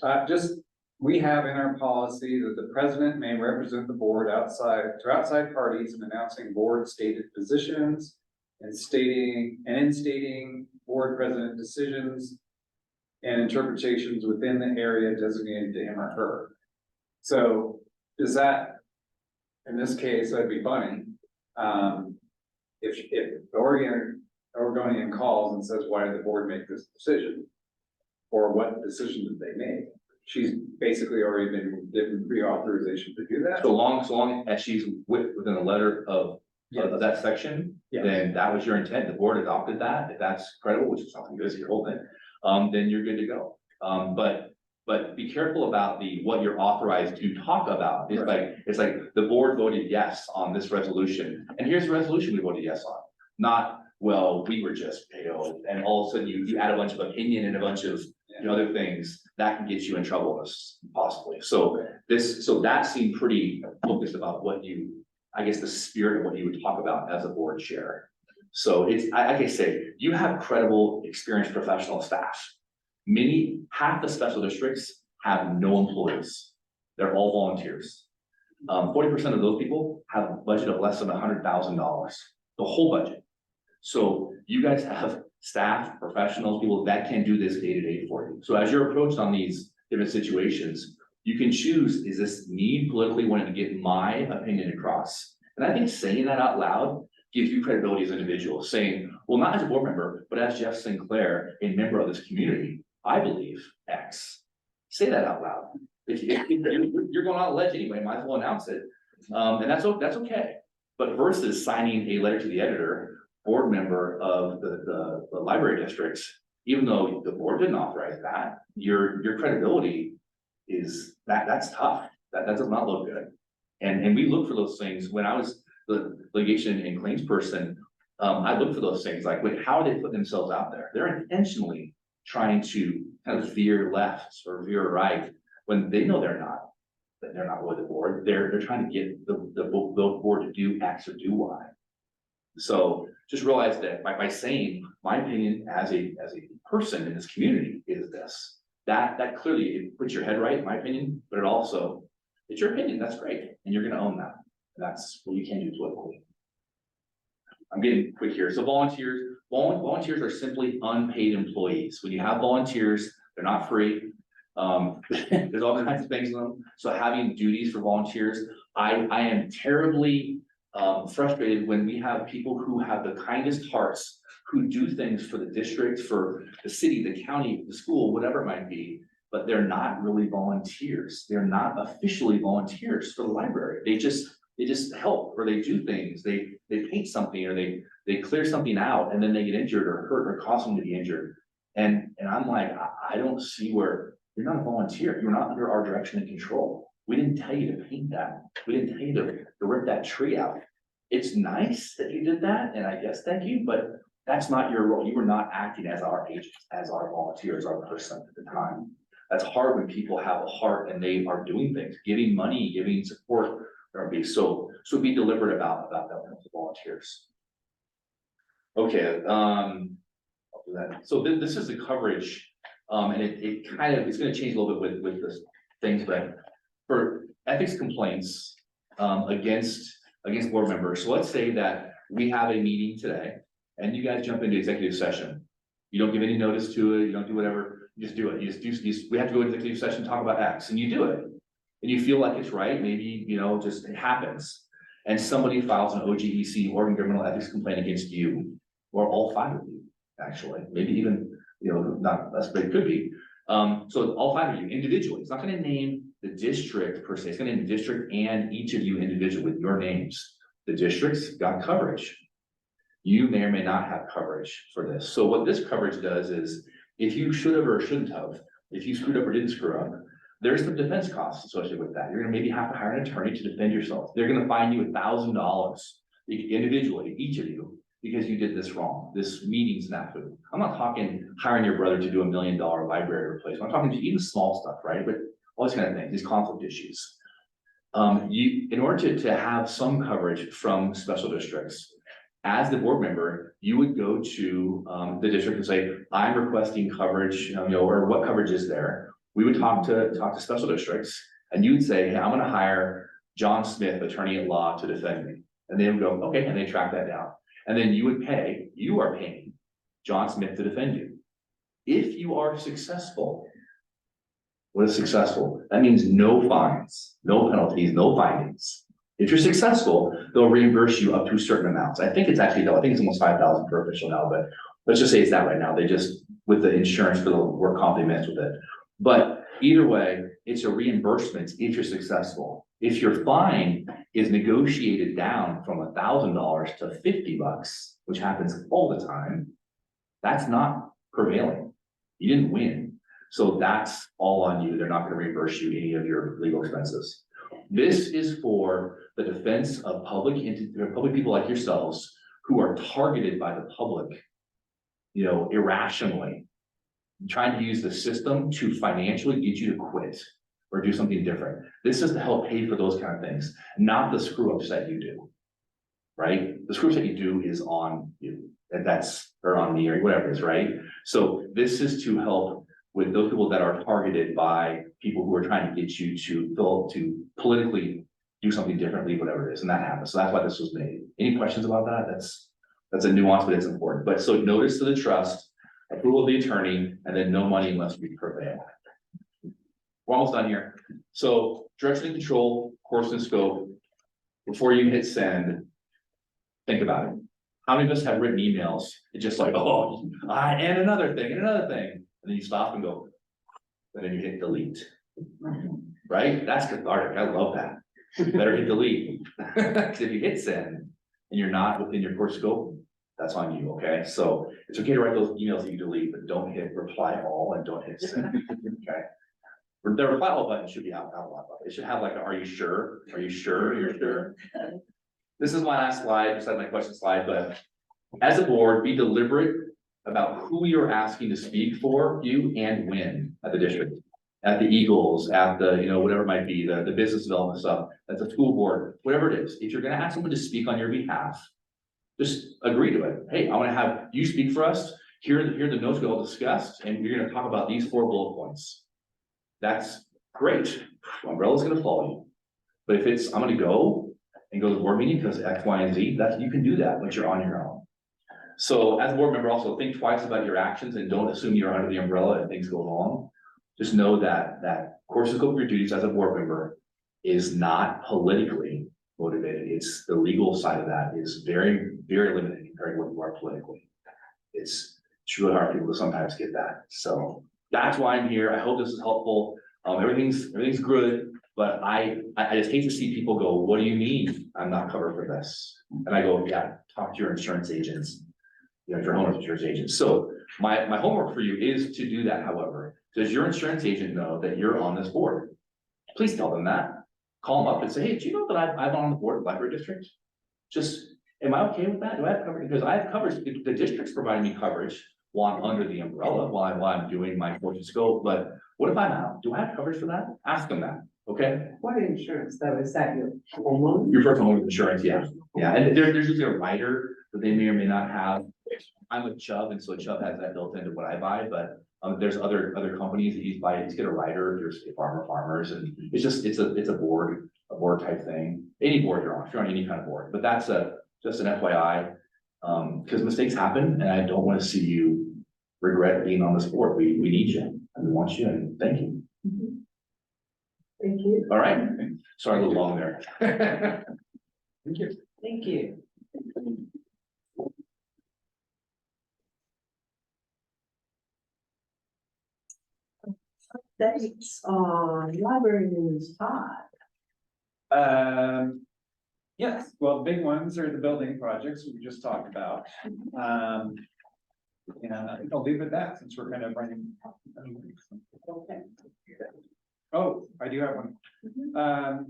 We have in our policy that the president may represent the board to outside parties in announcing board stated positions and in stating board president decisions and interpretations within the area designated to him or her. So is that, in this case, that'd be funny. If Oregonian calls and says, why did the board make this decision? Or what decision did they make? She's basically already been given pre-authorization to do that. So long as she's within the letter of that section, Yes. then that was your intent. The board adopted that. If that's credible, which is something good, your whole thing, then you're good to go. But be careful about what you're authorized to talk about. It's like the board voted yes on this resolution, and here's the resolution we voted yes on. Not, well, we were just pale, and all of a sudden you add a bunch of opinion and a bunch of other things that can get you in trouble, possibly. So that seemed pretty focused about I guess the spirit of what you would talk about as a board chair. So it's, like I say, you have credible, experienced professional staff. Half the special districts have no employees. They're all volunteers. 40% of those people have a budget of less than $100,000, the whole budget. So you guys have staff, professionals, people that can do this day to day for you. So as you're approached on these different situations, you can choose, is this me politically wanting to get my opinion across? And I think saying that out loud gives you credibility as an individual, saying, well, not as a board member, but as Geoff Sinclair, a member of this community, I believe X. Say that out loud. If you're going on a ledge anyway, might as well announce it. And that's okay. But versus signing a letter to the editor, board member of the library districts, even though the board didn't authorize that, your credibility is that's tough. That does not look good. And we look for those things. When I was the litigation and claims person, I look for those things like, how are they putting themselves out there? They're intentionally trying to kind of veer left or veer right when they know they're not with the board. They're trying to get the board to do X or do Y. So just realize that by saying my opinion as a person in this community is this, that clearly it puts your head right, in my opinion, but it also, it's your opinion. That's great. And you're going to own that. And that's what you can do politically. I'm getting quick here. So volunteers are simply unpaid employees. When you have volunteers, they're not free. There's all kinds of things in them. So having duties for volunteers, I am terribly frustrated when we have people who have the kindest hearts, who do things for the district, for the city, the county, the school, whatever it might be, but they're not really volunteers. They're not officially volunteers for the library. They just help, or they do things. They paint something, or they clear something out, and then they get injured or hurt or cause them to be injured. And I'm like, I don't see where you're not a volunteer. You're not under our direction and control. We didn't tell you to paint that. We didn't tell you to rip that tree out. It's nice that you did that, and I guess thank you, but that's not your role. You were not acting as our agents, as our volunteers, our person at the time. That's hard when people have a heart and they are doing things, giving money, giving support. So be deliberate about that with the volunteers. Okay, I'll do that. So this is the coverage, and it's going to change a little bit with this things, but ethics complaints, against board members. So let's say that we have a meeting today and you guys jump into executive session. You don't give any notice to it, you don't do whatever, you just do it. We have to go into executive session, talk about X, and you do it. And you feel like it's right, maybe, just it happens. And somebody files an OGEC, Oregon Criminal Ethics complaint against you, or all 5 of you, actually, maybe even, not less, but it could be. So all 5 of you individually, it's not gonna name the district per se, it's gonna name the district and each of you individually with your names. The district's got coverage. You may or may not have coverage for this. So what this coverage does is, if you should have or shouldn't have, if you screwed up or didn't screw up, there's some defense costs associated with that. You're gonna maybe have to hire an attorney to defend yourself. They're gonna fine you $1,000 individually, each of you, because you did this wrong. This meeting's not good. I'm not talking hiring your brother to do $1 million library replacement. I'm talking to even small stuff, right? But all these kind of things, these conflict issues. In order to have some coverage from special districts, as the board member, you would go to the district and say, I'm requesting coverage, or what coverage is there? We would talk to special districts, and you would say, hey, I'm gonna hire John Smith, attorney at law, to defend me. And they would go, okay, and they track that down. And then you are paying John Smith to defend you. If you are successful, what is successful? That means no fines, no penalties, no findings. If you're successful, they'll reimburse you up to certain amounts. I think it's almost 5,000 per official now, but let's just say it's that right now. They just, with the insurance for the work comp, they mess with it. But either way, it's a reimbursement if you're successful. If your fine is negotiated down from $1,000 to $50, which happens all the time, that's not prevailing. You didn't win. So that's all on you. They're not going to reimburse you any of your legal expenses. This is for the defense of public people like yourselves who are targeted by the public, irrationally, trying to use the system to financially get you to quit or do something different. This is to help pay for those kind of things, not the screw ups that you do, right? The screw ups that you do is on you, or on me, or whatever it is, right? So this is to help with those people that are targeted by people who are trying to get you to politically do something differently, whatever it is, and that happens. So that's why this was made. Any questions about that? That's a nuance, but it's important. But so notice to the trust, approval of the attorney, and then no money unless we prevail. We're almost done here. So direction and control, course and scope. Before you hit send, think about it. How many of us have written emails? It's just like, and another thing, and another thing. And then you stop and go, and then you hit delete. Right? That's cathartic. I love that. You better hit delete. Because if you hit send and you're not within your course scope, that's on you, okay? So it's okay to write those emails that you delete, but don't hit reply all and don't hit send, okay? The reply all button should be out loud. It should have like, are you sure? Are you sure? You're sure? This is my last slide, besides my question slide, but as a board, be deliberate about who you're asking to speak for you and when at the district, at the Eagles, at the, whatever it might be, the business development stuff, at the school board, whatever it is. If you're gonna ask someone to speak on your behalf, just agree to it. Hey, I wanna have you speak for us. Here are the notes we all discussed, and you're gonna talk about these 4 bullet points. That's great. Umbrella's gonna follow you. But if it's, I'm gonna go and go to the board meeting because X, Y, and Z, you can do that, but you're on your own. So as a board member, also think twice about your actions and don't assume you're under the umbrella if things go wrong. Just know that course and scope of your duties as a board member is not politically motivated. It's the legal side of that is very, very limited compared to what you are politically. It's really hard for people to sometimes get that. So that's why I'm here. I hope this is helpful. Everything's good, but I just hate to see people go, what do you mean I'm not covered for this? And I go, yeah, talk to your insurance agents. If your homeowner's insurance agent. So my homework for you is to do that, however. Does your insurance agent know that you're on this board? Please tell them that. Call them up and say, hey, do you know that I'm on the board of the library district? Am I okay with that? Do I have coverage? Because I have coverage, the district's providing me coverage while I'm under the umbrella, while I'm doing my course and scope, but what if I'm out? Do I have coverage for that? Ask them that, okay? What insurance though? Is that your homeowner? Your first homeowner's insurance, yeah. Yeah, and there's usually a rider that they may or may not have. I'm with Chubb, and so Chubb has that built into what I buy, but there's other companies that you buy, you get a rider, there's farmers, and it's just, it's a board type thing. Any board you're on, if you're on any kind of board, but that's just an FYI. Because mistakes happen, and I don't want to see you regret being on this board. We need you, and we want you, and thank you. Thank you. All right, sorry, a little long there. Thank you. Thank you. Thanks on library news, Todd. Yes, well, the big ones are the building projects we just talked about. And I think I'll leave it at that since we're kind of running. Okay. Oh, I do have one.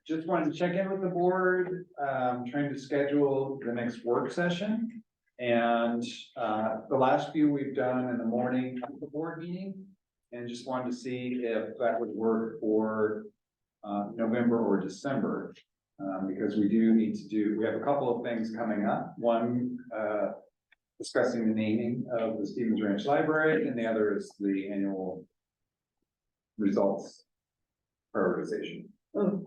Just wanted to check in with the board, trying to schedule the next work session. And, the last few we've done in the morning of the board meeting. And just wanted to see if that would work for, November or December. Because we do need to we have a couple of things coming up. One, discussing the naming of the Stevens Ranch Library, and the other is the annual results prioritization. Oh,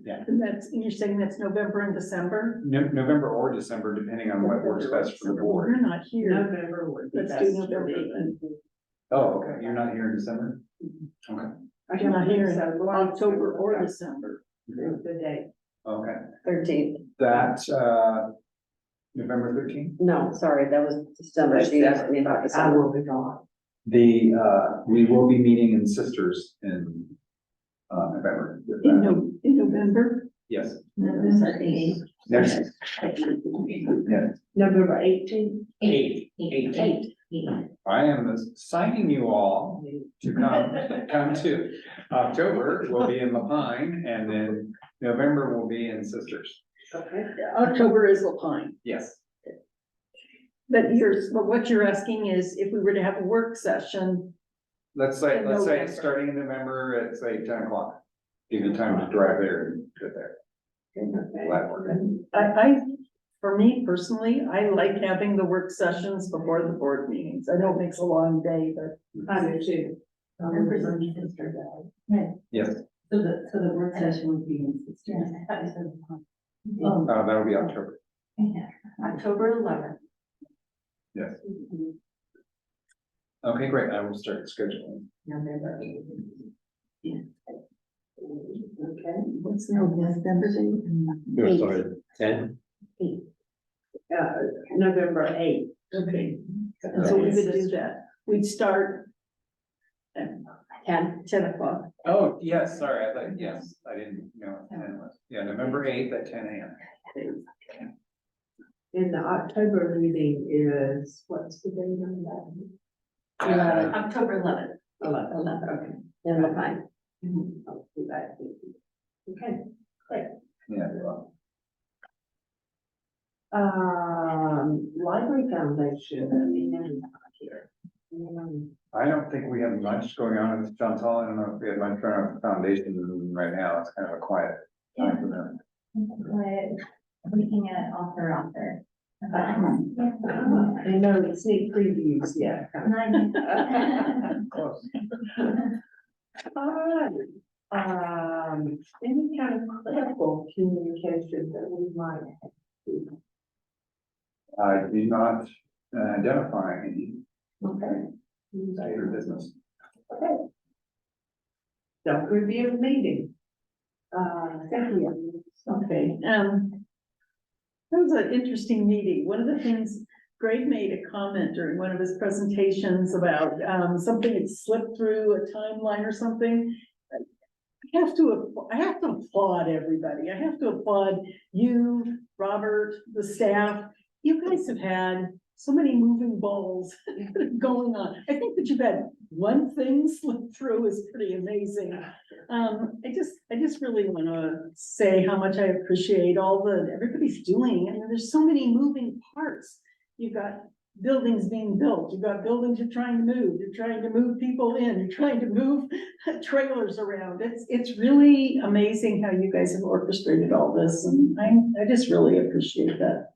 Yeah. and you're saying that's November and December? November or December, depending on what works best for the board. You're not here. November would be Let's best. do November. Oh, okay, you're not here in December? Okay, You're not here in So, October or December. The date. okay, 13th. that, November 13th? No, sorry, that was December. She asked me about I December. will be gone. We will be meeting in Sisters in, November. In November? Yes, November 8th. next, yeah, November 18th. eight. I am signing you all to come to October, will be in La Pine, and then November will be in Sisters. Okay. October is Lapine. Yes, But what you're asking is if we were to have a work session, let's say November. it's starting in November at say 10 o'clock. Give you time to drive there and get there. Will that work? for me personally, I like having the work sessions before the board meetings. I know it makes a long day, but I do too. Yes, So the work session would be in Sisters. that'll be October, October 11th. yes. Okay, great, I will start scheduling. November 8th. Okay. what's the November date? No, sorry, 10? November 8th. Okay, and so we would do that. We'd start at 10 o'clock. Oh, yes, sorry, I thought, yes, I didn't know what 10 was. Yeah, November 8th at 10 a.m. And the October meeting is, what's the date on that? October 11th. 11th, okay. In La Pine. I'll do that. Okay, great. Yeah, well, Library Foundation. Here. I don't think we have much going on with Chantal. I don't know if we have much going on with the foundation right now. It's kind of a quiet time for them. Looking at author. I know sneak previews, yeah. Close. Any kind of critical communication that we might have. I do not identify any Okay. major business. Okay. Self-review meeting. Thank you. Okay, that was an interesting meeting. One of the things, Greg made a comment during one of his presentations about, something that slipped through a timeline or something. I have to applaud everybody. I have to applaud you, Robert, the staff. You guys have had so many moving balls going on. I think that you've had one thing slip through is pretty amazing. I just really want to say how much I appreciate everybody's doing. I mean, there's so many moving parts. You've got buildings being built, you've got buildings you're trying to move, you're trying to move people in, you're trying to move trailers around. It's really amazing how you guys have orchestrated all this, and I just really appreciate that.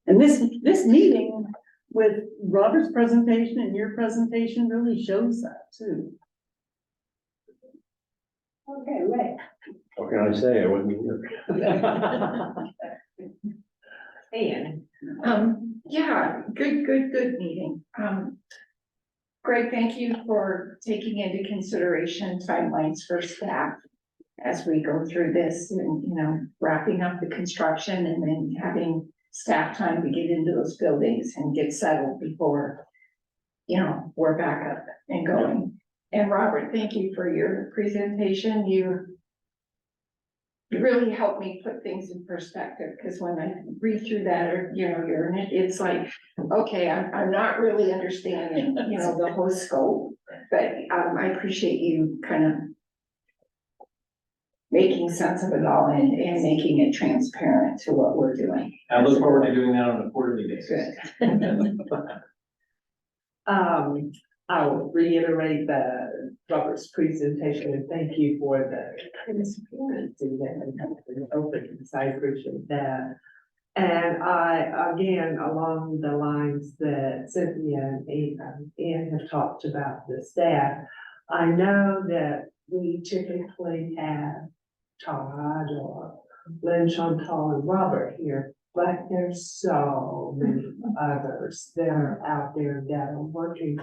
And this meeting with Robert's presentation and your presentation really shows that too. Okay, Ray. What can I say? I wasn't here. And Yeah, good meeting. Greg, thank you for taking into consideration timelines for staff as we go through this and, you know, wrapping up the construction and then having staff time to get into those buildings and get settled before, you know, we're back up and going. And Robert, thank you for your presentation. You really helped me put things in perspective, because when I read through that, or, you know, it's like, okay, I'm not really understanding, you know, the whole scope. But I appreciate you kind of making sense of it all and making it transparent to what we're doing. I look forward to doing that on a quarterly basis. Good. I will reiterate Robert's presentation and thank you for the transparency and openness. I appreciate that. And I, again, along the lines that Cynthia and Ian have talked about the staff, I know that we typically have Todd or Lynn, Chantal, and Robert here, but there's so many others that are out there that are working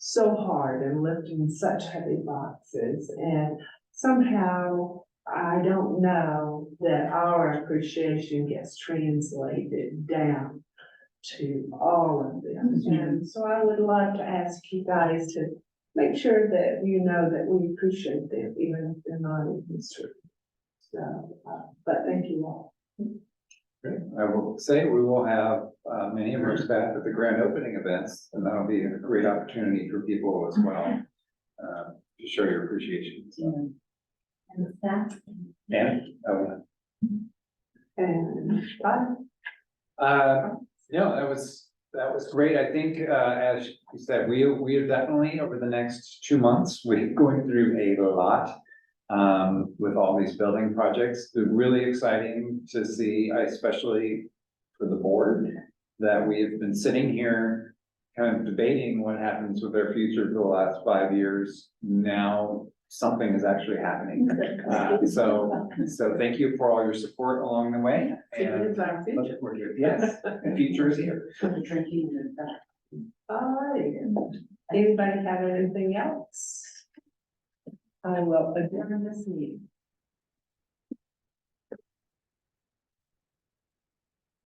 so hard and lifting such heavy boxes, and somehow I don't know that our appreciation gets translated down to all of them. And so I would love to ask you guys to make sure that you know that we appreciate them, even if they're not in history. So, but thank you all. Great. I will say we will have many of our staff at the grand opening events, and that'll be a great opportunity for people as well to show your appreciation. So, And staff. and And bye. no, that was great. I think as you said, we are definitely over the next 2 months, we're going through a lot with all these building projects. They're really exciting to see, especially for the board, that we have been sitting here kind of debating what happens with our future for the last 5 years. Now something is actually happening. So thank you for all your support along the way. And It's our future. yes, the future is here. All right. Anybody have anything else? I will adjourn this meeting.